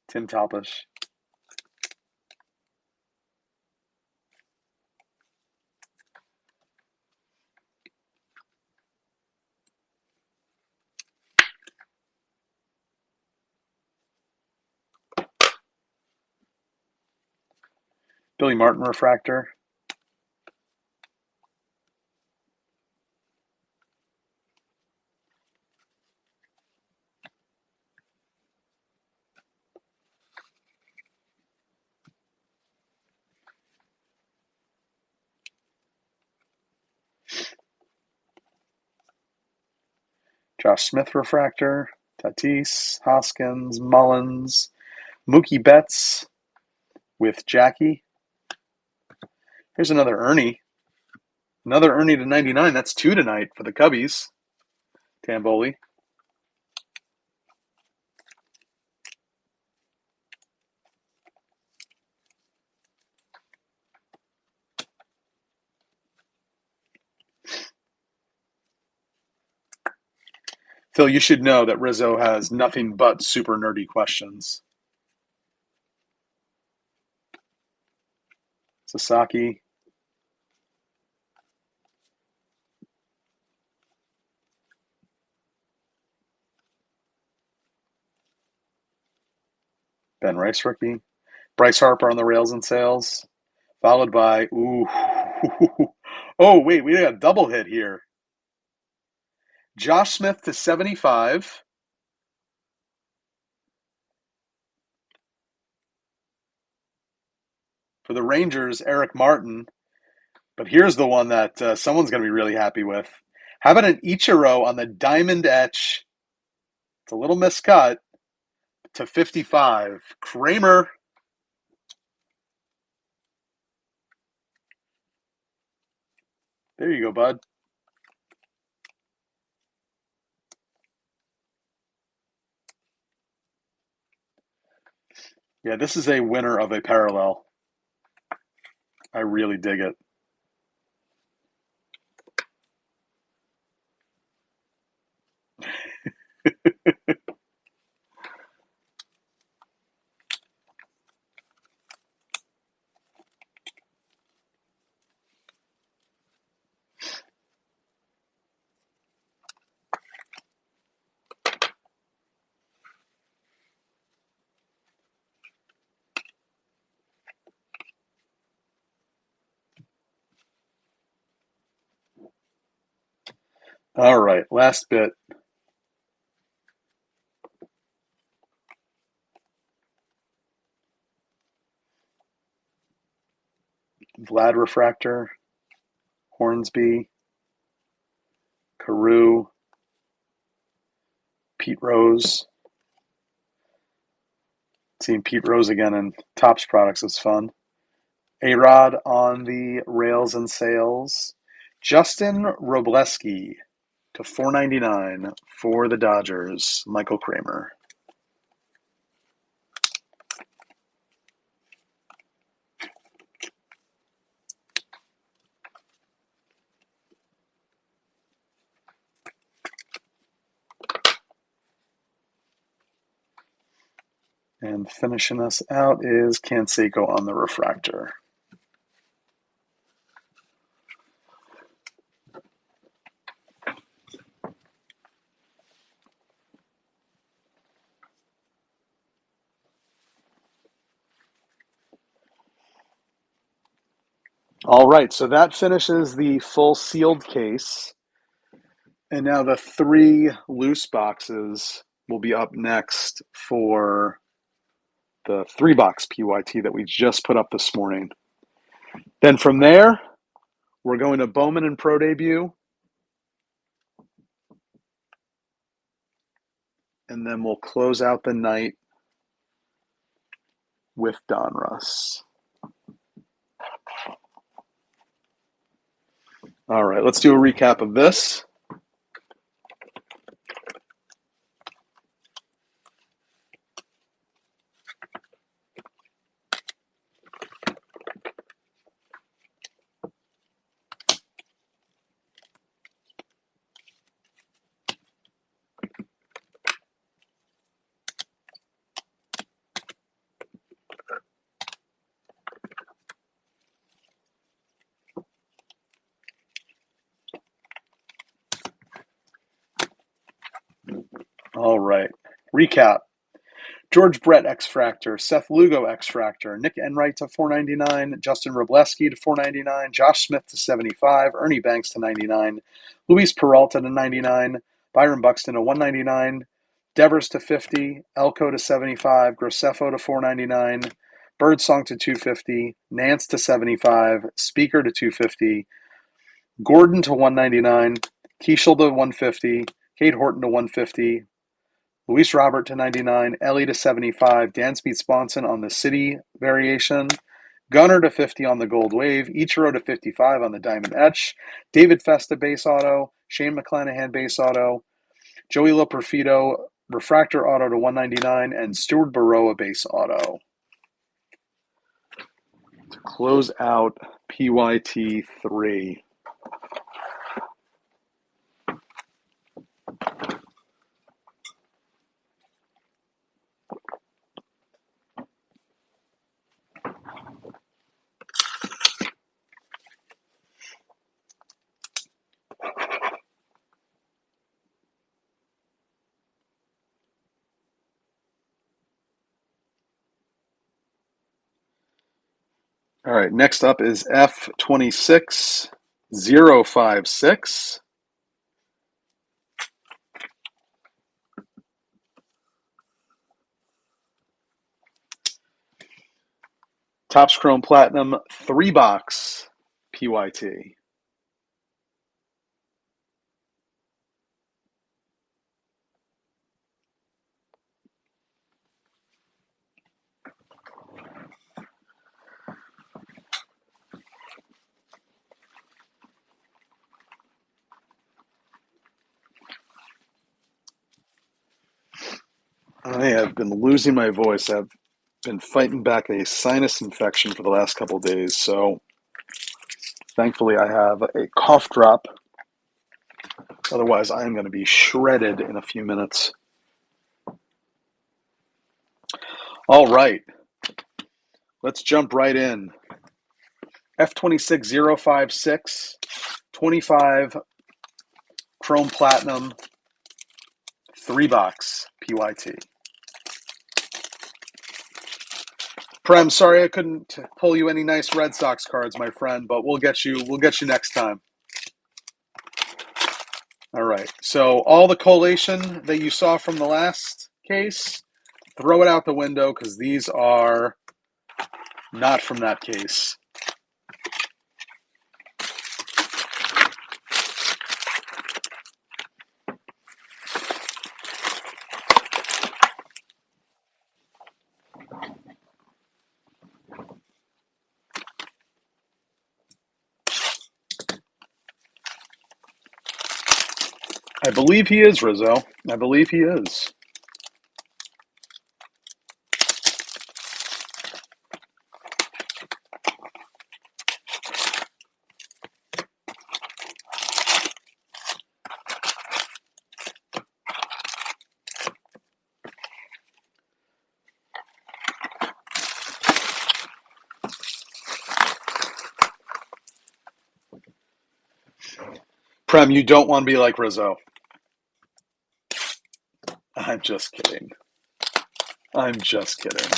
Tim Talpish. Billy Martin refractor. Josh Smith refractor. Tatis, Hoskins, Mullins, Mookie Betts with Jackie. Here's another Ernie. Another Ernie to 99. That's 2 tonight for the Cubbies. Tamboli. Phil, you should know that Rizzo has nothing but super nerdy questions. Sasaki. Ben Rice rookie. Bryce Harper on the rails and sales, followed by, ooh, oh, wait, we got a double hit here. Josh Smith to 75. For the Rangers, Eric Martin. But here's the one that someone's going to be really happy with. How about an Ichiro on the diamond etch? It's a little miscut to 55. Kramer. There you go, bud. Yeah, this is a winner of a parallel. I really dig it. All right, last bit. Vlad Refractor, Hornsby, Carew, Pete Rose. Seeing Pete Rose again in Topps products is fun. A-Rod on the rails and sales. Justin Robleski to 499 for the Dodgers, Michael Kramer. And finishing us out is Canseco on the refractor. All right, so that finishes the full sealed case. And now the 3 loose boxes will be up next for the 3-box PYT that we just put up this morning. Then from there, we're going to Bowman and Pro Debut. And then we'll close out the night with Donruss. All right, let's do a recap of this. All right, recap. George Brett X-Fractor, Seth Lugo X-Fractor, Nick Enright to 499, Justin Robleski to 499, Josh Smith to 75, Ernie Banks to 99, Luis Peralta to 99, Byron Buxton to 199, Devers to 50, Elko to 75, Graceffo to 499, Birdsong to 250, Nance to 75, Speaker to 250, Gordon to 199, Keishel to 150, Kate Horton to 150, Luis Robert to 99, Ellie to 75, Dansby Sponson on the City variation, Gunner to 50 on the Gold Wave, Ichiro to 55 on the Diamond Etch, David Festa base auto, Shane McClanahan base auto, Joey Loperfido refractor auto to 199, and Stuart Baroa base auto. To close out PYT 3. All right, next up is F-26 056. Topps Chrome Platinum 3-box PYT. I have been losing my voice. I've been fighting back a sinus infection for the last couple of days, so thankfully I have a cough drop. Otherwise, I am going to be shredded in a few minutes. All right, let's jump right in. F-26 056, 25 Chrome Platinum, 3-box PYT. Prem, sorry I couldn't pull you any nice Red Sox cards, my friend, but we'll get you next time. All right. So all the collation that you saw from the last case, throw it out the window because these are not from that case. I believe he is, Rizzo. I believe he is. Prem, you don't want to be like Rizzo. I'm just kidding. I'm just kidding.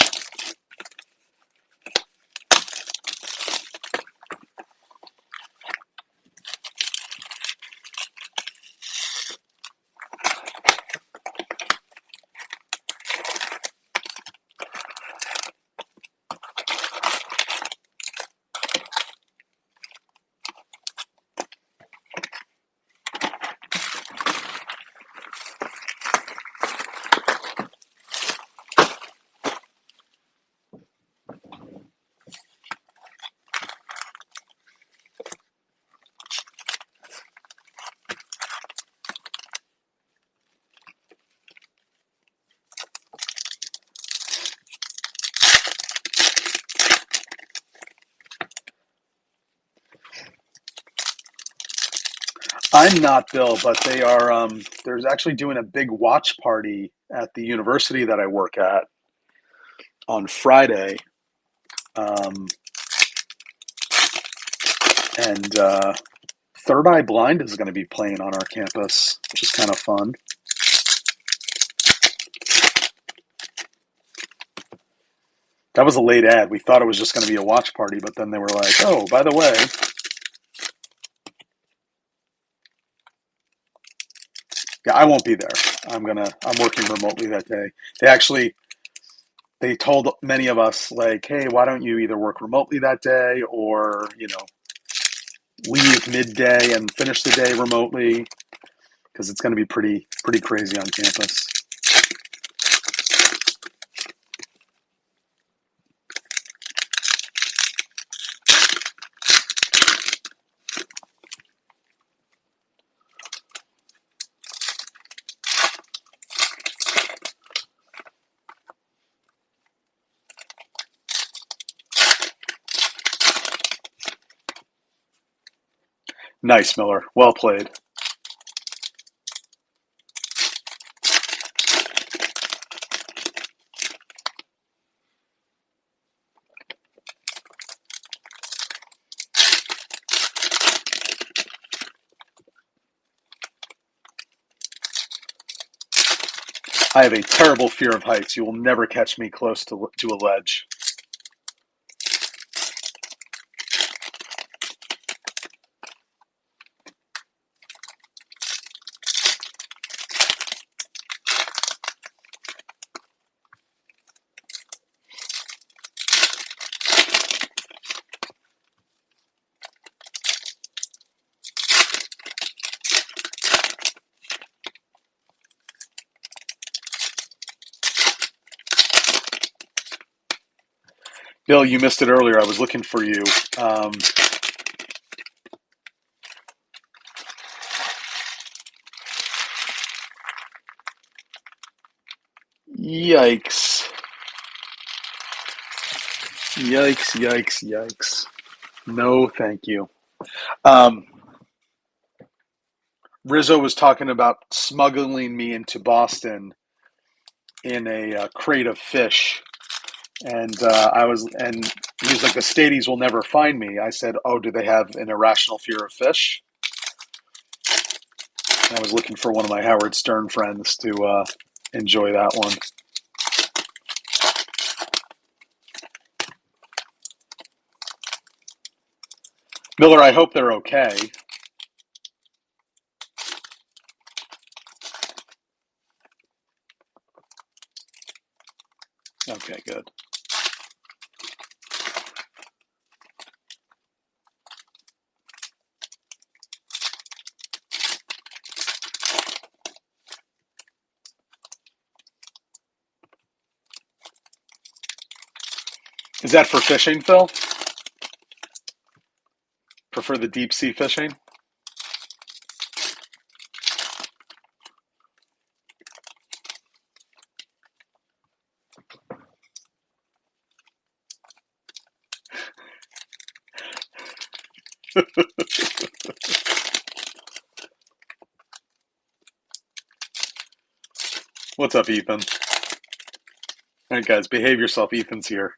I'm not Bill, but they are. There's actually doing a big watch party at the university that I work at on Friday, um, and Third Eye Blind is going to be playing on our campus, which is kind of fun. That was a late ad. We thought it was just going to be a watch party, but then they were like, "Oh, by the way." Yeah, I won't be there. I'm working remotely that day. They told many of us like, "Hey, why don't you either work remotely that day or, leave midday and finish the day remotely because it's going to be pretty crazy on campus." Nice, Miller. Well played. I have a terrible fear of heights. You will never catch me close to a ledge. Bill, you missed it earlier. I was looking for you. Um, Yikes. Yikes, yikes, yikes. No, thank you. Um, Rizzo was talking about smuggling me into Boston in a crate of fish. And he was like, the Stadies will never find me. I said, oh, do they have an irrational fear of fish? And I was looking for one of my Howard Stern friends to enjoy that one. Miller, I hope they're okay. Okay, good. Is that for fishing, Phil? Prefer the deep sea fishing? What's up, Ethan? All right, guys, behave yourself. Ethan's here.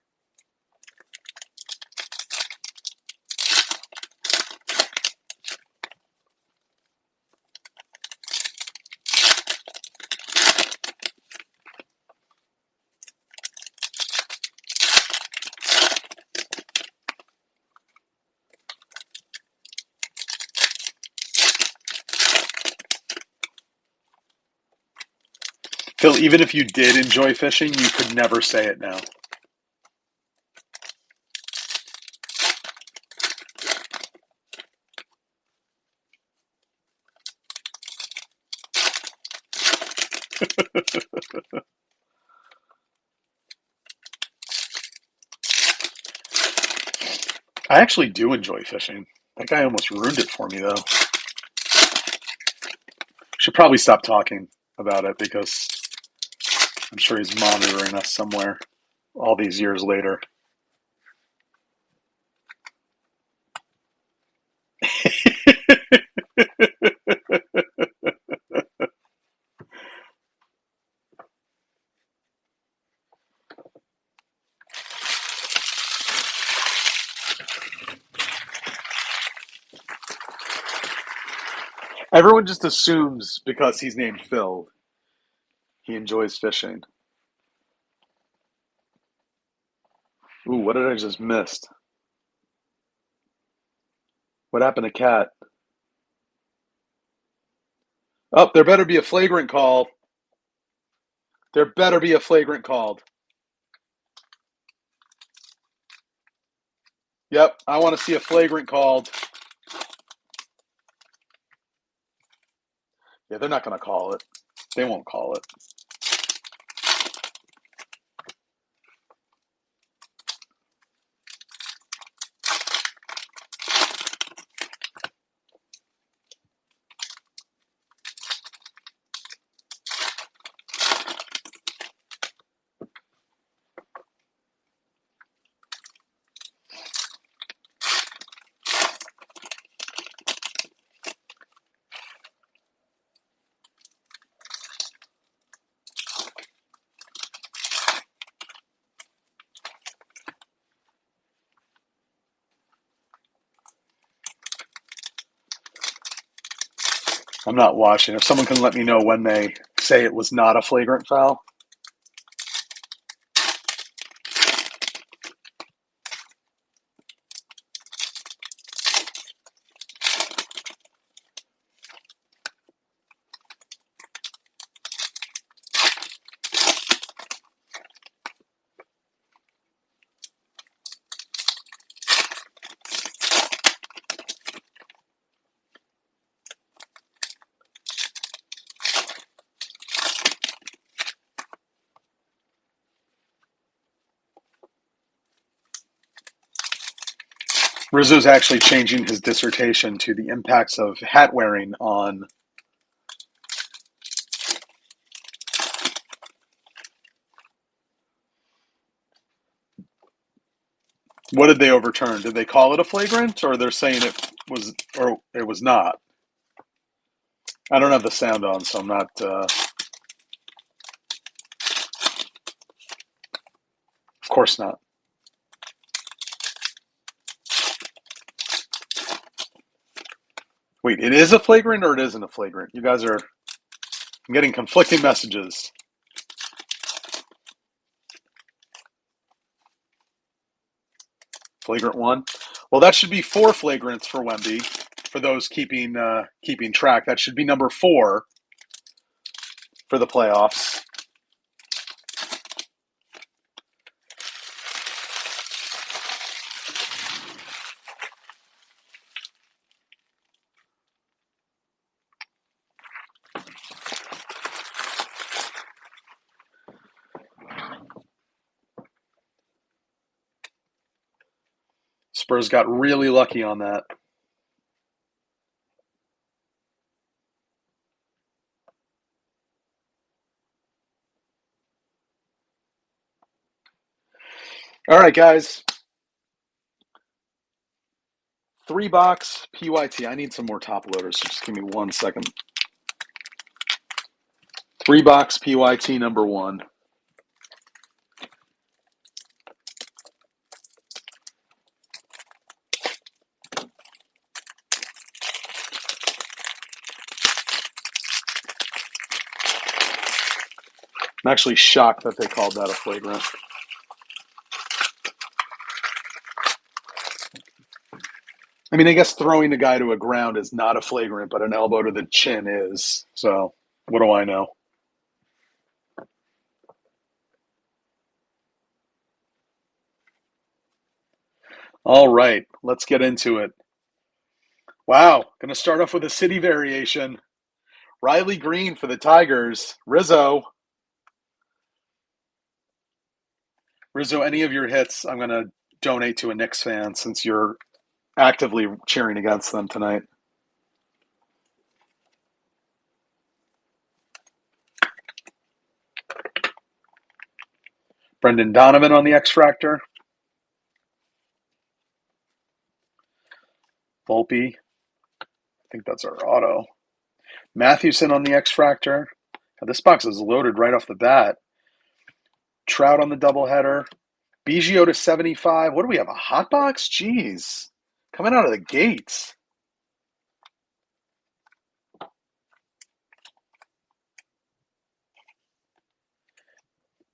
Phil, even if you did enjoy fishing, you could never say it now. I actually do enjoy fishing. That guy almost ruined it for me, though. Should probably stop talking about it because I'm sure he's monitoring us somewhere all these years later. Everyone just assumes because he's named Phil, he enjoys fishing. Ooh, what did I just miss? What happened to Cat? Oh, there better be a flagrant call. There better be a flagrant called. Yep, I want to see a flagrant called. Yeah, they're not going to call it. They won't call it. I'm not watching. If someone can let me know when they say it was not a flagrant foul. Rizzo's actually changing his dissertation to the impacts of hat wearing on. What did they overturn? Did they call it a flagrant, or they're saying it was, or it was not? I don't have the sound on, so I'm not. Of course not. Wait, it is a flagrant or it isn't a flagrant? You guys are. I'm getting conflicting messages. Flagrant one. Well, that should be 4 flagrants for Wemby. For those keeping track, that should be number 4 for the playoffs. Spurs got really lucky on that. All right, guys. 3-box PYT. I need some more top loaders, so just give me 1 second. 3-box PYT number 1. I'm actually shocked that they called that a flagrant. I mean, I guess throwing the guy to a ground is not a flagrant, but an elbow to the chin is. So, what do I know? All right, let's get into it. Wow, going to start off with a city variation. Riley Green for the Tigers. Rizzo, any of your hits, I'm going to donate to a Knicks fan since you're actively cheering against them tonight. Brendan Donovan on the X-Fractor. Volpe. I think that's our auto. Mathewson on the X-Fractor. This box is loaded right off the bat. Trout on the doubleheader. Biggio to 75. What do we have? A hot box? Jeez. Coming out of the gates.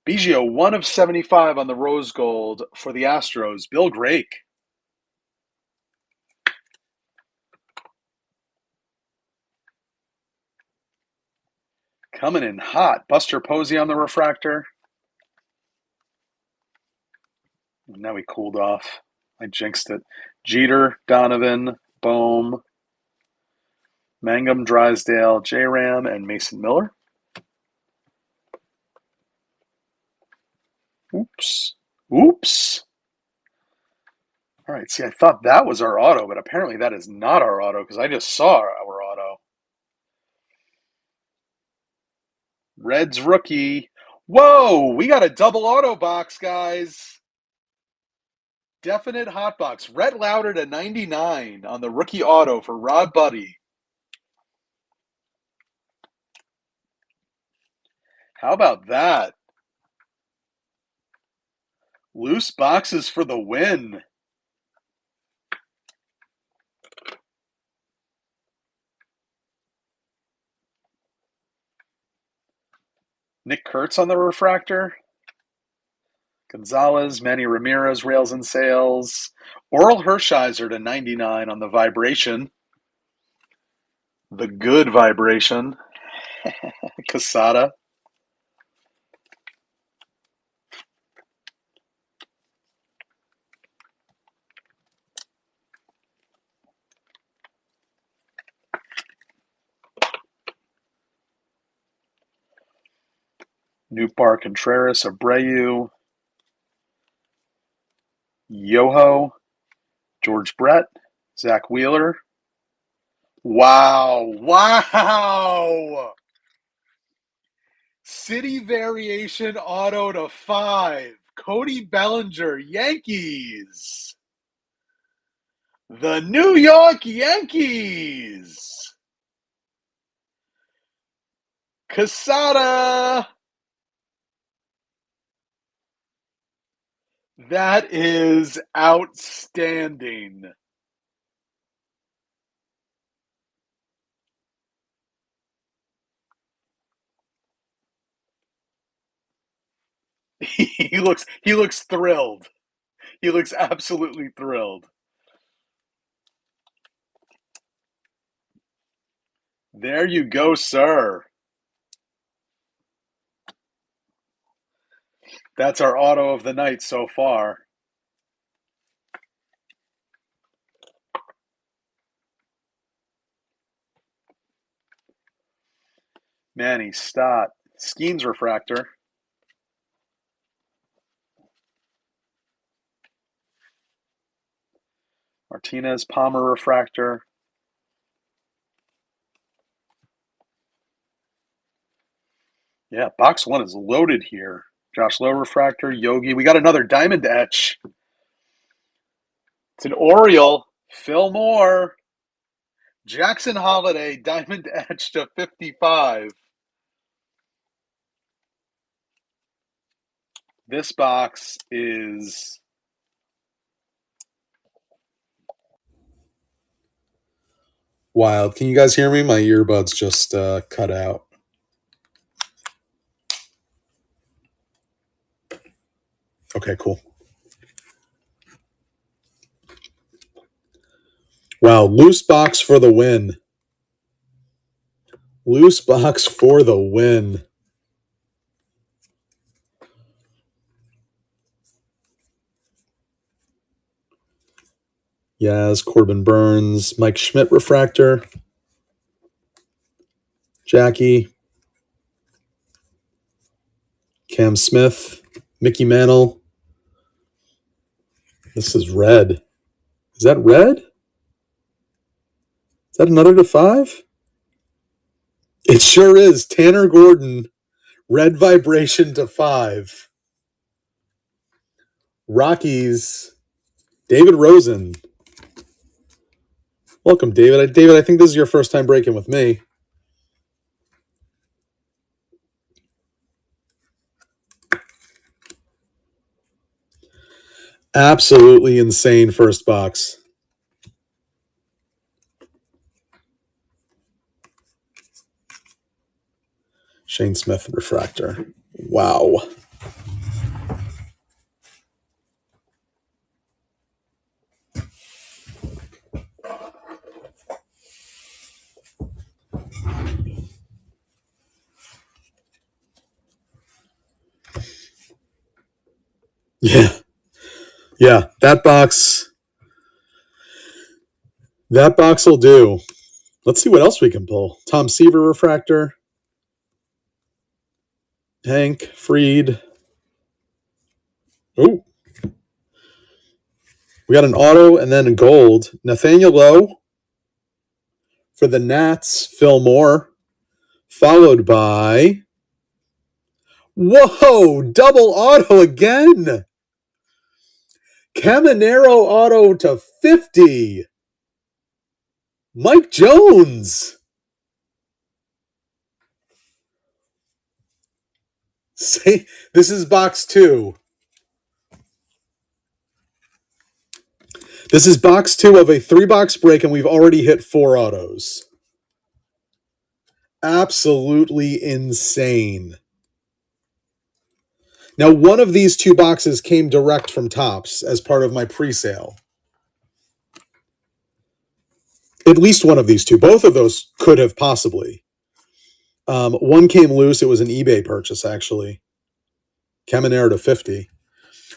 Biggio, 1 of 75 on the rose gold for the Astros. Bill Drake. Coming in hot. Buster Posey on the refractor. Now he cooled off. I jinxed it. Jeter, Donovan, Bohm, Mangum, Drysdale, J-Ram, and Mason Miller. Oops. Oops. All right, see, I thought that was our auto, but apparently that is not our auto because I just saw our auto. Reds rookie. Whoa, we got a double auto box, guys. Definite hot box. Rhett Lauder to 99 on the rookie auto for Rod Buddy. How about that? Loose boxes for the win. Nick Kurtz on the refractor. Gonzalez, Manny Ramirez, rails and sails. Oral Hershiser to 99 on the vibration. The good vibration. Casada. Nootbaar, Contreras, Abreu. Yoho. George Brett, Zach Wheeler. Wow. Wow. City Variation Auto to 5. Cody Bellinger, Yankees. The New York Yankees. Casada. That is outstanding. He looks thrilled. He looks absolutely thrilled. There you go, sir. That's our auto of the night so far. Manny Stott. Skeens refractor. Martinez Palmer refractor. Yeah, box 1 is loaded here. Josh Lowe refractor, Yogi. We got another diamond etch. It's an Oriole. Phil Moore. Jackson Holiday, diamond etch to 55. This box is wild. Can you guys hear me? My earbuds just cut out. Okay, cool. Wow, loose box for the win. Loose box for the win. Yaz, Corbin Burns, Mike Schmidt refractor. Jackie. Cam Smith. Mickey Mantle. This is red. Is that red? Is that another to 5? It sure is. Tanner Gordon, red vibration to 5. Rockies, David Rosen. Welcome, David. David, I think this is your first time breaking with me. Absolutely insane first box. Shane Smith refractor. Wow. Yeah. Yeah, that box will do. Let's see what else we can pull. Tom Seaver refractor. Hank Freed. Oh. We got an auto and then a gold. Nathaniel Lowe for the Nats, Phil Moore. Followed by, whoa, double auto again. Caminero auto to 50. Mike Jones. Say, this is box 2. This is box 2 of a 3-box break, and we've already hit 4 autos. Absolutely insane. Now, one of these 2 boxes came direct from Topps as part of my pre-sale. At least one of these 2. Both of those could have possibly. One came loose. It was an eBay purchase, actually. Caminero to 50.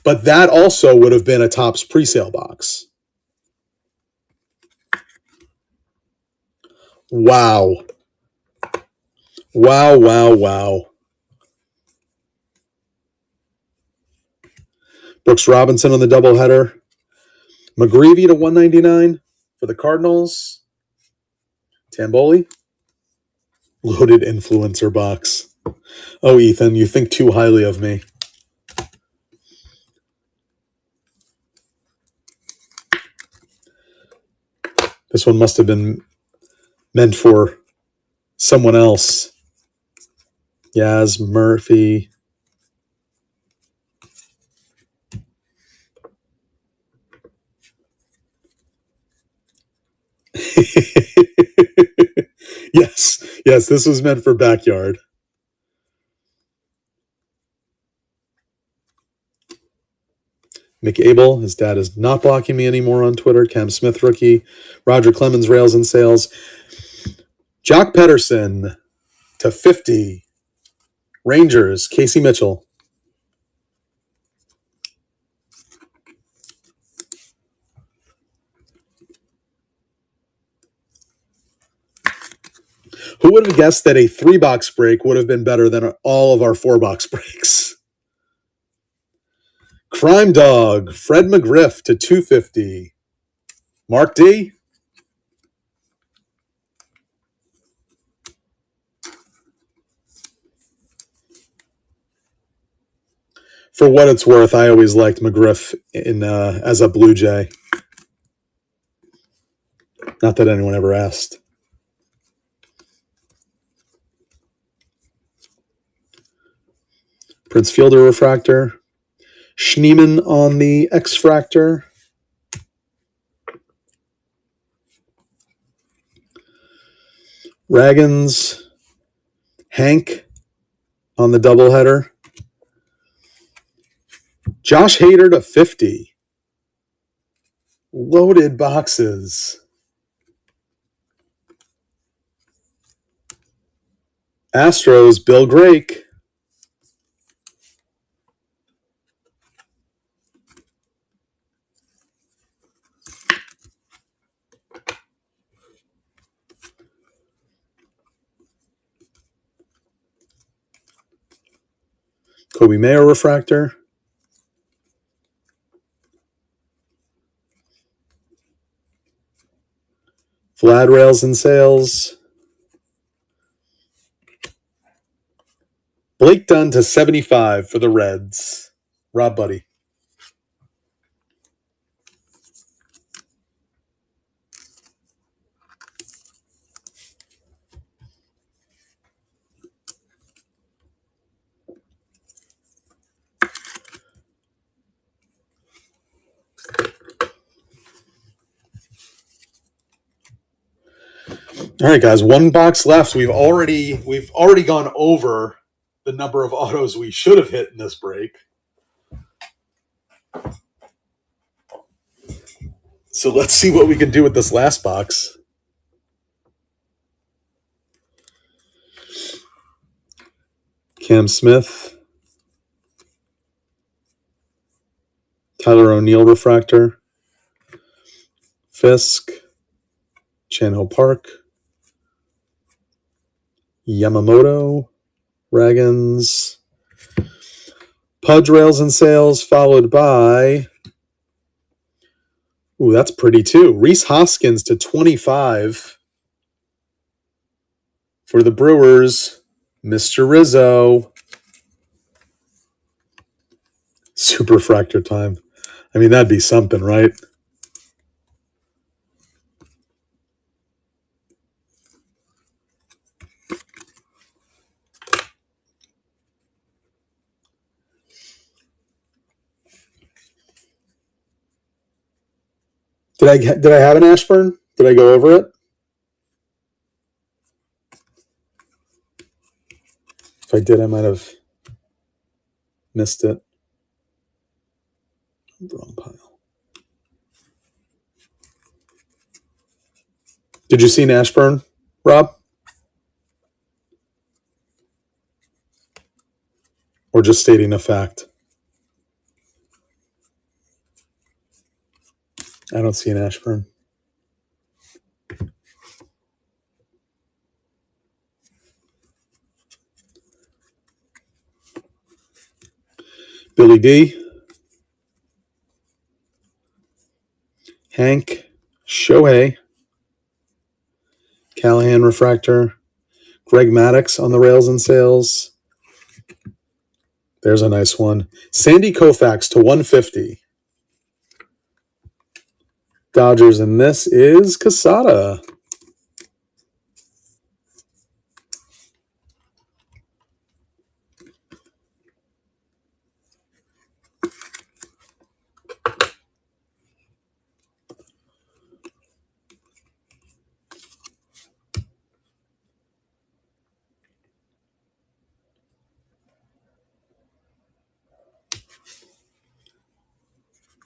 But that also would have been a Topps pre-sale box. Wow. Wow, wow, wow. Brooks Robinson on the doubleheader. McGreevy to 199 for the Cardinals. Tamboli. Loaded influencer box. Oh, Ethan, you think too highly of me. This one must have been meant for someone else. Yaz Murphy. Yes, this was meant for backyard. McAble, his dad is not blocking me anymore on Twitter. Cam Smith, rookie. Roger Clemens, rails and sales. Jock Pedersen to 50. Rangers, Casey Mitchell. Who would have guessed that a 3-box break would have been better than all of our 4-box breaks? Crime Dog, Fred McGriff to 250. Mark D. For what it's worth, I always liked McGriff as a Blue Jay. Not that anyone ever asked. Prince Fielder refractor. Schneemann on the X-fractor. Raggins. Hank on the doubleheader. Josh Hader to 50. Loaded boxes. Astros, Bill Drake. Kobe Mayer refractor. Vlad rails and sales. Blake Dunn to 75 for the Reds. Rob Buddy. All right, guys, 1 box left. We've already gone over the number of autos we should have hit in this break. So let's see what we can do with this last box. Cam Smith. Tyler O'Neill refractor. Fisk. Chan-Ho Park. Yamamoto. Raggins. Pudge rails and sales, followed by... Ooh, that's pretty too. Rhys Hoskins to 25 for the Brewers. Mr. Rizzo. Super fractor time. I mean, that'd be something, right? Did I have an Ashburn? Did I go over it? If I did, I might have missed it. Wrong pile. Did you see an Ashburn, Rob? Or just stating a fact? I don't see an Ashburn. Billy D. Hank Shohei, Callahan refractor, Greg Maddox on the rails and sales. There's a nice one. Sandy Koufax to 150. Dodgers, and this is Casada.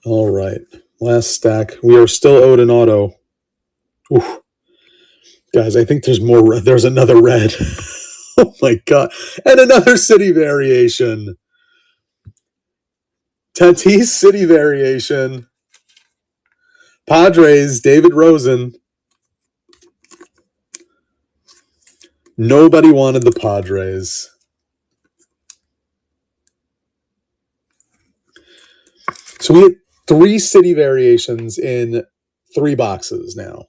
All right. Last stack. We are still owed an auto. Oof. Guys, I think there's more. There's another red. Oh my God. And another city variation. Tatis city variation. Padres, David Rosen. Nobody wanted the Padres. So we had 3 city variations in 3 boxes now.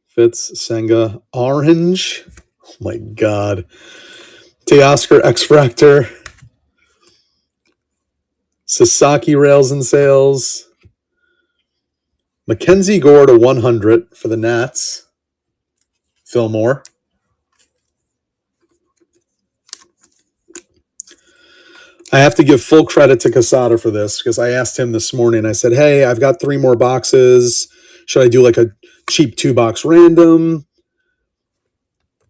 Fitz, Senga, orange. Oh my God. Teoscar X-Fractor. Sasaki rails and sales. Mackenzie Gore to 100 for the Nats. Fillmore. I have to give full credit to Casada for this because I asked him this morning. I said, hey, I've got 3 more boxes. Should I do like a cheap 2-box random?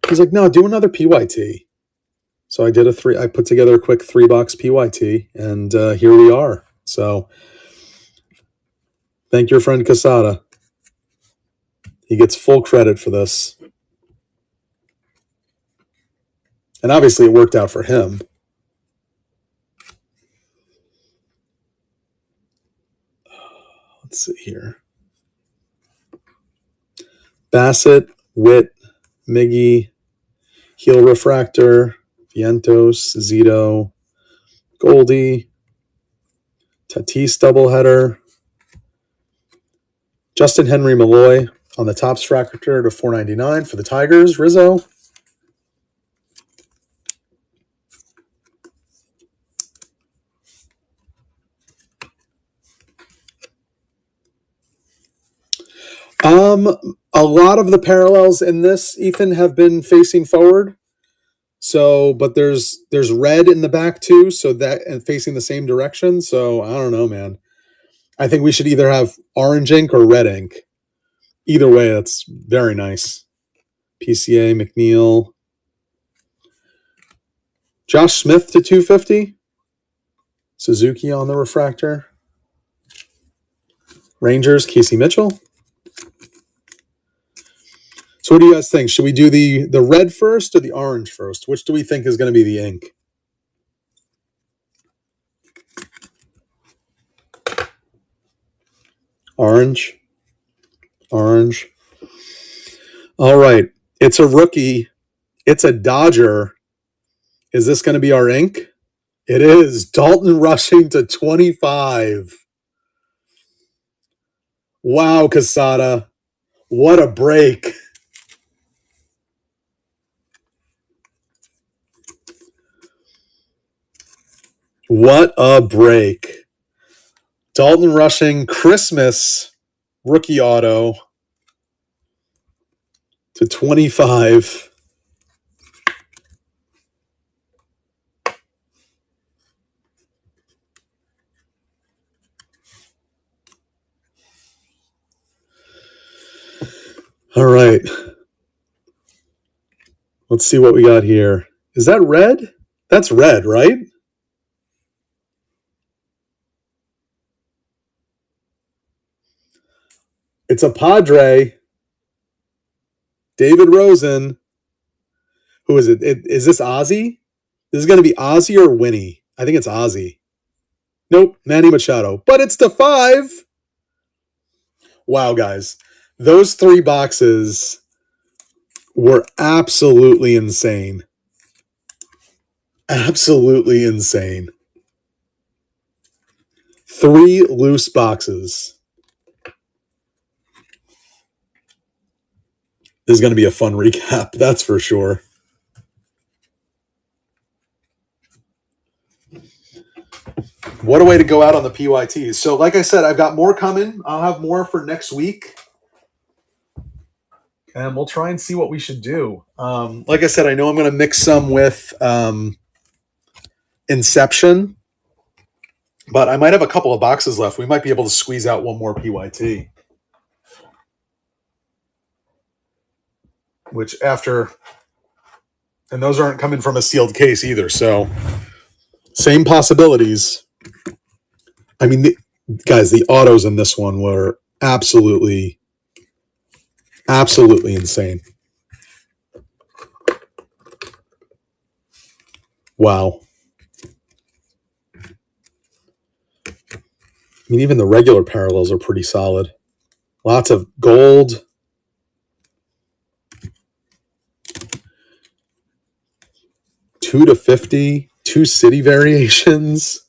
He's like, no, do another PYT. So I did I put together a quick 3-box PYT, and here we are. So thank your friend Casada. He gets full credit for this. And obviously it worked out for him. Let's see here. Bassett, Witt, Miggy, Heel Refractor, Vientos, Zito, Goldie, Tatis doubleheader, Justin Henry Malloy on the Topps Fractor to 499 for the Tigers, Rizzo. A lot of the parallels in this, Ethan, have been facing forward. So, but there's red in the back too, so that and facing the same direction. So I don't know, man. I think we should either have orange ink or red ink. Either way, that's very nice. PCA, McNeil. Josh Smith to 250. Suzuki on the refractor. Rangers, Casey Mitchell. So what do you guys think? Should we do the red first or the orange first? Which do we think is going to be the ink? Orange. Orange. All right. It's a rookie. It's a Dodger. Is this going to be our ink? It is. Dalton Rushing to 25. Wow, Casada. What a break. What a break. Dalton Rushing, Christmas rookie auto to 25. All right. Let's see what we got here. Is that red? That's red, right? It's a Padre. David Rosen. Who is it? Is this Ozzy? This is going to be Ozzy or Winnie. I think it's Ozzy. Nope, Manny Machado. But it's to 5. Wow, guys. Those 3 boxes were absolutely insane. Absolutely insane. 3 loose boxes. This is going to be a fun recap, that's for sure. What a way to go out on the PYTs. So like I said, I've got more coming. I'll have more for next week. And we'll try and see what we should do. Like I said, I know I'm going to mix some with Inception. But I might have a couple of boxes left. We might be able to squeeze out one more PYT. Which after... And those aren't coming from a sealed case either. So same possibilities. I mean, guys, the autos in this one were absolutely insane. Wow. I mean, even the regular parallels are pretty solid. Lots of gold. Two to 50. 2 city variations.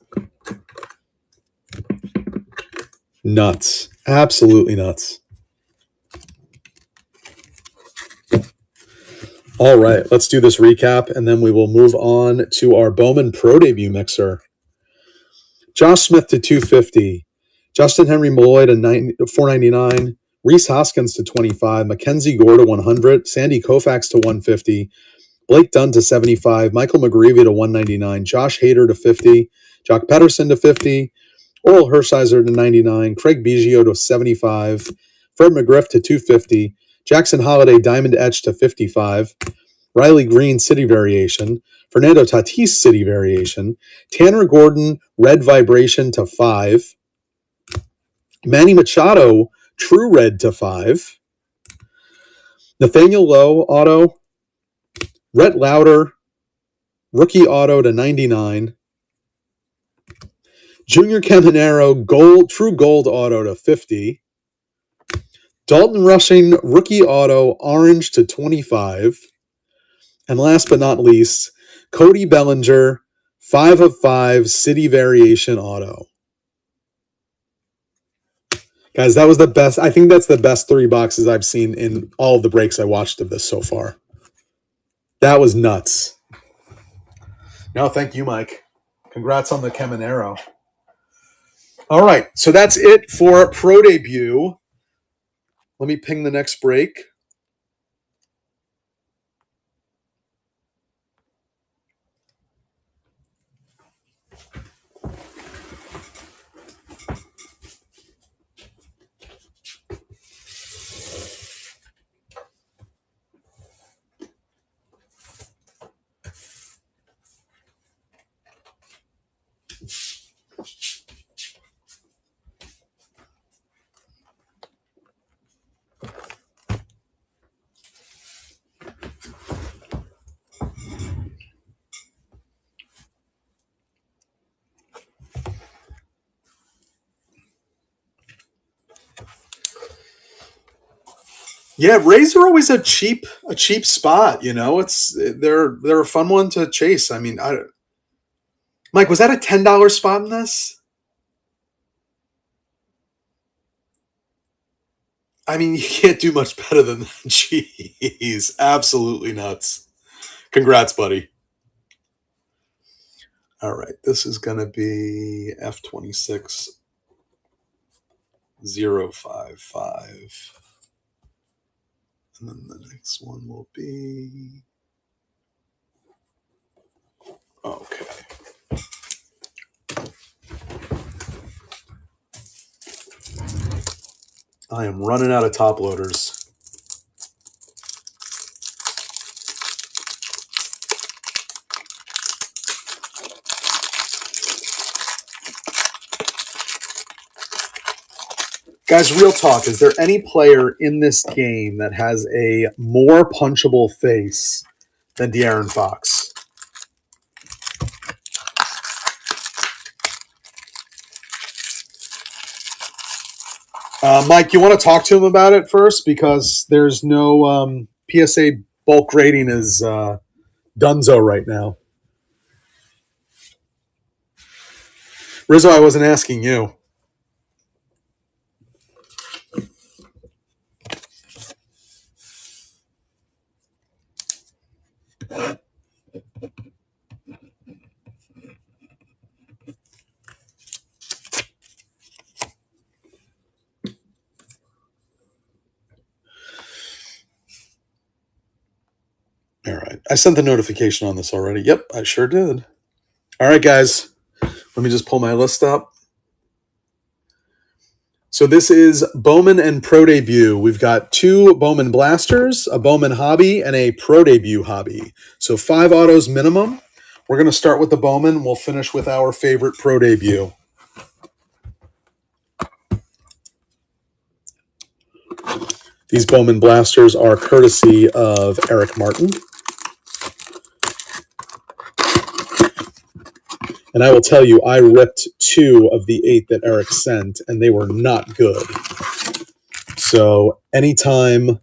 Nuts. Absolutely nuts. All right, let's do this recap, and then we will move on to our Bowman Pro Debut mixer. Josh Smith to 250. Justin Henry Malloy to 499. Reese Hoskins to 25. Mackenzie Gore to 100. Sandy Koufax to 150. Blake Dunn to 75. Michael McGreevy to 199. Josh Hader to 50. Jock Pedersen to 50. Oral Hershiser to 99. Craig Biggio to 75. Fred McGriff to 250. Jackson Holiday Diamond Etch to 55. Riley Green City Variation. Fernando Tatis City Variation. Tanner Gordon Red Vibration to 5. Manny Machado True Red to 5. Nathaniel Lowe Auto. Rhett Lauder Rookie Auto to 99. Junior Caminero Gold True Gold Auto to 50. Dalton Rushing Rookie Auto Orange to 25. And last but not least, Cody Bellinger 5 of 5 City Variation Auto. Guys, that was the best. I think that's the best 3 boxes I've seen in all of the breaks I watched of this so far. That was nuts. No, thank you, Mike. Congrats on the Caminero. All right, so that's it for Pro Debut. Let me ping the next break. Yeah, Rays are always a cheap spot. You know, they're a fun one to chase. I mean, Mike, was that a $10 spot in this? I mean, you can't do much better than that. Jeez, absolutely nuts. Congrats, buddy. All right, this is going to be F-26 055. And then the next one will be... Okay. I am running out of top loaders. Guys, real talk. Is there any player in this game that has a more punchable face than De'Aaron Fox? Mike, you want to talk to him about it first? Because there's no PSA bulk rating is dunzo right now. Rizzo, I wasn't asking you. All right. I sent the notification on this already. Yep, I sure did. All right, guys. Let me just pull my list up. So this is Bowman and Pro Debut. We've got 2 Bowman Blasters, a Bowman Hobby, and a Pro Debut Hobby. So 5 autos minimum. We're going to start with the Bowman. We'll finish with our favorite Pro Debut. These Bowman Blasters are courtesy of Eric Martin. And I will tell you, I ripped 2 of the 8 that Eric sent, and they were not good. So anytime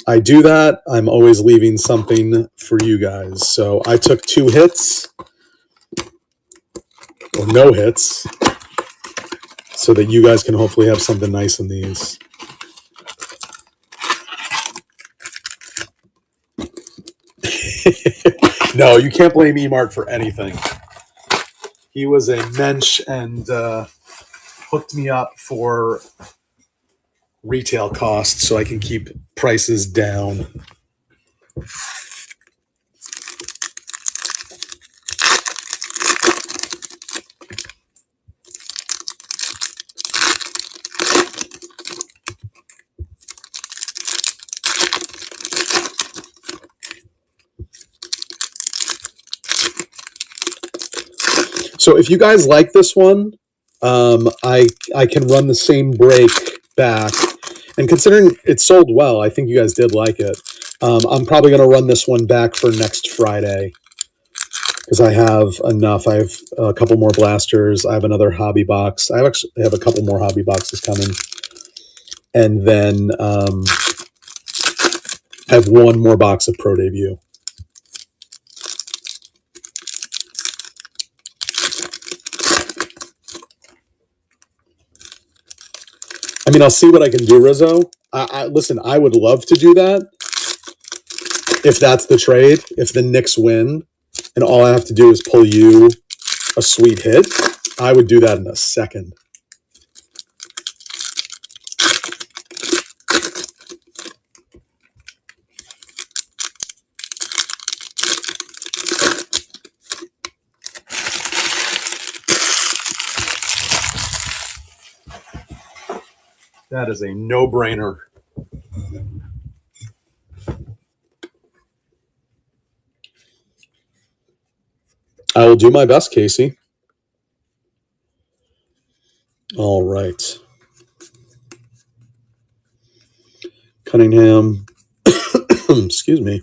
I do that, I'm always leaving something for you guys. So I took 2 hits, or no hits, so that you guys can hopefully have something nice in these. No, you can't blame Emart for anything. He was a mensch and hooked me up for retail costs so I can keep prices down. So if you guys like this one, I can run the same break back. And considering it sold well, I think you guys did like it. I'm probably going to run this one back for next Friday because I have enough. I have a couple more blasters. I have another hobby box. I have a couple more hobby boxes coming. And then I have 1 more box of Pro Debut. I mean, I'll see what I can do, Rizzo. Listen, I would love to do that if that's the trade. If the Knicks win and all I have to do is pull you a sweet hit, I would do that in a second. That is a no-brainer. I will do my best, Casey. All right. Cunningham. Excuse me.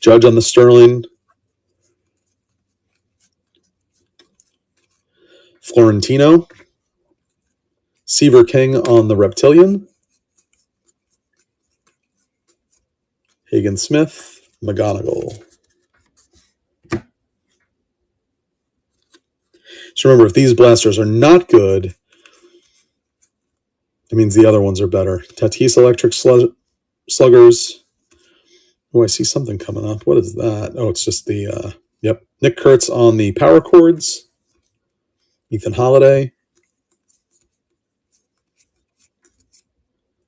Judge on the Sterling. Florentino. Seaver King on the Reptilian. Hagen Smith. McGonigal. So remember, if these blasters are not good, it means the other ones are better. Tatis Electric Sluggers. Oh, I see something coming up. What is that? Oh, it's just the, yep. Nick Kurtz on the power chords. Ethan Holiday.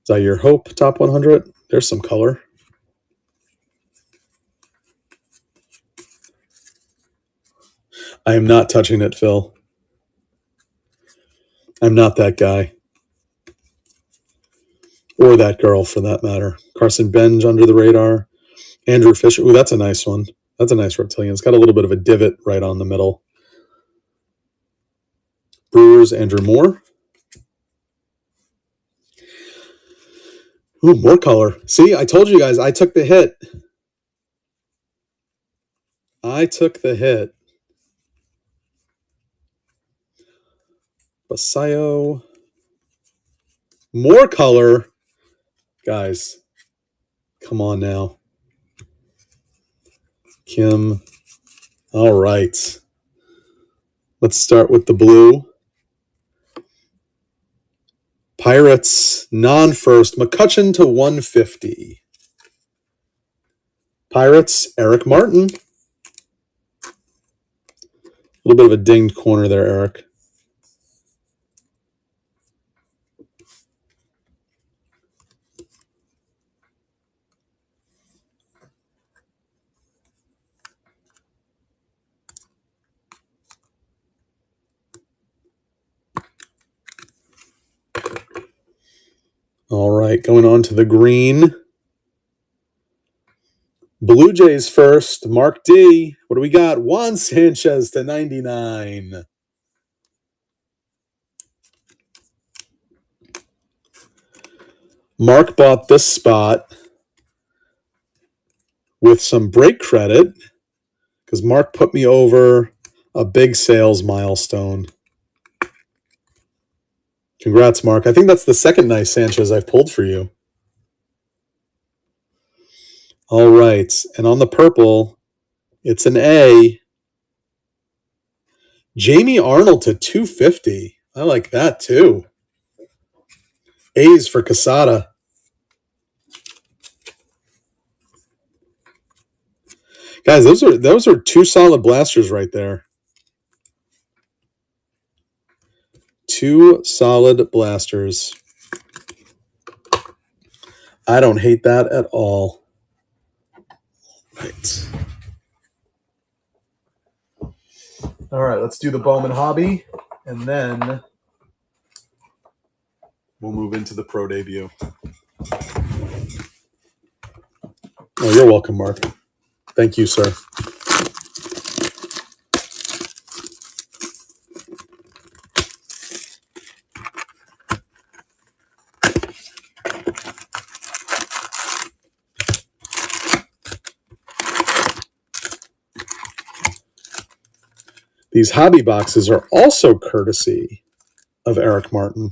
Zaire Hope, top 100. There's some color. I am not touching it, Phil. I'm not that guy. Or that girl, for that matter. Carson Benj under the radar. Andrew Fisher. Ooh, that's a nice one. That's a nice reptilian. It's got a little bit of a divot right on the middle. Brewers, Andrew Moore. Ooh, more color. See, I told you guys, I took the hit. I took the hit. Basayo. More color. Guys, come on now. Kim. All right. Let's start with the blue. Pirates, non-first, McCutcheon to 150. Pirates, Eric Martin. A little bit of a dinged corner there, Eric. All right, going on to the green. Blue Jays first, Mark D. What do we got? Juan Sanchez to 99. Mark bought this spot with some break credit because Mark put me over a big sales milestone. Congrats, Mark. I think that's the second nice Sanchez I've pulled for you. All right, and on the purple, it's an A. Jamie Arnold to 250. I like that too. A's for Casada. Guys, those are two solid blasters right there. Two solid blasters. I don't hate that at all. Right. All right, let's do the Bowman hobby, and then we'll move into the pro debut. Oh, you're welcome, Mark. Thank you, sir. These hobby boxes are also courtesy of Eric Martin.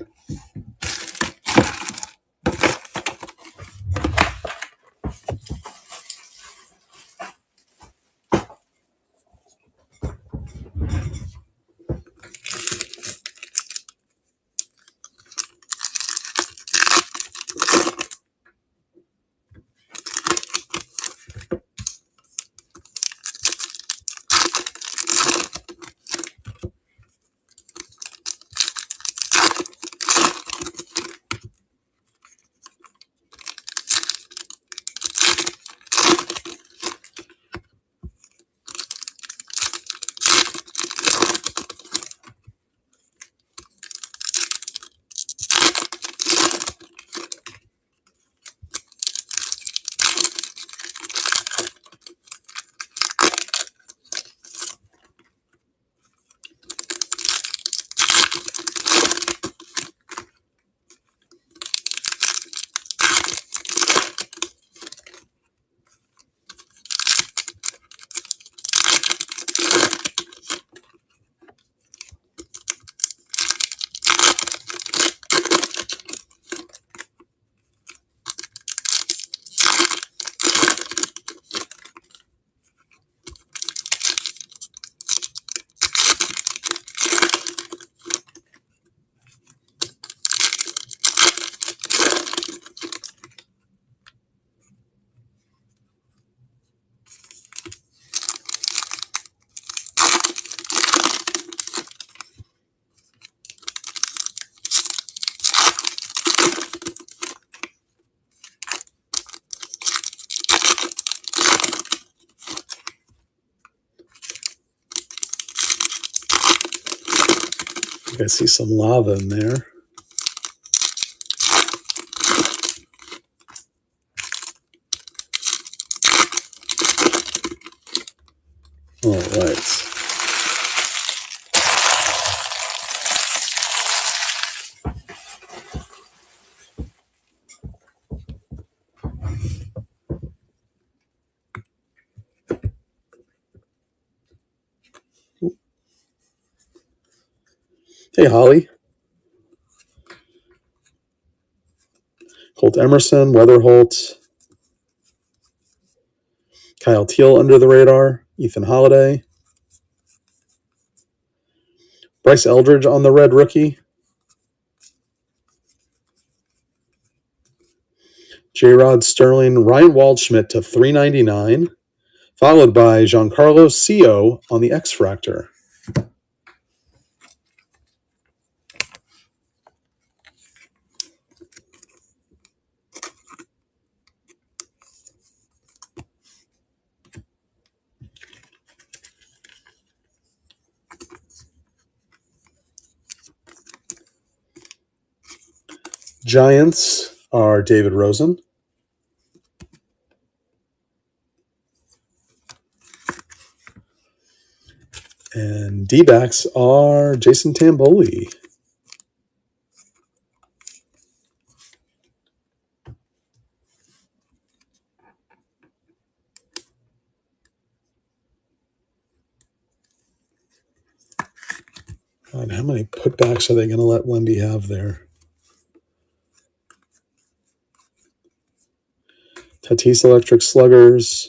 I see some lava in there. All right. Hey, Holly. Colt Emerson, Weatherholt, Kyle Teal under the radar, Ethan Holiday. Bryce Eldridge on the red rookie. J-Rod Sterling, Ryan Waldschmidt to 399, followed by Giancarlo Sio on the X-Fractor. Giants are David Rosen. And D-backs are Jason Tamboli. God, how many putbacks are they going to let Wemby have there? Tatis Electric Sluggers.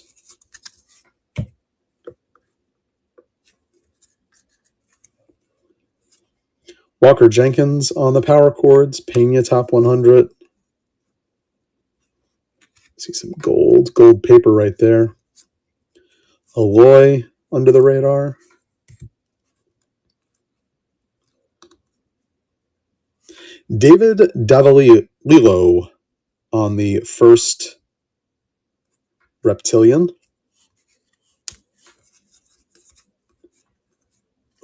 Walker Jenkins on the power chords. Pena top 100. See some gold paper right there. Aloy under the radar. David Davalillo on the first Reptilian.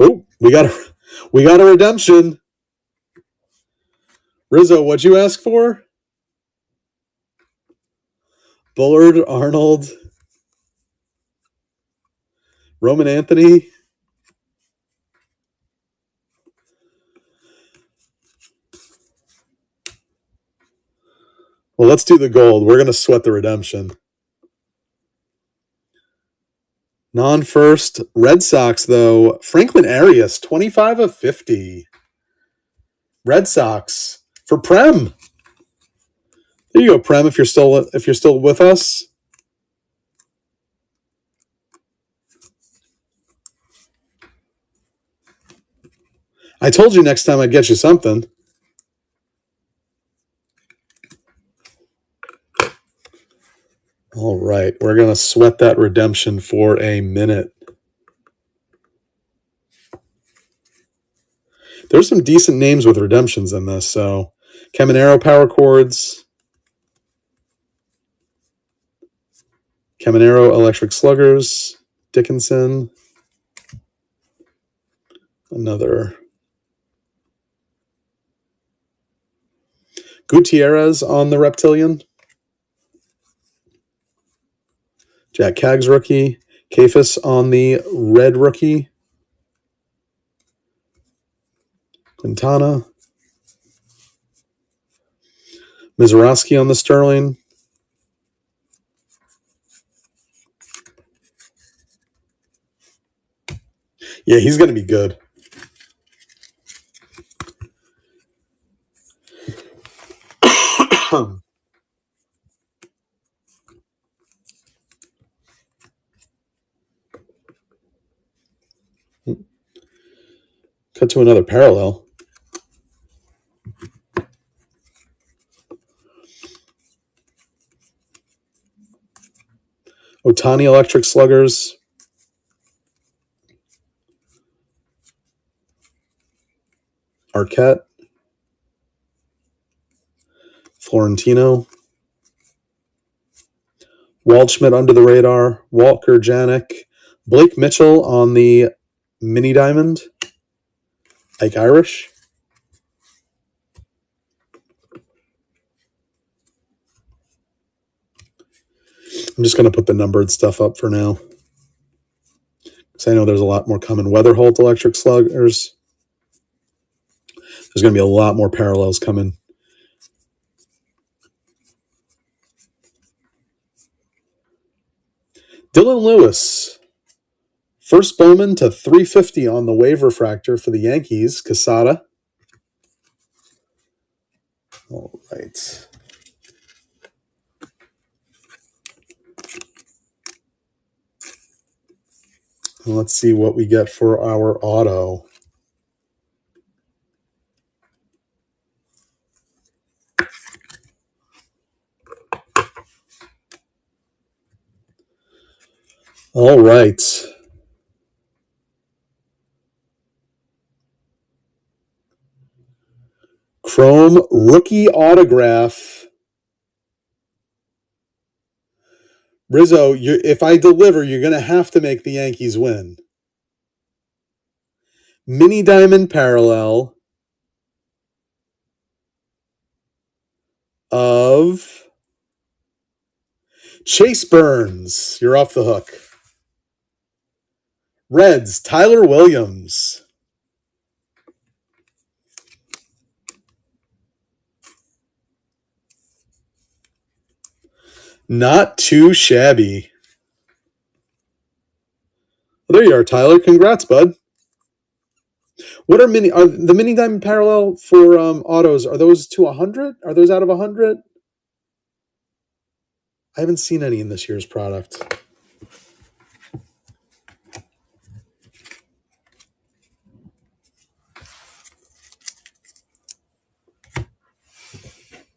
Oh, we got a redemption. Rizzo, what'd you ask for? Bullard, Arnold, Roman Anthony. Well, let's do the gold. We're going to sweat the redemption. Non-first. Red Sox, though. Franklin Arias, 25 of 50. Red Sox for Prem. There you go, Prem, if you're still with us. I told you next time I'd get you something. All right, we're going to sweat that redemption for a minute. There's some decent names with redemptions in this. So, Caminero Power Chords. Caminero Electric Sluggers. Dickinson. Another. Gutierrez on the Reptilian. Jack Caggs rookie. Kafis on the red rookie. Quintana. Mizorowski on the Sterling. Yeah, he's going to be good. Cut to another parallel. Otani Electric Sluggers. Arquette. Florentino. Waldschmidt under the radar. Walker Janik. Blake Mitchell on the mini diamond. Ike Irish. I'm just going to put the numbered stuff up for now, because I know there's a lot more coming. Weatherholt Electric Sluggers. There's going to be a lot more parallels coming. Dylan Lewis. First Bowman to 350 on the wave refractor for the Yankees. Casada. All right. Let's see what we get for our auto. All right. Chrome rookie autograph. Rizzo, if I deliver, you're going to have to make the Yankees win. Mini diamond parallel of Chase Burns. You're off the hook. Reds, Tyler Williams. Not too shabby. Well, there you are, Tyler. Congrats, bud. What are the mini diamond parallel for autos? Are those to 100? Are those out of 100? I haven't seen any in this year's product.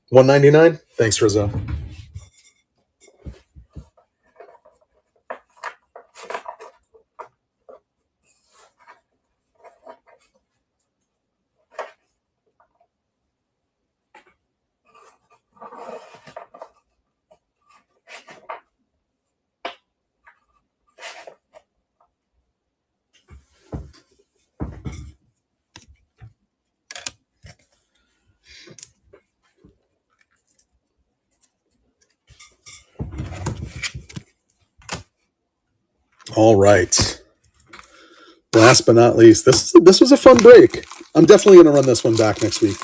$199. Thanks, Rizzo. All right. Last but not least, this was a fun break. I'm definitely going to run this one back next week.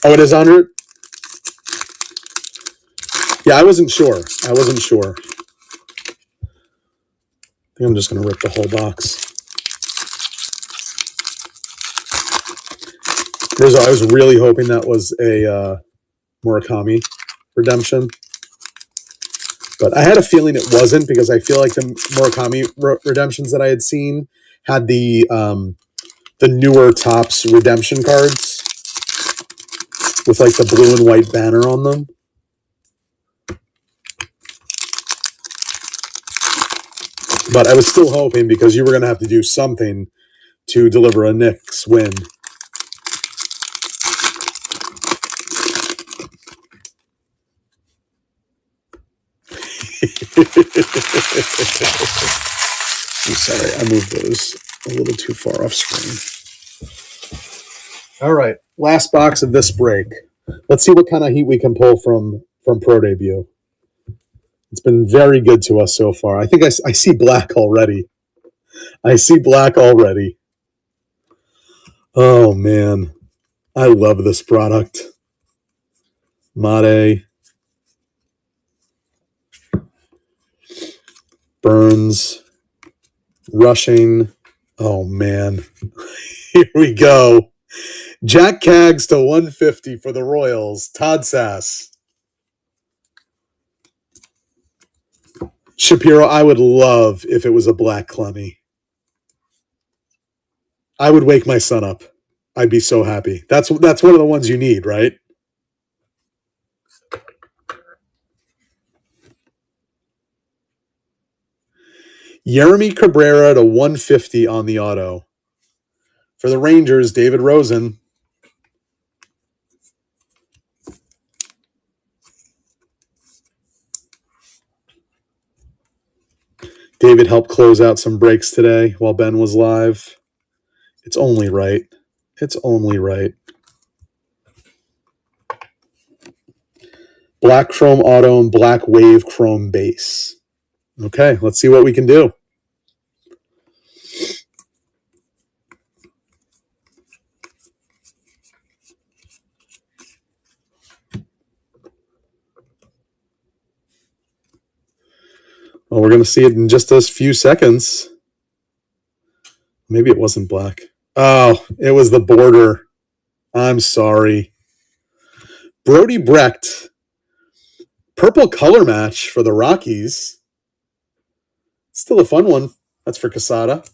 Oh, it is 100? Yeah, I wasn't sure. I think I'm just going to rip the whole box. Rizzo, I was really hoping that was a Murakami redemption. But I had a feeling it wasn't because I feel like the Murakami redemptions that I had seen had the newer Topps redemption cards with like the blue and white banner on them. But I was still hoping because you were going to have to do something to deliver a Knicks win. I'm sorry, I moved those a little too far off screen. All right, last box of this break. Let's see what kind of heat we can pull from Pro Debut. It's been very good to us so far. I think I see black already. Oh, man. I love this product. Mate. Burns. Rushing. Oh, man. Here we go. Jack Kaggs to 150 for the Royals. Todd Sass. Shapiro, I would love if it was a black Clemmy. I would wake my son up. I'd be so happy. That's one of the ones you need, right? Yeremy Cabrera to 150 on the auto. For the Rangers, David Rosen. David helped close out some breaks today while Ben was live. It's only right. Black chrome auto and black wave chrome base. Okay, let's see what we can do. Well, we're going to see it in just a few seconds. Maybe it wasn't black. Oh, it was the border. I'm sorry. Brody Brecht, purple color match for the Rockies. Still a fun one. That's for Casada.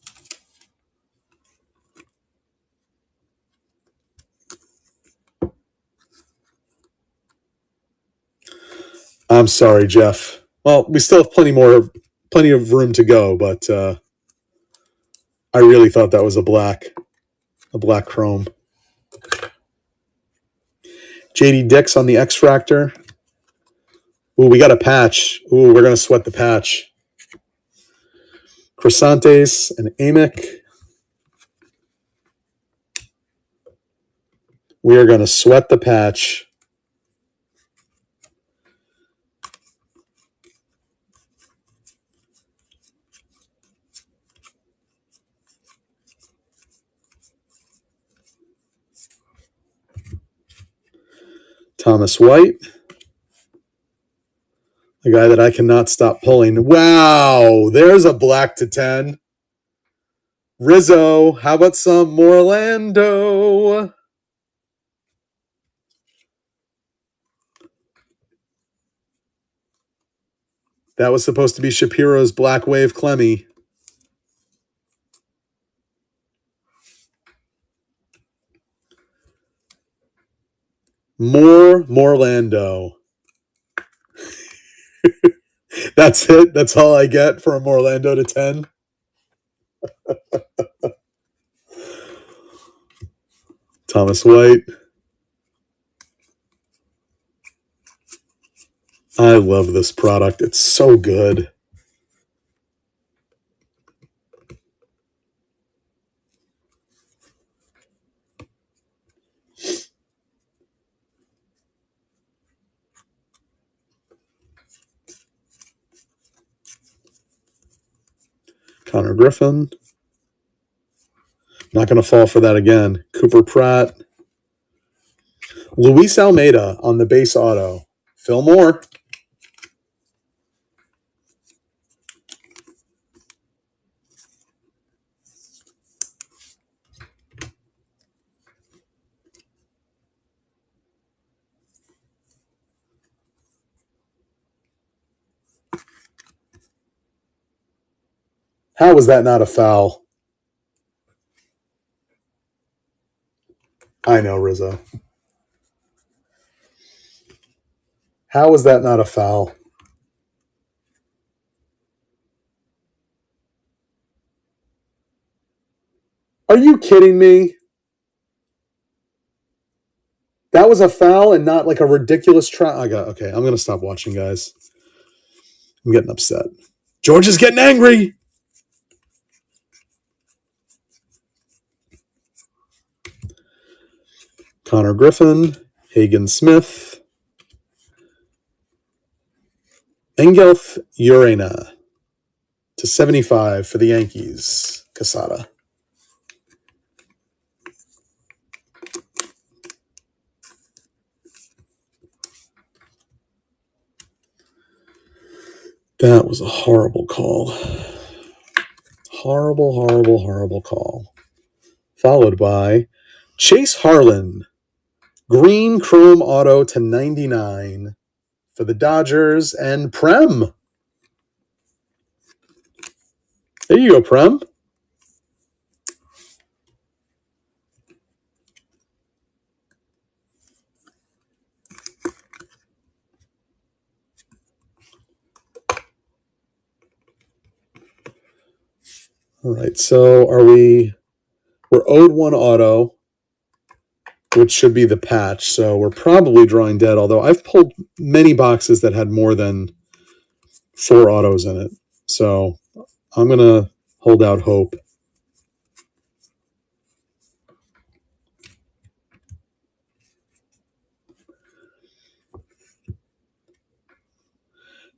I'm sorry, Jeff. Well, we still have plenty of room to go, but I really thought that was a black chrome. JD Dix on the X Fractor. Ooh, we got a patch. Ooh, we're gonna sweat the patch. Croissantes and Amick. We are gonna sweat the patch. Thomas White, the guy that I cannot stop pulling. Wow, there's a black to 10. Rizzo, how about some Orlando? That was supposed to be Shapiro's Black Wave Clemmy. More Orlando. That's it. That's all I get for a Orlando to 10. Thomas White. I love this product. It's so good. Connor Griffin. Not going to fall for that again. Cooper Pratt. Luis Almeida on the base auto. Phil Moore. How was that not a foul? I know, Rizzo. How was that not a foul? Are you kidding me? That was a foul and not like a ridiculous try. Okay, I'm going to stop watching, guys. I'm getting upset. George is getting angry. Connor Griffin, Hagen Smith, Engelf Urena to 75 for the Yankees. Casada. That was a horrible call. Horrible call. Followed by Chase Harlan, green chrome auto to 99 for the Dodgers and Prem. There you go, Prem. All right, so we're owed one auto, which should be the patch. So we're probably drawing dead, although I've pulled many boxes that had more than 4 autos in it. So I'm going to hold out hope.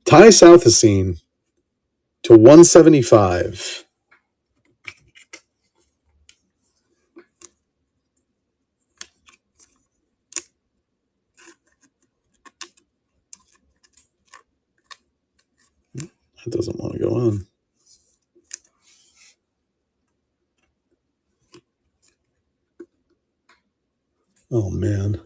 Ty Southasine to 175. That doesn't want to go on. Oh, man.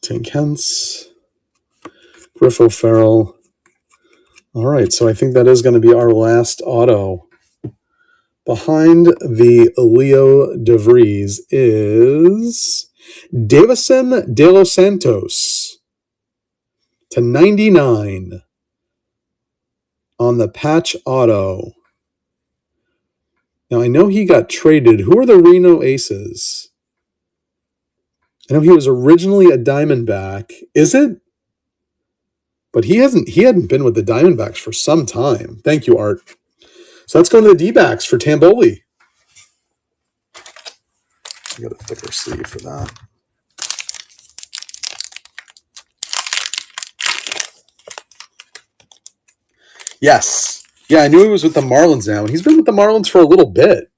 Tank Hence. Griff O'Farrell. All right, so I think that is going to be our last auto. Behind the Leo DeVries is Davison De Los Santos to 99 on the patch auto. Now, I know he got traded. Who are the Reno Aces? I know he was originally a Diamondback. Is it? But he hadn't been with the Diamondbacks for some time. Thank you, Art. So let's go to the D-backs for Tamboli. I got a thicker sleeve for that. Yes. Yeah, I knew he was with the Marlins now, and he's been with the Marlins for a little bit.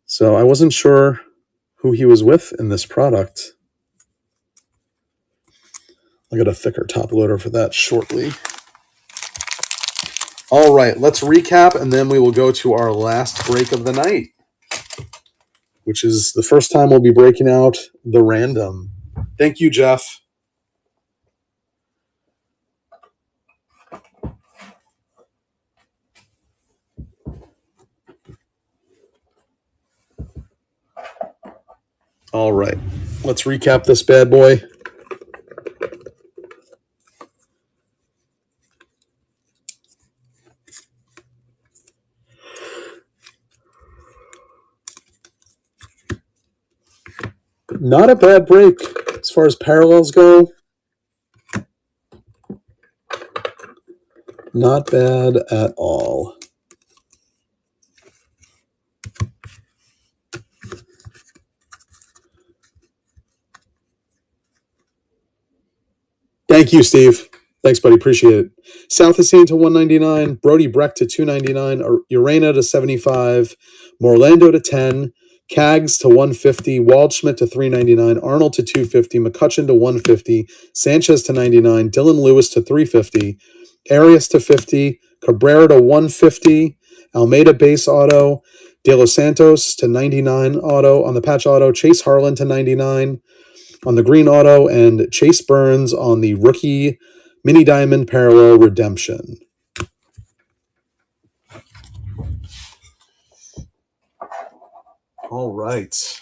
So I wasn't sure who he was with in this product. I'll get a thicker top loader for that shortly. All right, let's recap, and then we will go to our last break of the night, which is the first time we'll be breaking out the random. Thank you, Jeff. All right, let's recap this bad boy. Not a bad break as far as parallels go. Not bad at all. Thank you, Steve. Thanks, buddy. Appreciate it. South Hussein to 199, Brody Breck to 299, Urena to 75, Morlando to 10, Cags to 150, Waldschmidt to 399, Arnold to 250, McCutcheon to 150, Sanchez to 99, Dylan Lewis to 350, Arias to 50, Cabrera to 150, Almeida base auto, De Los Santos to 99 auto on the patch auto, Chase Harlan to 99 on the green auto, and Chase Burns on the rookie mini diamond parallel redemption. All right.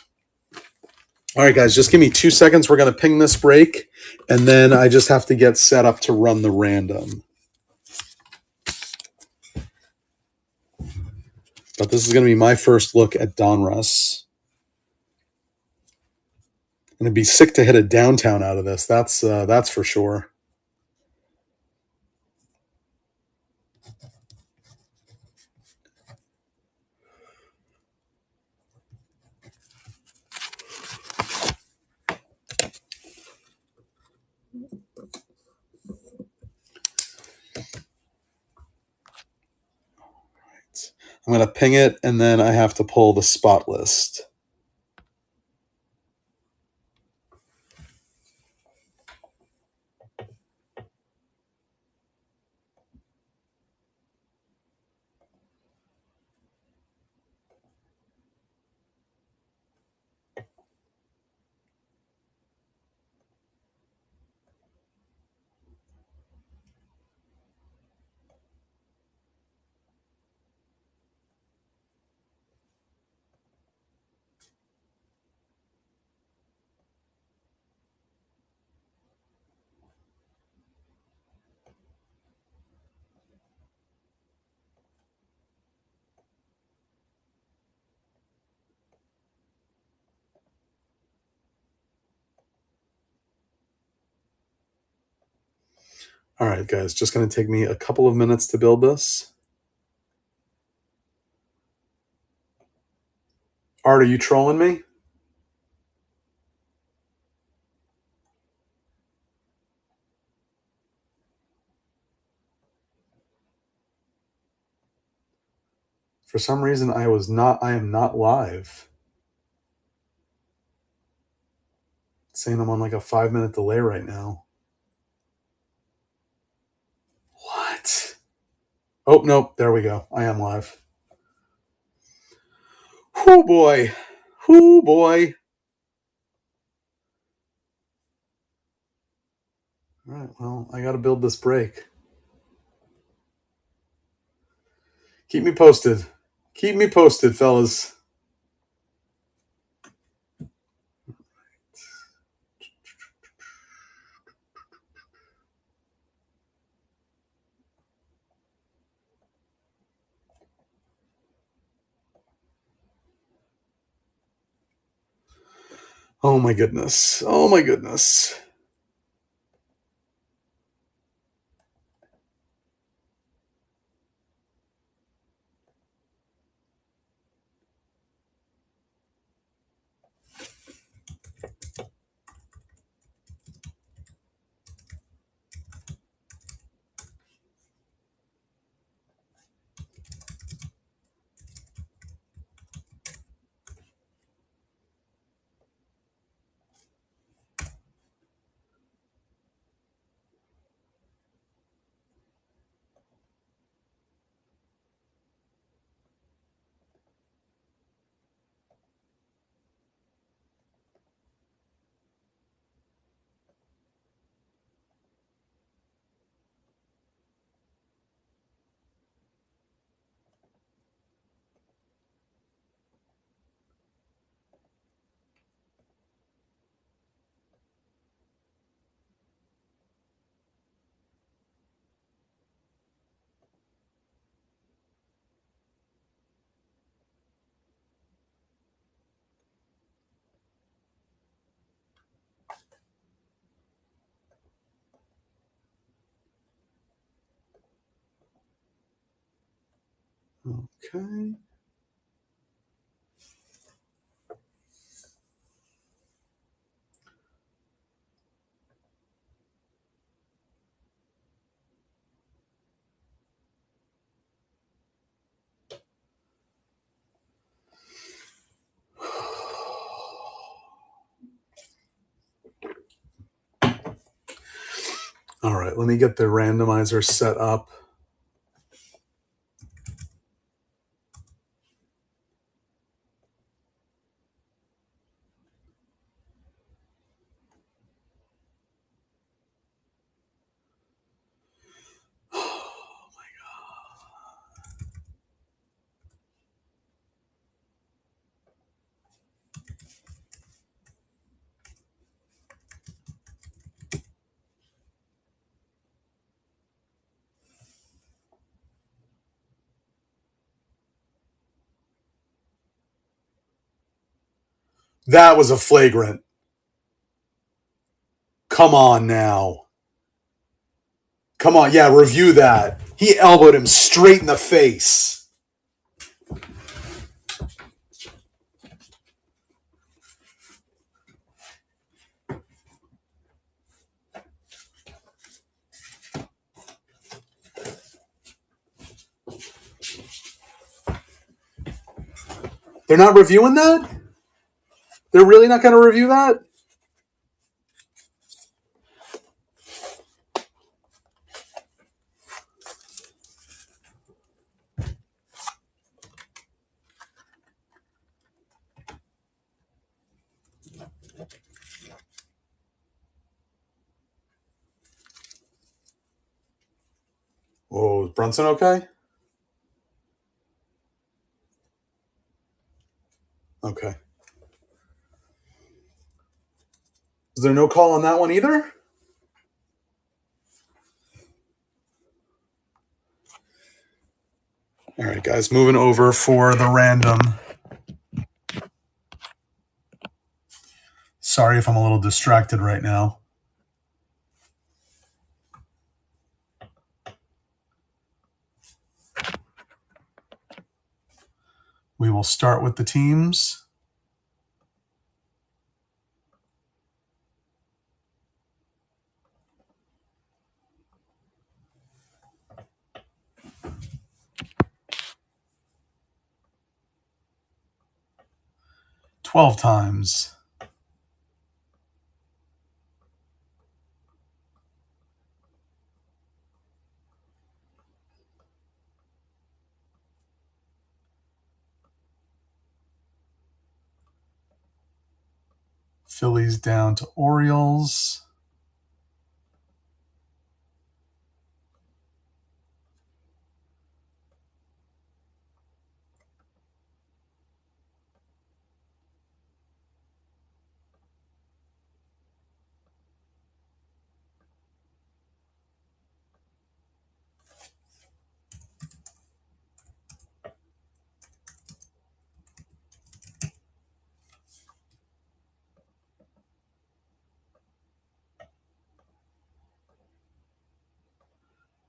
All right, guys, just give me 2 seconds. We're going to ping this break, and then I just have to get set up to run the random. But this is going to be my first look at Donruss. I'm going to be sick to hit a downtown out of this. That's for sure. I'm going to ping it, and then I have to pull the spot list. All right, guys, just going to take me a couple of minutes to build this. Art, are you trolling me? For some reason, I am not live. It's saying I'm on like a 5-minute delay right now. Oh, nope. There we go. I am live. Whoo boy. Whoo boy. All right. Well, I got to build this break. Keep me posted. Keep me posted, fellas. Oh my goodness. Oh my goodness. Okay. All right. Let me get the randomizer set up. That was a flagrant. Come on now. Come on. Yeah, review that. He elbowed him straight in the face. They're not reviewing that? They're really not going to review that? Oh, is Brunson okay? Okay. Is there no call on that one either? All right, guys, moving over for the random. Sorry if I'm a little distracted right now. We will start with the teams. $12 times. Phillies down to Orioles.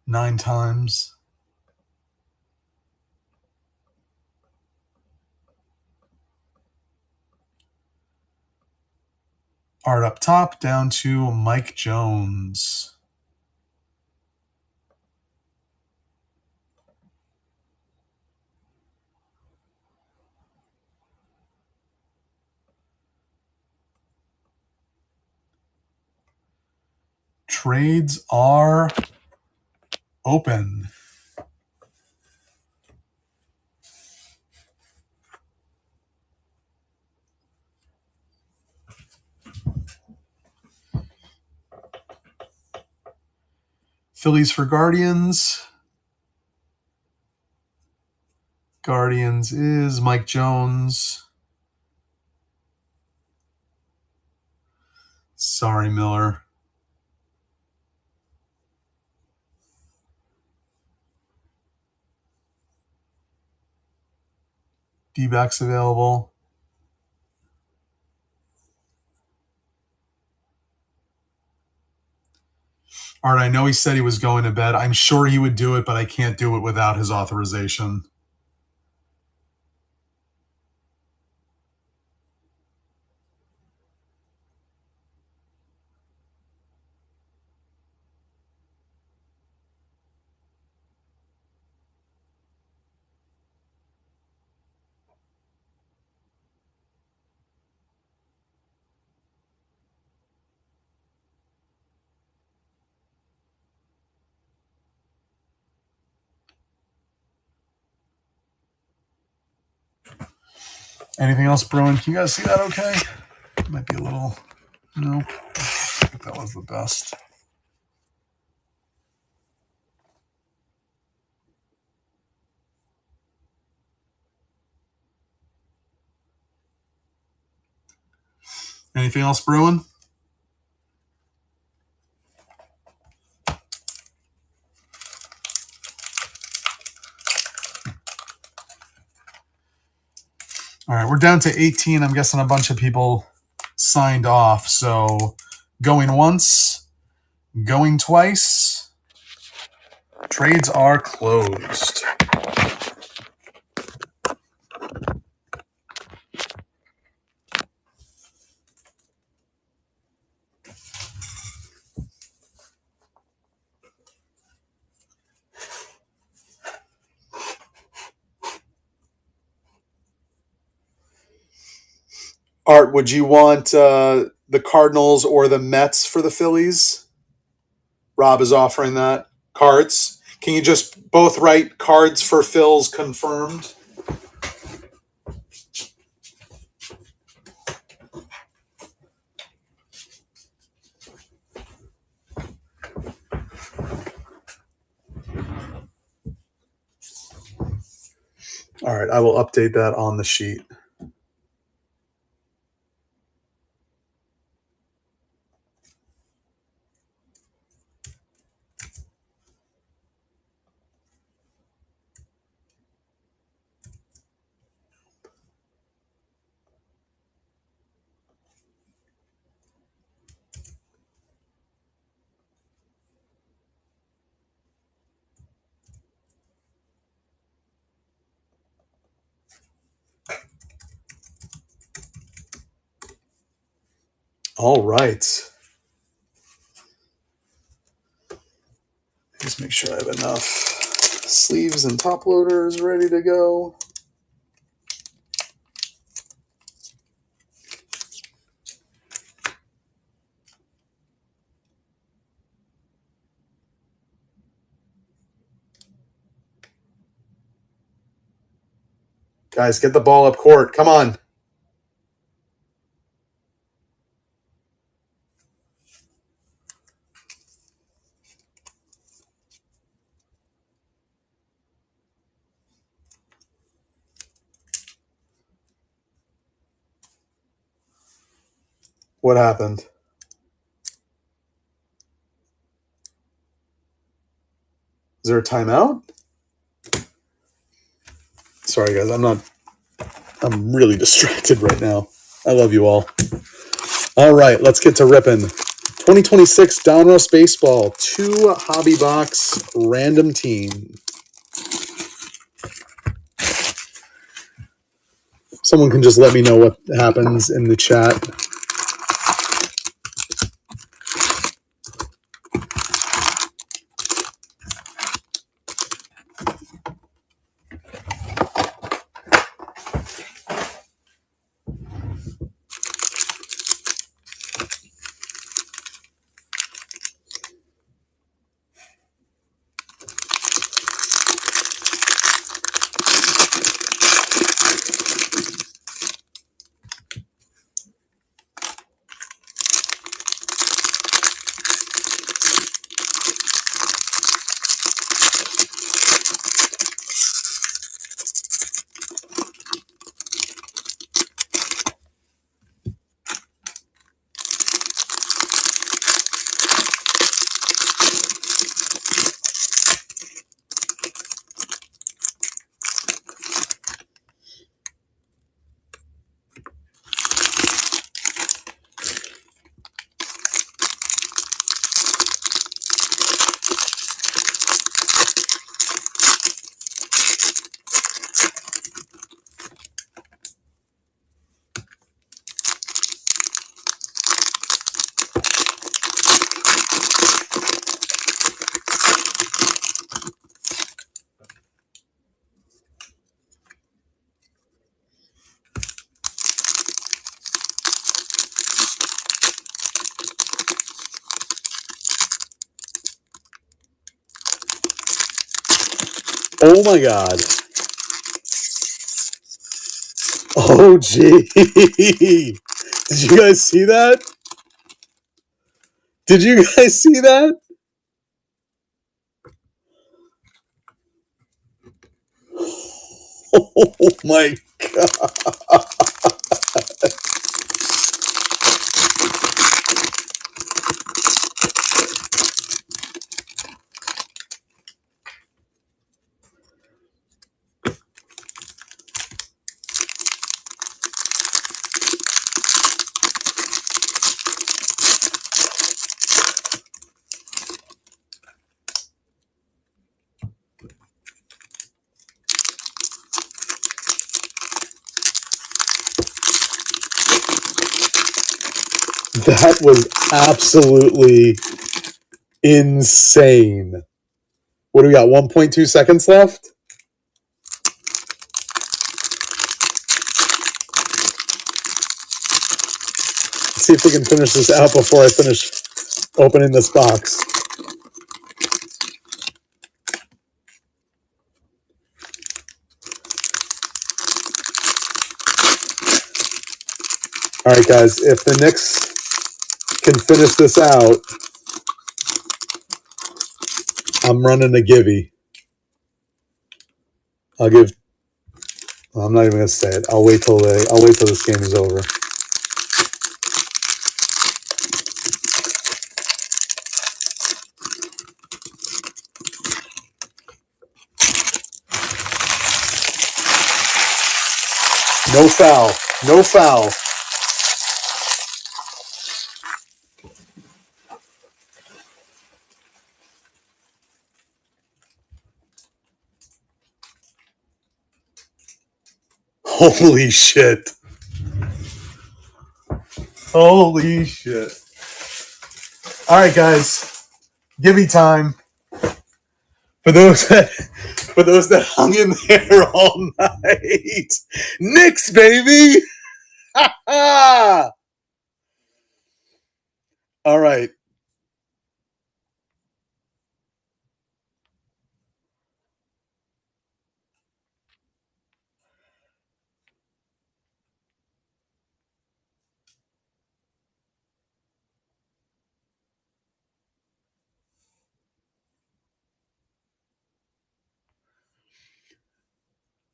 Nine times. Art up top, down to Mike Jones. Trades are open. Phillies for Guardians. Guardians is Mike Jones. Sorry, Miller. D-backs available. Art, I know he said he was going to bed. I'm sure he would do it, but I can't do it without his authorization. Anything else brewing? Can you guys see that okay? Might be a little, no. I think that was the best. Anything else brewing? All right, we're down to 18. I'm guessing a bunch of people signed off. So going once, going twice. Trades are closed. Art, would you want the Cardinals or the Mets for the Phillies? Rob is offering that. Cards. Can you just both write cards for Phil's confirmed? All right, I will update that on the sheet. All right. Just make sure I have enough sleeves and top loaders ready to go. Guys, get the ball up court. Come on. What happened? Is there a timeout? Sorry, guys. I'm really distracted right now. I love you all. All right, let's get to ripping. 2026 Donruss Baseball, 2 hobby box random team. Someone can just let me know what happens in the chat. Oh my God. Oh, gee. Did you guys see that? Did you guys see that? Oh my God. That was absolutely insane. What do we got? 1.2 seconds left? Let's see if we can finish this out before I finish opening this box. All right, guys, if the Knicks can finish this out, I'm running a givey. I'm not even gonna say it. I'll wait till this game is over. No foul. No foul. Holy shit. Holy shit. All right, guys. Givey time. For those that hung in there all night. Knicks, baby. All right.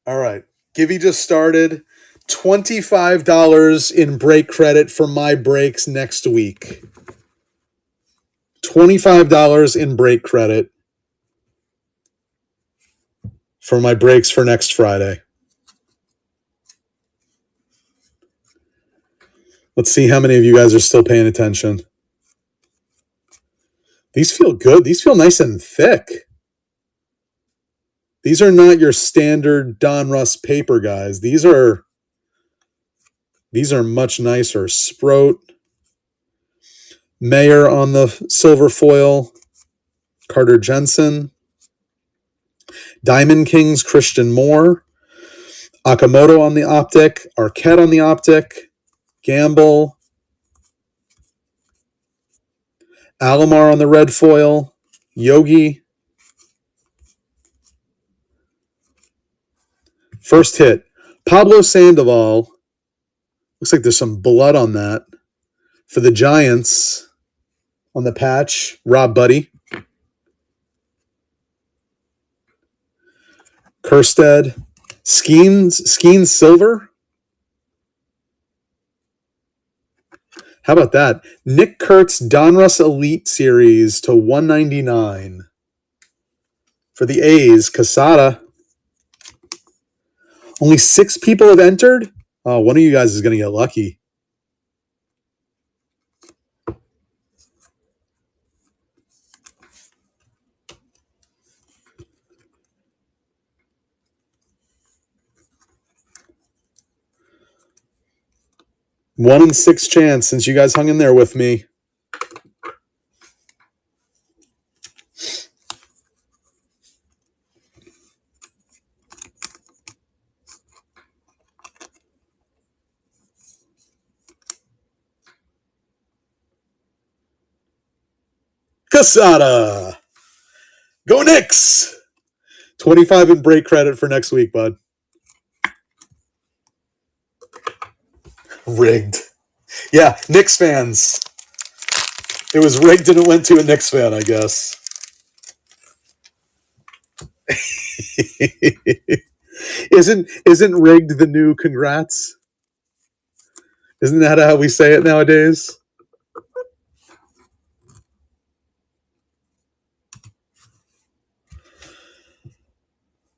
All right. Givey just started. $25 in brake credit for my brakes next week. $25 in brake credit for my brakes for next Friday. Let's see how many of you guys are still paying attention. These feel good. These feel nice and thick. These are not your standard Donruss paper, guys. These are much nicer. Sproat, Mayer on the silver foil, Carter Jensen, Diamond Kings, Christian Moore, Akamoto on the optic, Arquette on the optic, Gamble, Alomar on the red foil, Yogi. First hit, Pablo Sandoval. Looks like there's some blood on that. For the Giants on the patch, Rob Buddy. Kerstead. Skeens Silver. How about that? Nick Kurtz Donruss Elite Series to 199. For the A's, Casada. Only 6 people have entered. Oh, one of you guys is going to get lucky. One in 6 chance since you guys hung in there with me. Casada. Go Knicks. 25 in break credit for next week, bud. Rigged. Yeah, Knicks fans. It was rigged and it went to a Knicks fan, I guess. Isn't rigged the new congrats? Isn't that how we say it nowadays?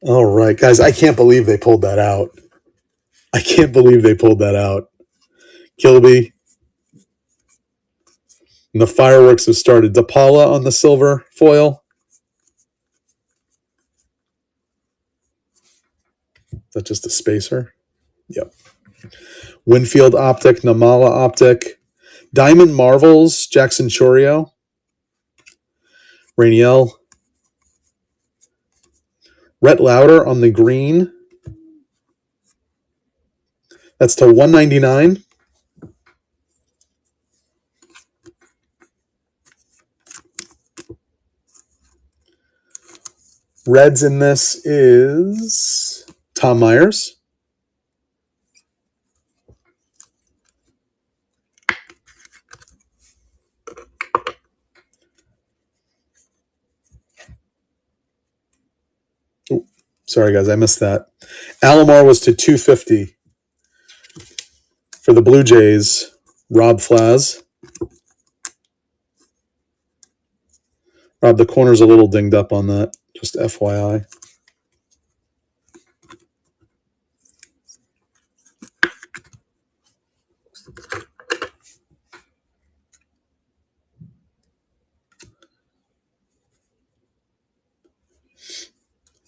All right, guys, I can't believe they pulled that out. I can't believe they pulled that out. Kilby. And the fireworks have started. DePaula on the silver foil. Is that just a spacer? Yep. Winfield Optic, Namala Optic. Diamond Marvels, Jackson Chorio. Rainiel. Rhett Lauder on the green. That's to 199. Reds in this is Tom Myers. Oh, sorry, guys, I missed that. Alomar was to 250. For the Blue Jays, Rob Flaz. Rob, the corner's a little dinged up on that. Just FYI.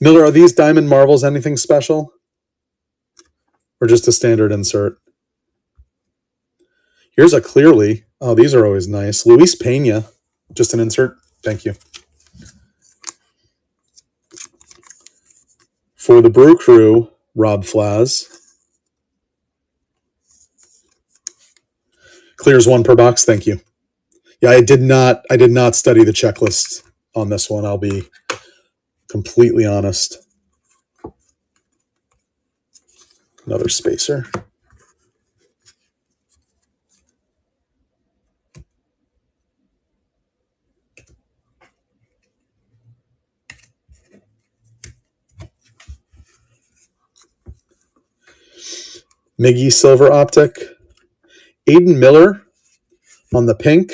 Miller, are these Diamond Marvels anything special? Or just a standard insert? Here's a clearly. Oh, these are always nice. Luis Pena. Just an insert. Thank you. For the Brew Crew, Rob Flaz. Clears 1 per box. Thank you. Yeah, I did not study the checklist on this one. I'll be completely honest. Another spacer. Miggy silver optic. Aiden Miller on the pink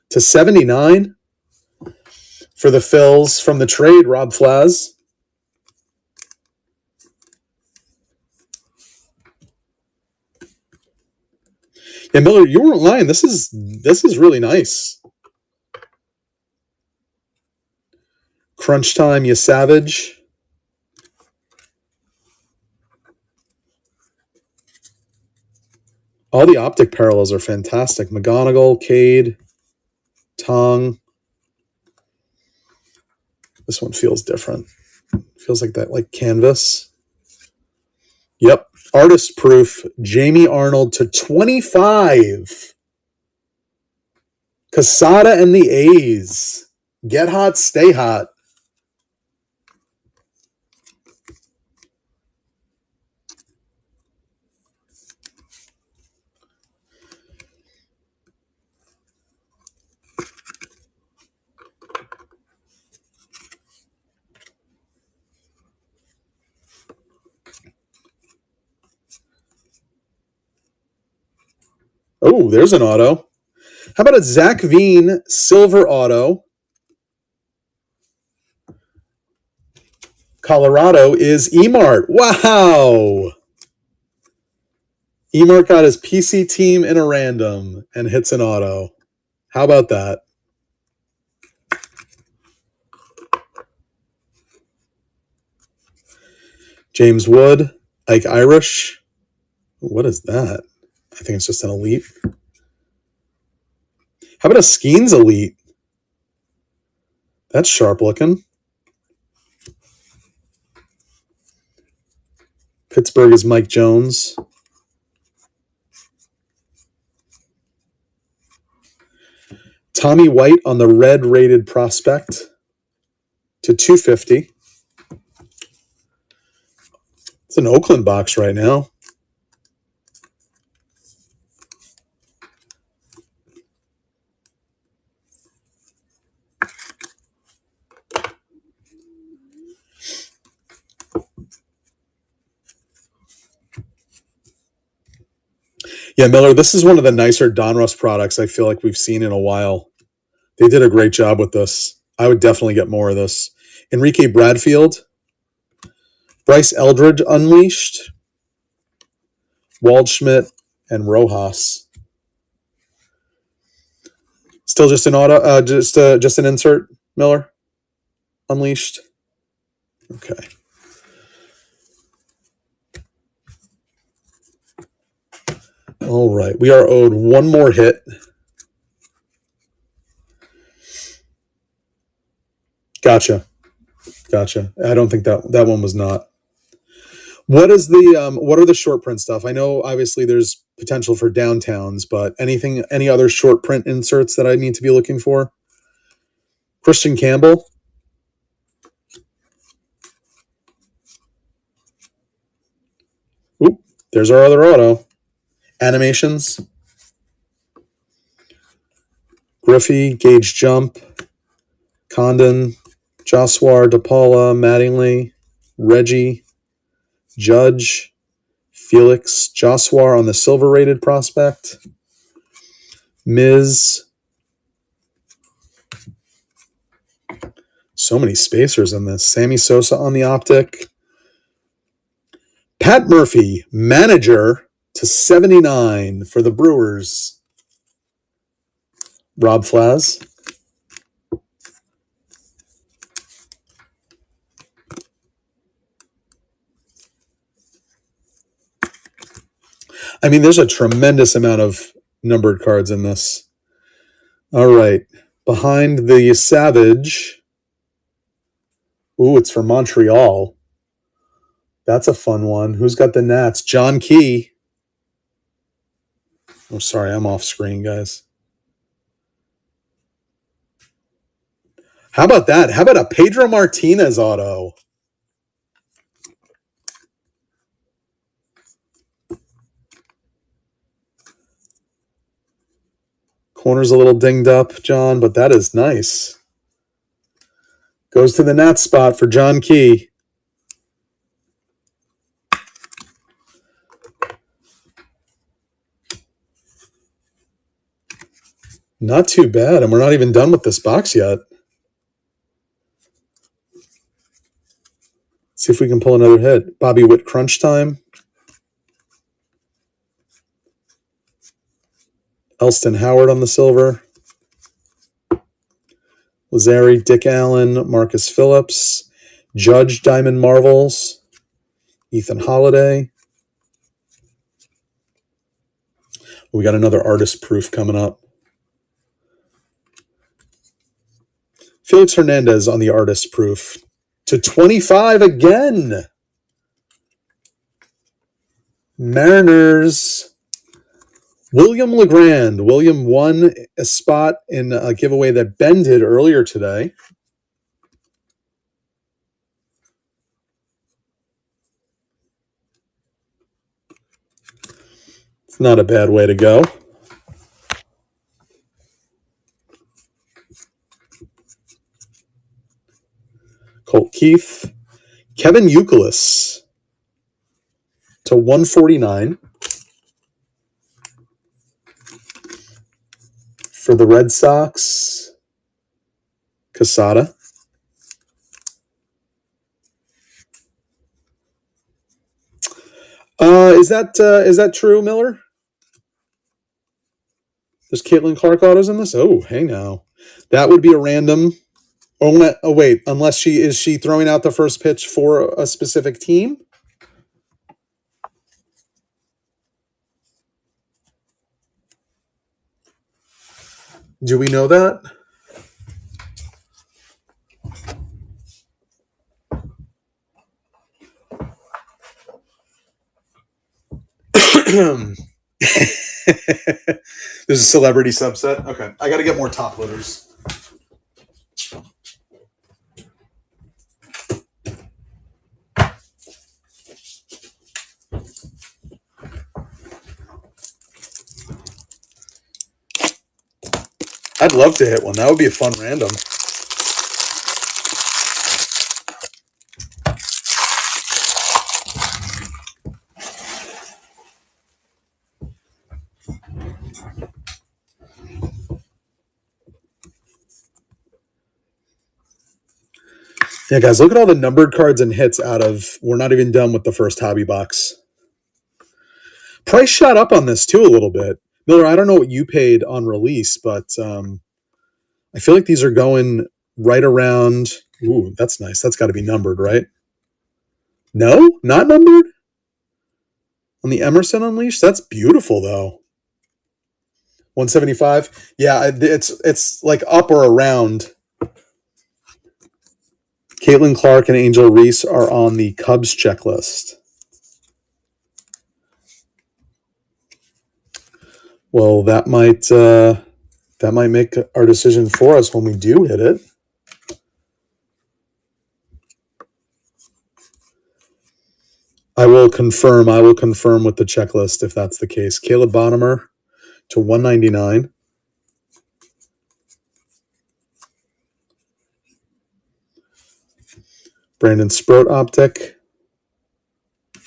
to 79 for the Phils from the trade, Rob Flaz. Yeah, Miller, you weren't lying. This is really nice. Crunch time, you savage. All the optic parallels are fantastic. McGonagall, Cade, Tong. This one feels different. Feels like that, like canvas. Yep. Artist proof. Jamie Arnold to 25. Casada and the A's. Get hot, stay hot. Oh, there's an auto. How about a Zach Veen silver auto? Colorado is Emart. Wow. Emart got his PC team in a random and hits an auto. How about that? James Wood, Ike Irish. What is that? I think it's just an elite. How about a Skeens elite? That's sharp looking. Pittsburgh is Mike Jones. Tommy White on the red rated prospect to 250. It's an Oakland box right now. Yeah, Miller, this is one of the nicer Donruss products I feel like we've seen in a while. They did a great job with this. I would definitely get more of this. Enrique Bradfield, Bryce Eldridge Unleashed, Waldschmidt, and Rojas. Still just an auto, just an insert, Miller? Unleashed? Okay. All right. We are owed one more hit. Gotcha. I don't think that one was not. What is the what are the short print stuff? I know obviously there's potential for downtowns, but any other short print inserts that I need to be looking for? Christian Campbell. Oop, there's our other auto. Animations. Griffey, Gage Jump, Condon, Joshua, DePaula, Mattingly, Reggie, Judge, Felix, Joshua on the silver rated prospect, Miz. So many spacers in this. Sammy Sosa on the optic. Pat Murphy, manager to 79 for the Brewers. Rob Flaz. I mean, there's a tremendous amount of numbered cards in this. All right. Behind the Savage. Ooh, it's for Montreal. That's a fun one. Who's got the Nats? John Key. Oh, sorry, I'm off screen, guys. How about that? How about a Pedro Martinez auto? Corner's a little dinged up, John, but that is nice. Goes to the Nats spot for John Key. Not too bad, and we're not even done with this box yet. See if we can pull another hit. Bobby Witt Crunch Time. Elston Howard on the silver. Lazari, Dick Allen, Marcus Phillips. Judge Diamond Marvels. Ethan Holiday. We got another artist proof coming up. Felix Hernandez on the artist proof. To 25 again. Mariners. William LeGrand. William won a spot in a giveaway that Ben did earlier today. It's not a bad way to go. Colt Keith. Kevin Youkilis to 149 for the Red Sox. Casada. Is that true, Miller? There's Caitlin Clark autos in this? Oh, hey now. That would be a random. Oh, wait. Unless she throwing out the first pitch for a specific team? Do we know that? There's a celebrity subset. Okay. I got to get more top loaders. I'd love to hit one. That would be a fun random. Yeah, guys, look at all the numbered cards and hits out of. We're not even done with the first hobby box. Price shot up on this too a little bit. Miller, I don't know what you paid on release, but I feel like these are going right around. Ooh, that's nice. That's got to be numbered, right? No, not numbered? On the Emerson Unleashed? That's beautiful, though. 175? Yeah, it's like up or around. Caitlin Clark and Angel Reese are on the Cubs checklist. Well, that might make our decision for us when we do hit it. I will confirm with the checklist if that's the case. Caleb Bonhomer to 199. Brandon Sproat optic.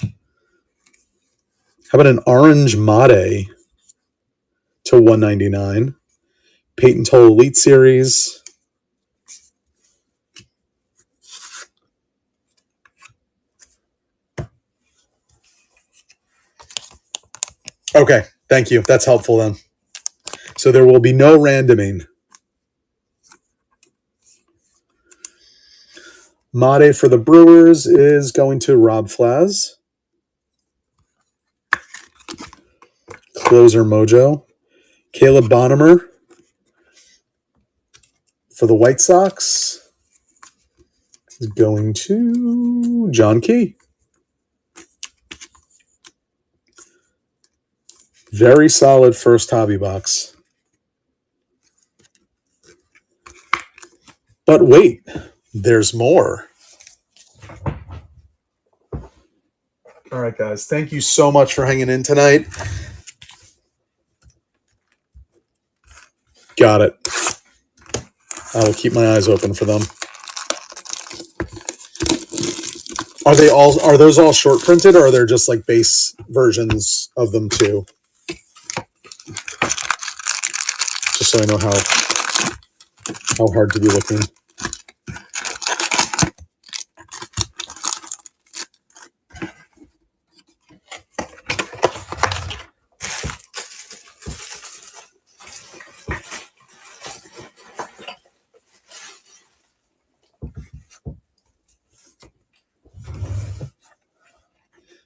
How about an orange Mate to 199? Peyton Toll Elite Series. Okay, thank you. That's helpful then. So there will be no randoming. Mate for the Brewers is going to Rob Flaz. Closer Mojo. Caleb Bonhomer for the White Sox is going to John Key. Very solid first hobby box. But wait, there's more. All right, guys. Thank you so much for hanging in tonight. Got it. I will keep my eyes open for them. Are those all short printed, or are there just like base versions of them too? just so I know how hard to be looking.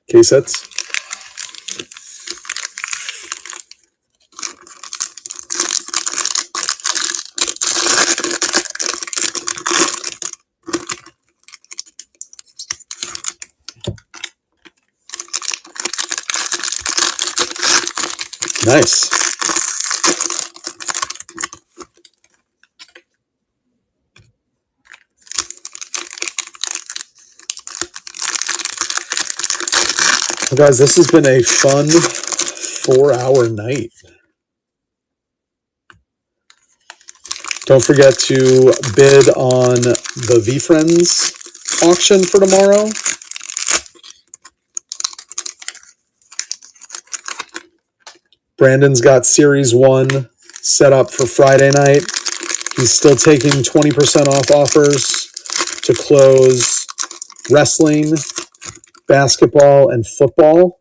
Case sets. Nice. Well, guys, this has been a fun 4-hour night. Don't forget to bid on the V-Friends auction for tomorrow. Brandon's got Series 1 set up for Friday night. He's still taking 20% off offers to close wrestling, basketball, and football.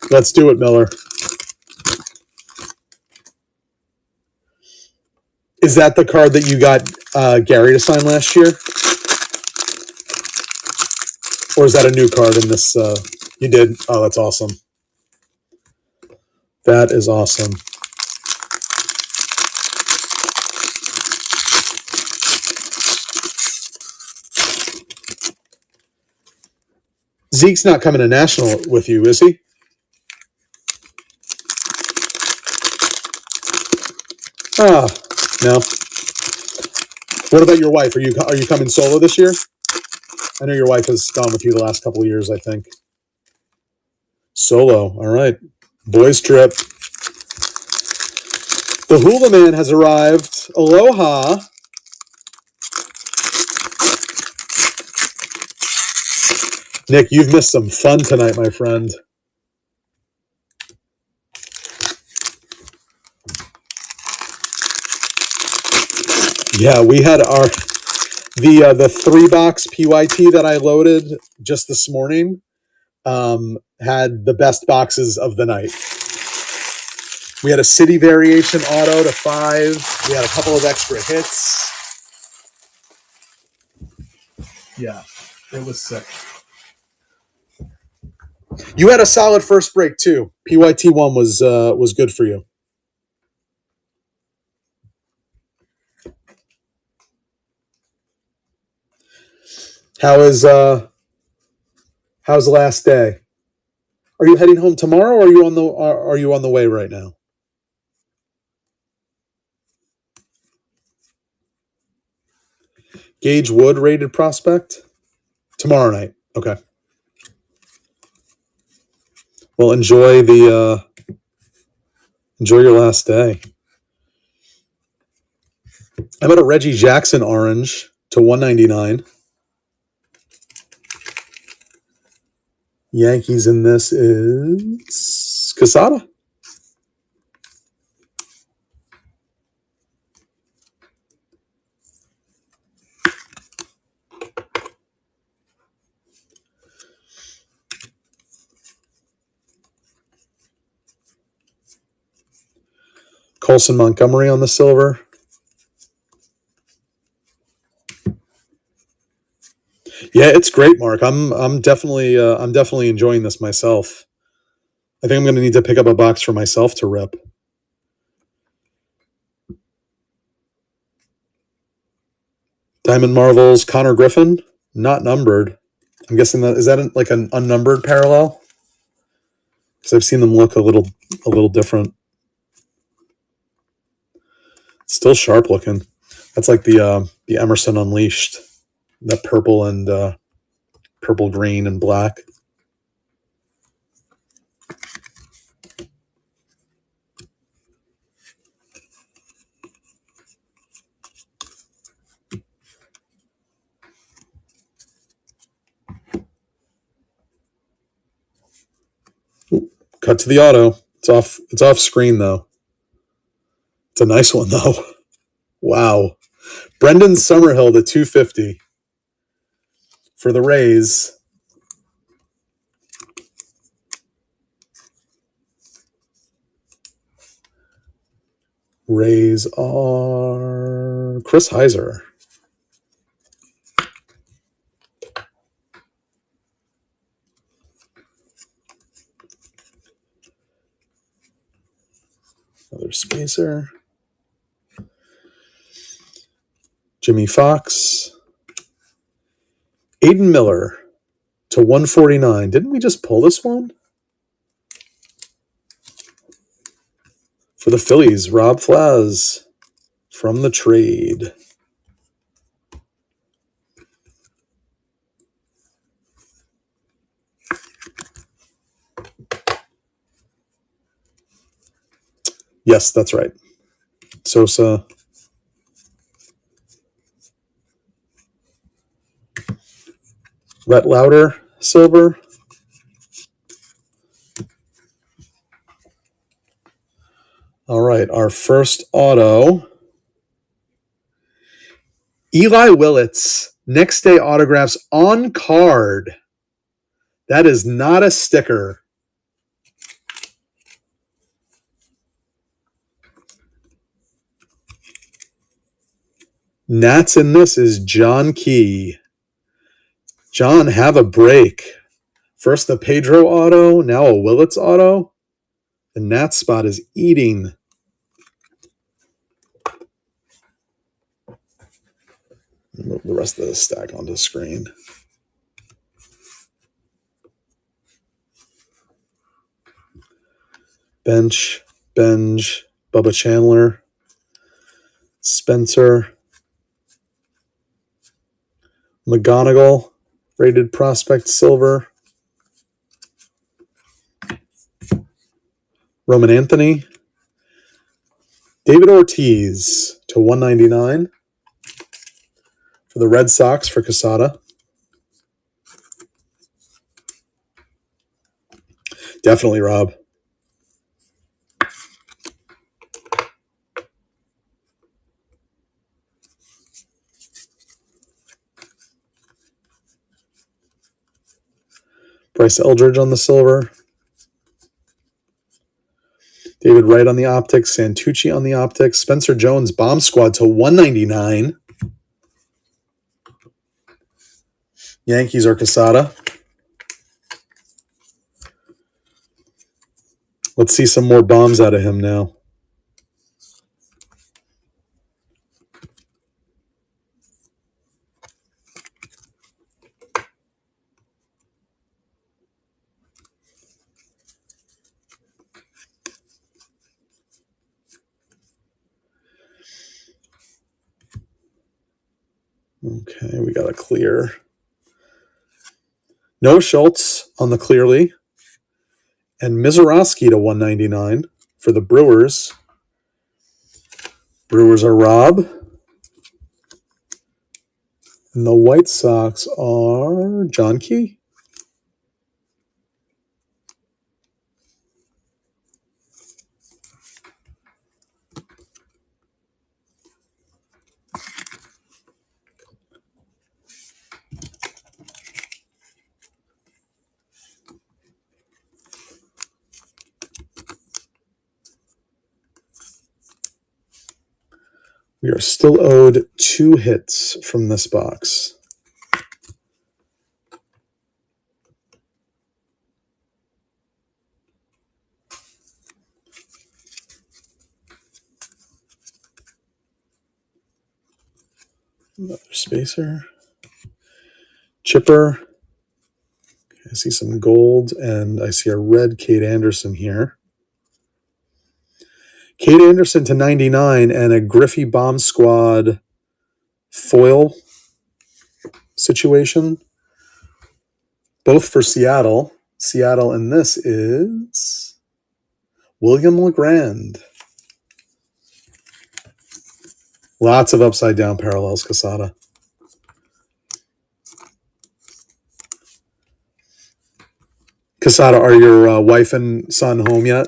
Let's do it, Miller. Is that the card that you got Gary to sign last year? Or is that a new card in this? You did? Oh, that's awesome. That is awesome. Zeke's not coming to National with you, is he? Ah, no. What about your wife? Are you coming solo this year? I know your wife has gone with you the last couple of years, I think. Solo. All right. Boys trip. The Hula Man has arrived. Aloha. Nick, you've missed some fun tonight, my friend. Yeah, we had the 3-box PYT that I loaded just this morning had the best boxes of the night. We had a city variation auto to 5. We had a couple of extra hits. Yeah, it was sick. You had a solid first break too. PYT 1 was good for you. How's the last day? Are you heading home tomorrow, or are you on the way right now? Gage Wood rated prospect tomorrow night. Okay. Well, enjoy your last day. I'm at a Reggie Jackson orange to 199. Yankees in this is Casada. Colson Montgomery on the silver. Yeah, it's great, Mark. I'm definitely enjoying this myself. I think I'm going to need to pick up a box for myself to rip. Diamond Marvels, Connor Griffin, not numbered. I'm guessing is that like an unnumbered parallel? Because I've seen them look a little different. Still sharp looking. That's like the Emerson Unleashed, that purple and purple, green, and black. Cut to the auto. It's off screen though. It's a nice one though. Wow. Brendan Summerhill to 250 for the Rays. Rays are Chris Heiser. Another spacer. Jimmy Fox. Aiden Miller to 149. Didn't we just pull this one? For the Phillies, Rob Flaz from the trade. Yes, that's right. Sosa. Rhett Lauder, silver. All right, our first auto. Eli Willits, next day autographs on card. That is not a sticker. Nats in this is John Key. John, have a break. First the Pedro auto, now a Willits auto. The Nats spot is eating. Move the rest of the stack onto the screen. Bench, Bubba Chandler, Spencer, McGonigal, rated prospect silver. Roman Anthony, David Ortiz to 199 for the Red Sox for Quesada. Definitely, Rob. Bryce Eldridge on the silver. David Wright on the optics. Santucci on the optics. Spencer Jones, Bomb Squad to 199. Yankees are Quesada. Let's see some more bombs out of him now. Okay, we got a clear. Noah Schultz on the clearly. And Mizorowski to 199 for the Brewers. Brewers are Rob. And the White Sox are John Key. We are still owed 2 hits from this box. Another spacer. Chipper. I see some gold, and I see a red Kate Anderson here. Kate Anderson to 99 and a Griffey Bomb Squad foil situation. Both for Seattle. Seattle, and this is William LeGrand. Lots of upside down parallels, Quesada. Casada, are your wife and son home yet?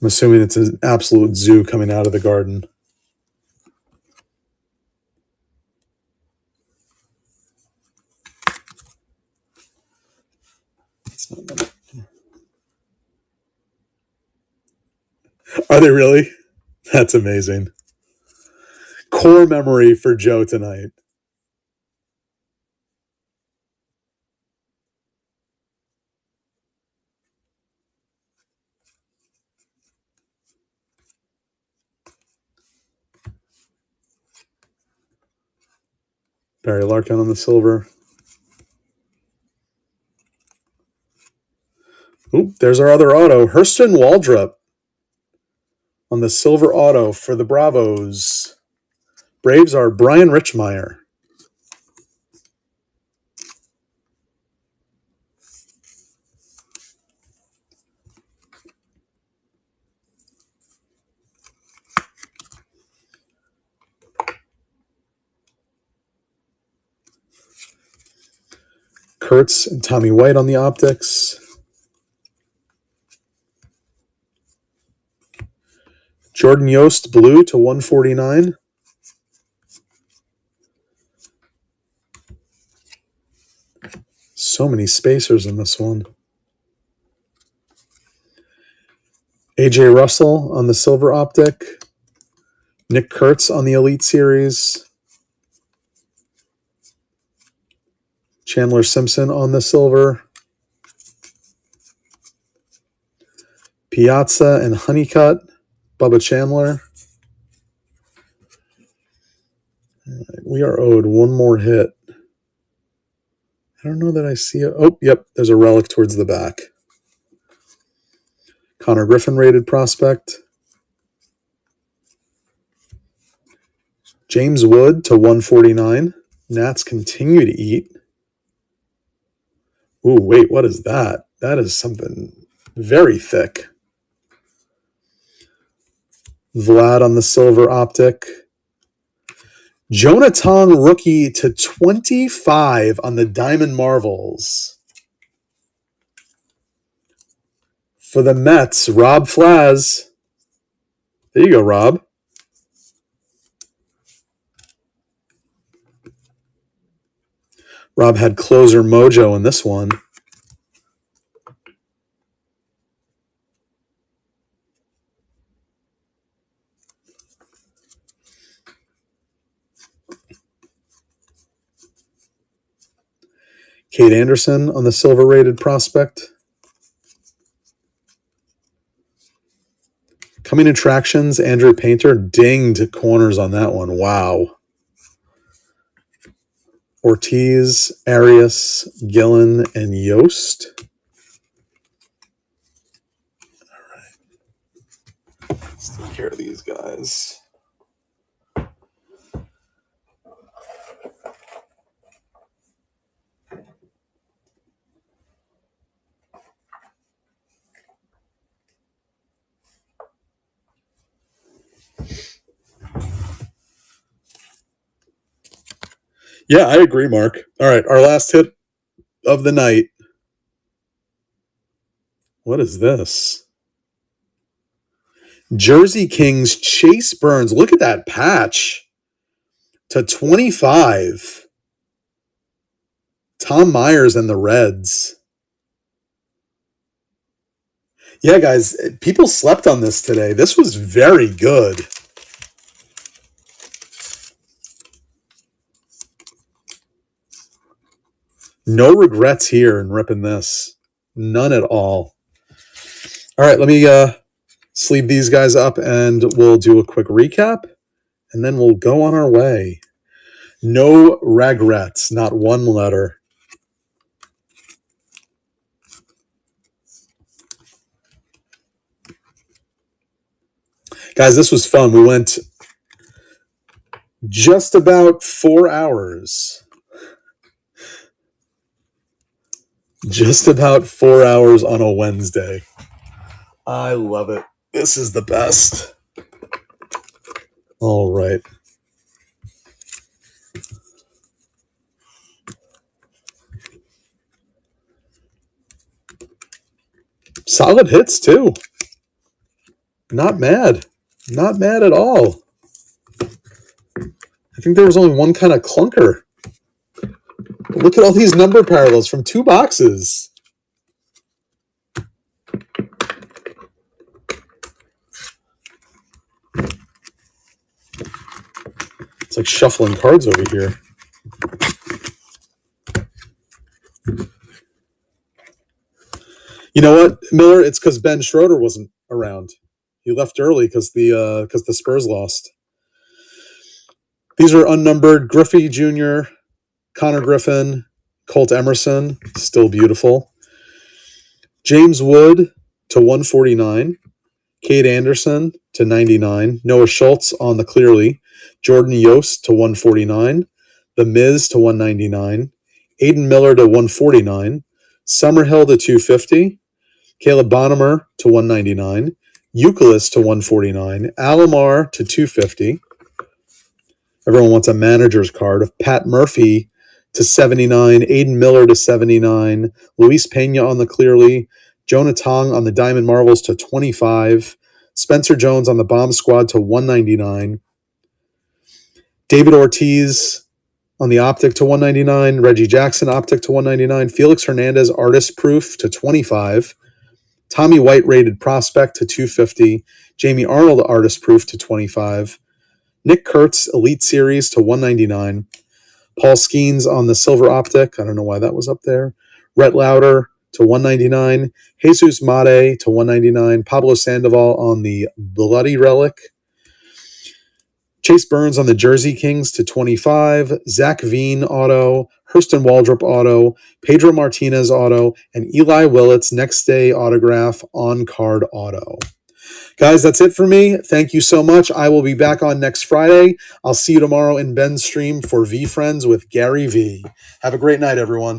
I'm assuming it's an absolute zoo coming out of the garden. Are they really? That's amazing. Core memory for Joe tonight. Barry Larkin on the silver. Oop, there's our other auto. Hurston Waldrop on the silver auto for the Bravos. Braves are Brian Richmeyer. Kurtz and Tommy White on the optics. Jordan Yost blue to 149. So many spacers in this one. AJ Russell on the silver optic. Nick Kurtz on the Elite Series. Chandler Simpson on the silver. Piazza and Honeycutt. Bubba Chandler. We are owed one more hit. I don't know that I see it. Oh, yep, there's a relic towards the back. Connor Griffin rated prospect. James Wood to 149. Nats continue to eat. Ooh, wait, what is that? That is something very thick. Vlad on the silver optic. Jonah Tong rookie to 25 on the Diamond Marvels. For the Mets, Rob Flaz. There you go, Rob. Rob had closer mojo in this one. Kate Anderson on the silver rated prospect. Coming attractions, Andrew Painter dinged corners on that one. Wow. Ortiz, Arias, Gillen, and Yost. All right. Let's take care of these guys. Yeah, I agree, Mark. All right, our last hit of the night. What is this? Jersey Kings Chase Burns. Look at that patch. To 25. Tom Myers and the Reds. Yeah, guys, people slept on this today. This was very good. No regrets here in ripping this. None at all. All right, let me sleeve these guys up and we'll do a quick recap and then we'll go on our way. No regrets, not one letter. Guys, this was fun. We went just about 4 hours. Just about 4 hours on a Wednesday. I love it. This is the best. All right. solid hits, too. Not mad. Not mad at all. I think there was only one kind of clunker. Look at all these number parallels from 2 boxes. It's like shuffling cards over here. You know what, Miller? It's because Ben Schroeder wasn't around. He left early because the Spurs lost. These are unnumbered. Griffey Jr., Connor Griffin, Colt Emerson, still beautiful. James Wood to 149. Cade Anderson to 99. Noah Schultz on the clearly. Jordan Yost to 149. The Miz to 199. Aiden Miller to 149. Summerhill to 250. Caleb Bonham to 199. Euclid to 149. Alomar to 250. Everyone wants a manager's card of Pat Murphy to 79. Aiden Miller to 79. Luis Pena on the clearly. Jonah Tong on the Diamond Marvels to 25. Spencer Jones on the Bomb Squad to 199. David Ortiz on the Optic to 199. Reggie Jackson Optic to 199. Felix Hernandez Artist Proof to 25. Tommy White rated Prospect to 250. Jamie Arnold Artist Proof to 25. Nick Kurtz Elite Series to 199. Paul Skeens on the Silver Optic. I don't know why that was up there. Rhett Lauder to 199. Jesus Mate to 199. Pablo Sandoval on the Bloody Relic. Chase Burns on the Jersey Kings to 25. Zach Veen auto. Hurston Waldrop auto. Pedro Martinez auto. And Eli Willett's next day autograph on card auto. Guys, that's it for me. Thank you so much. I will be back on next Friday. I'll see you tomorrow in Ben's stream for V Friends with Gary V. Have a great night, everyone.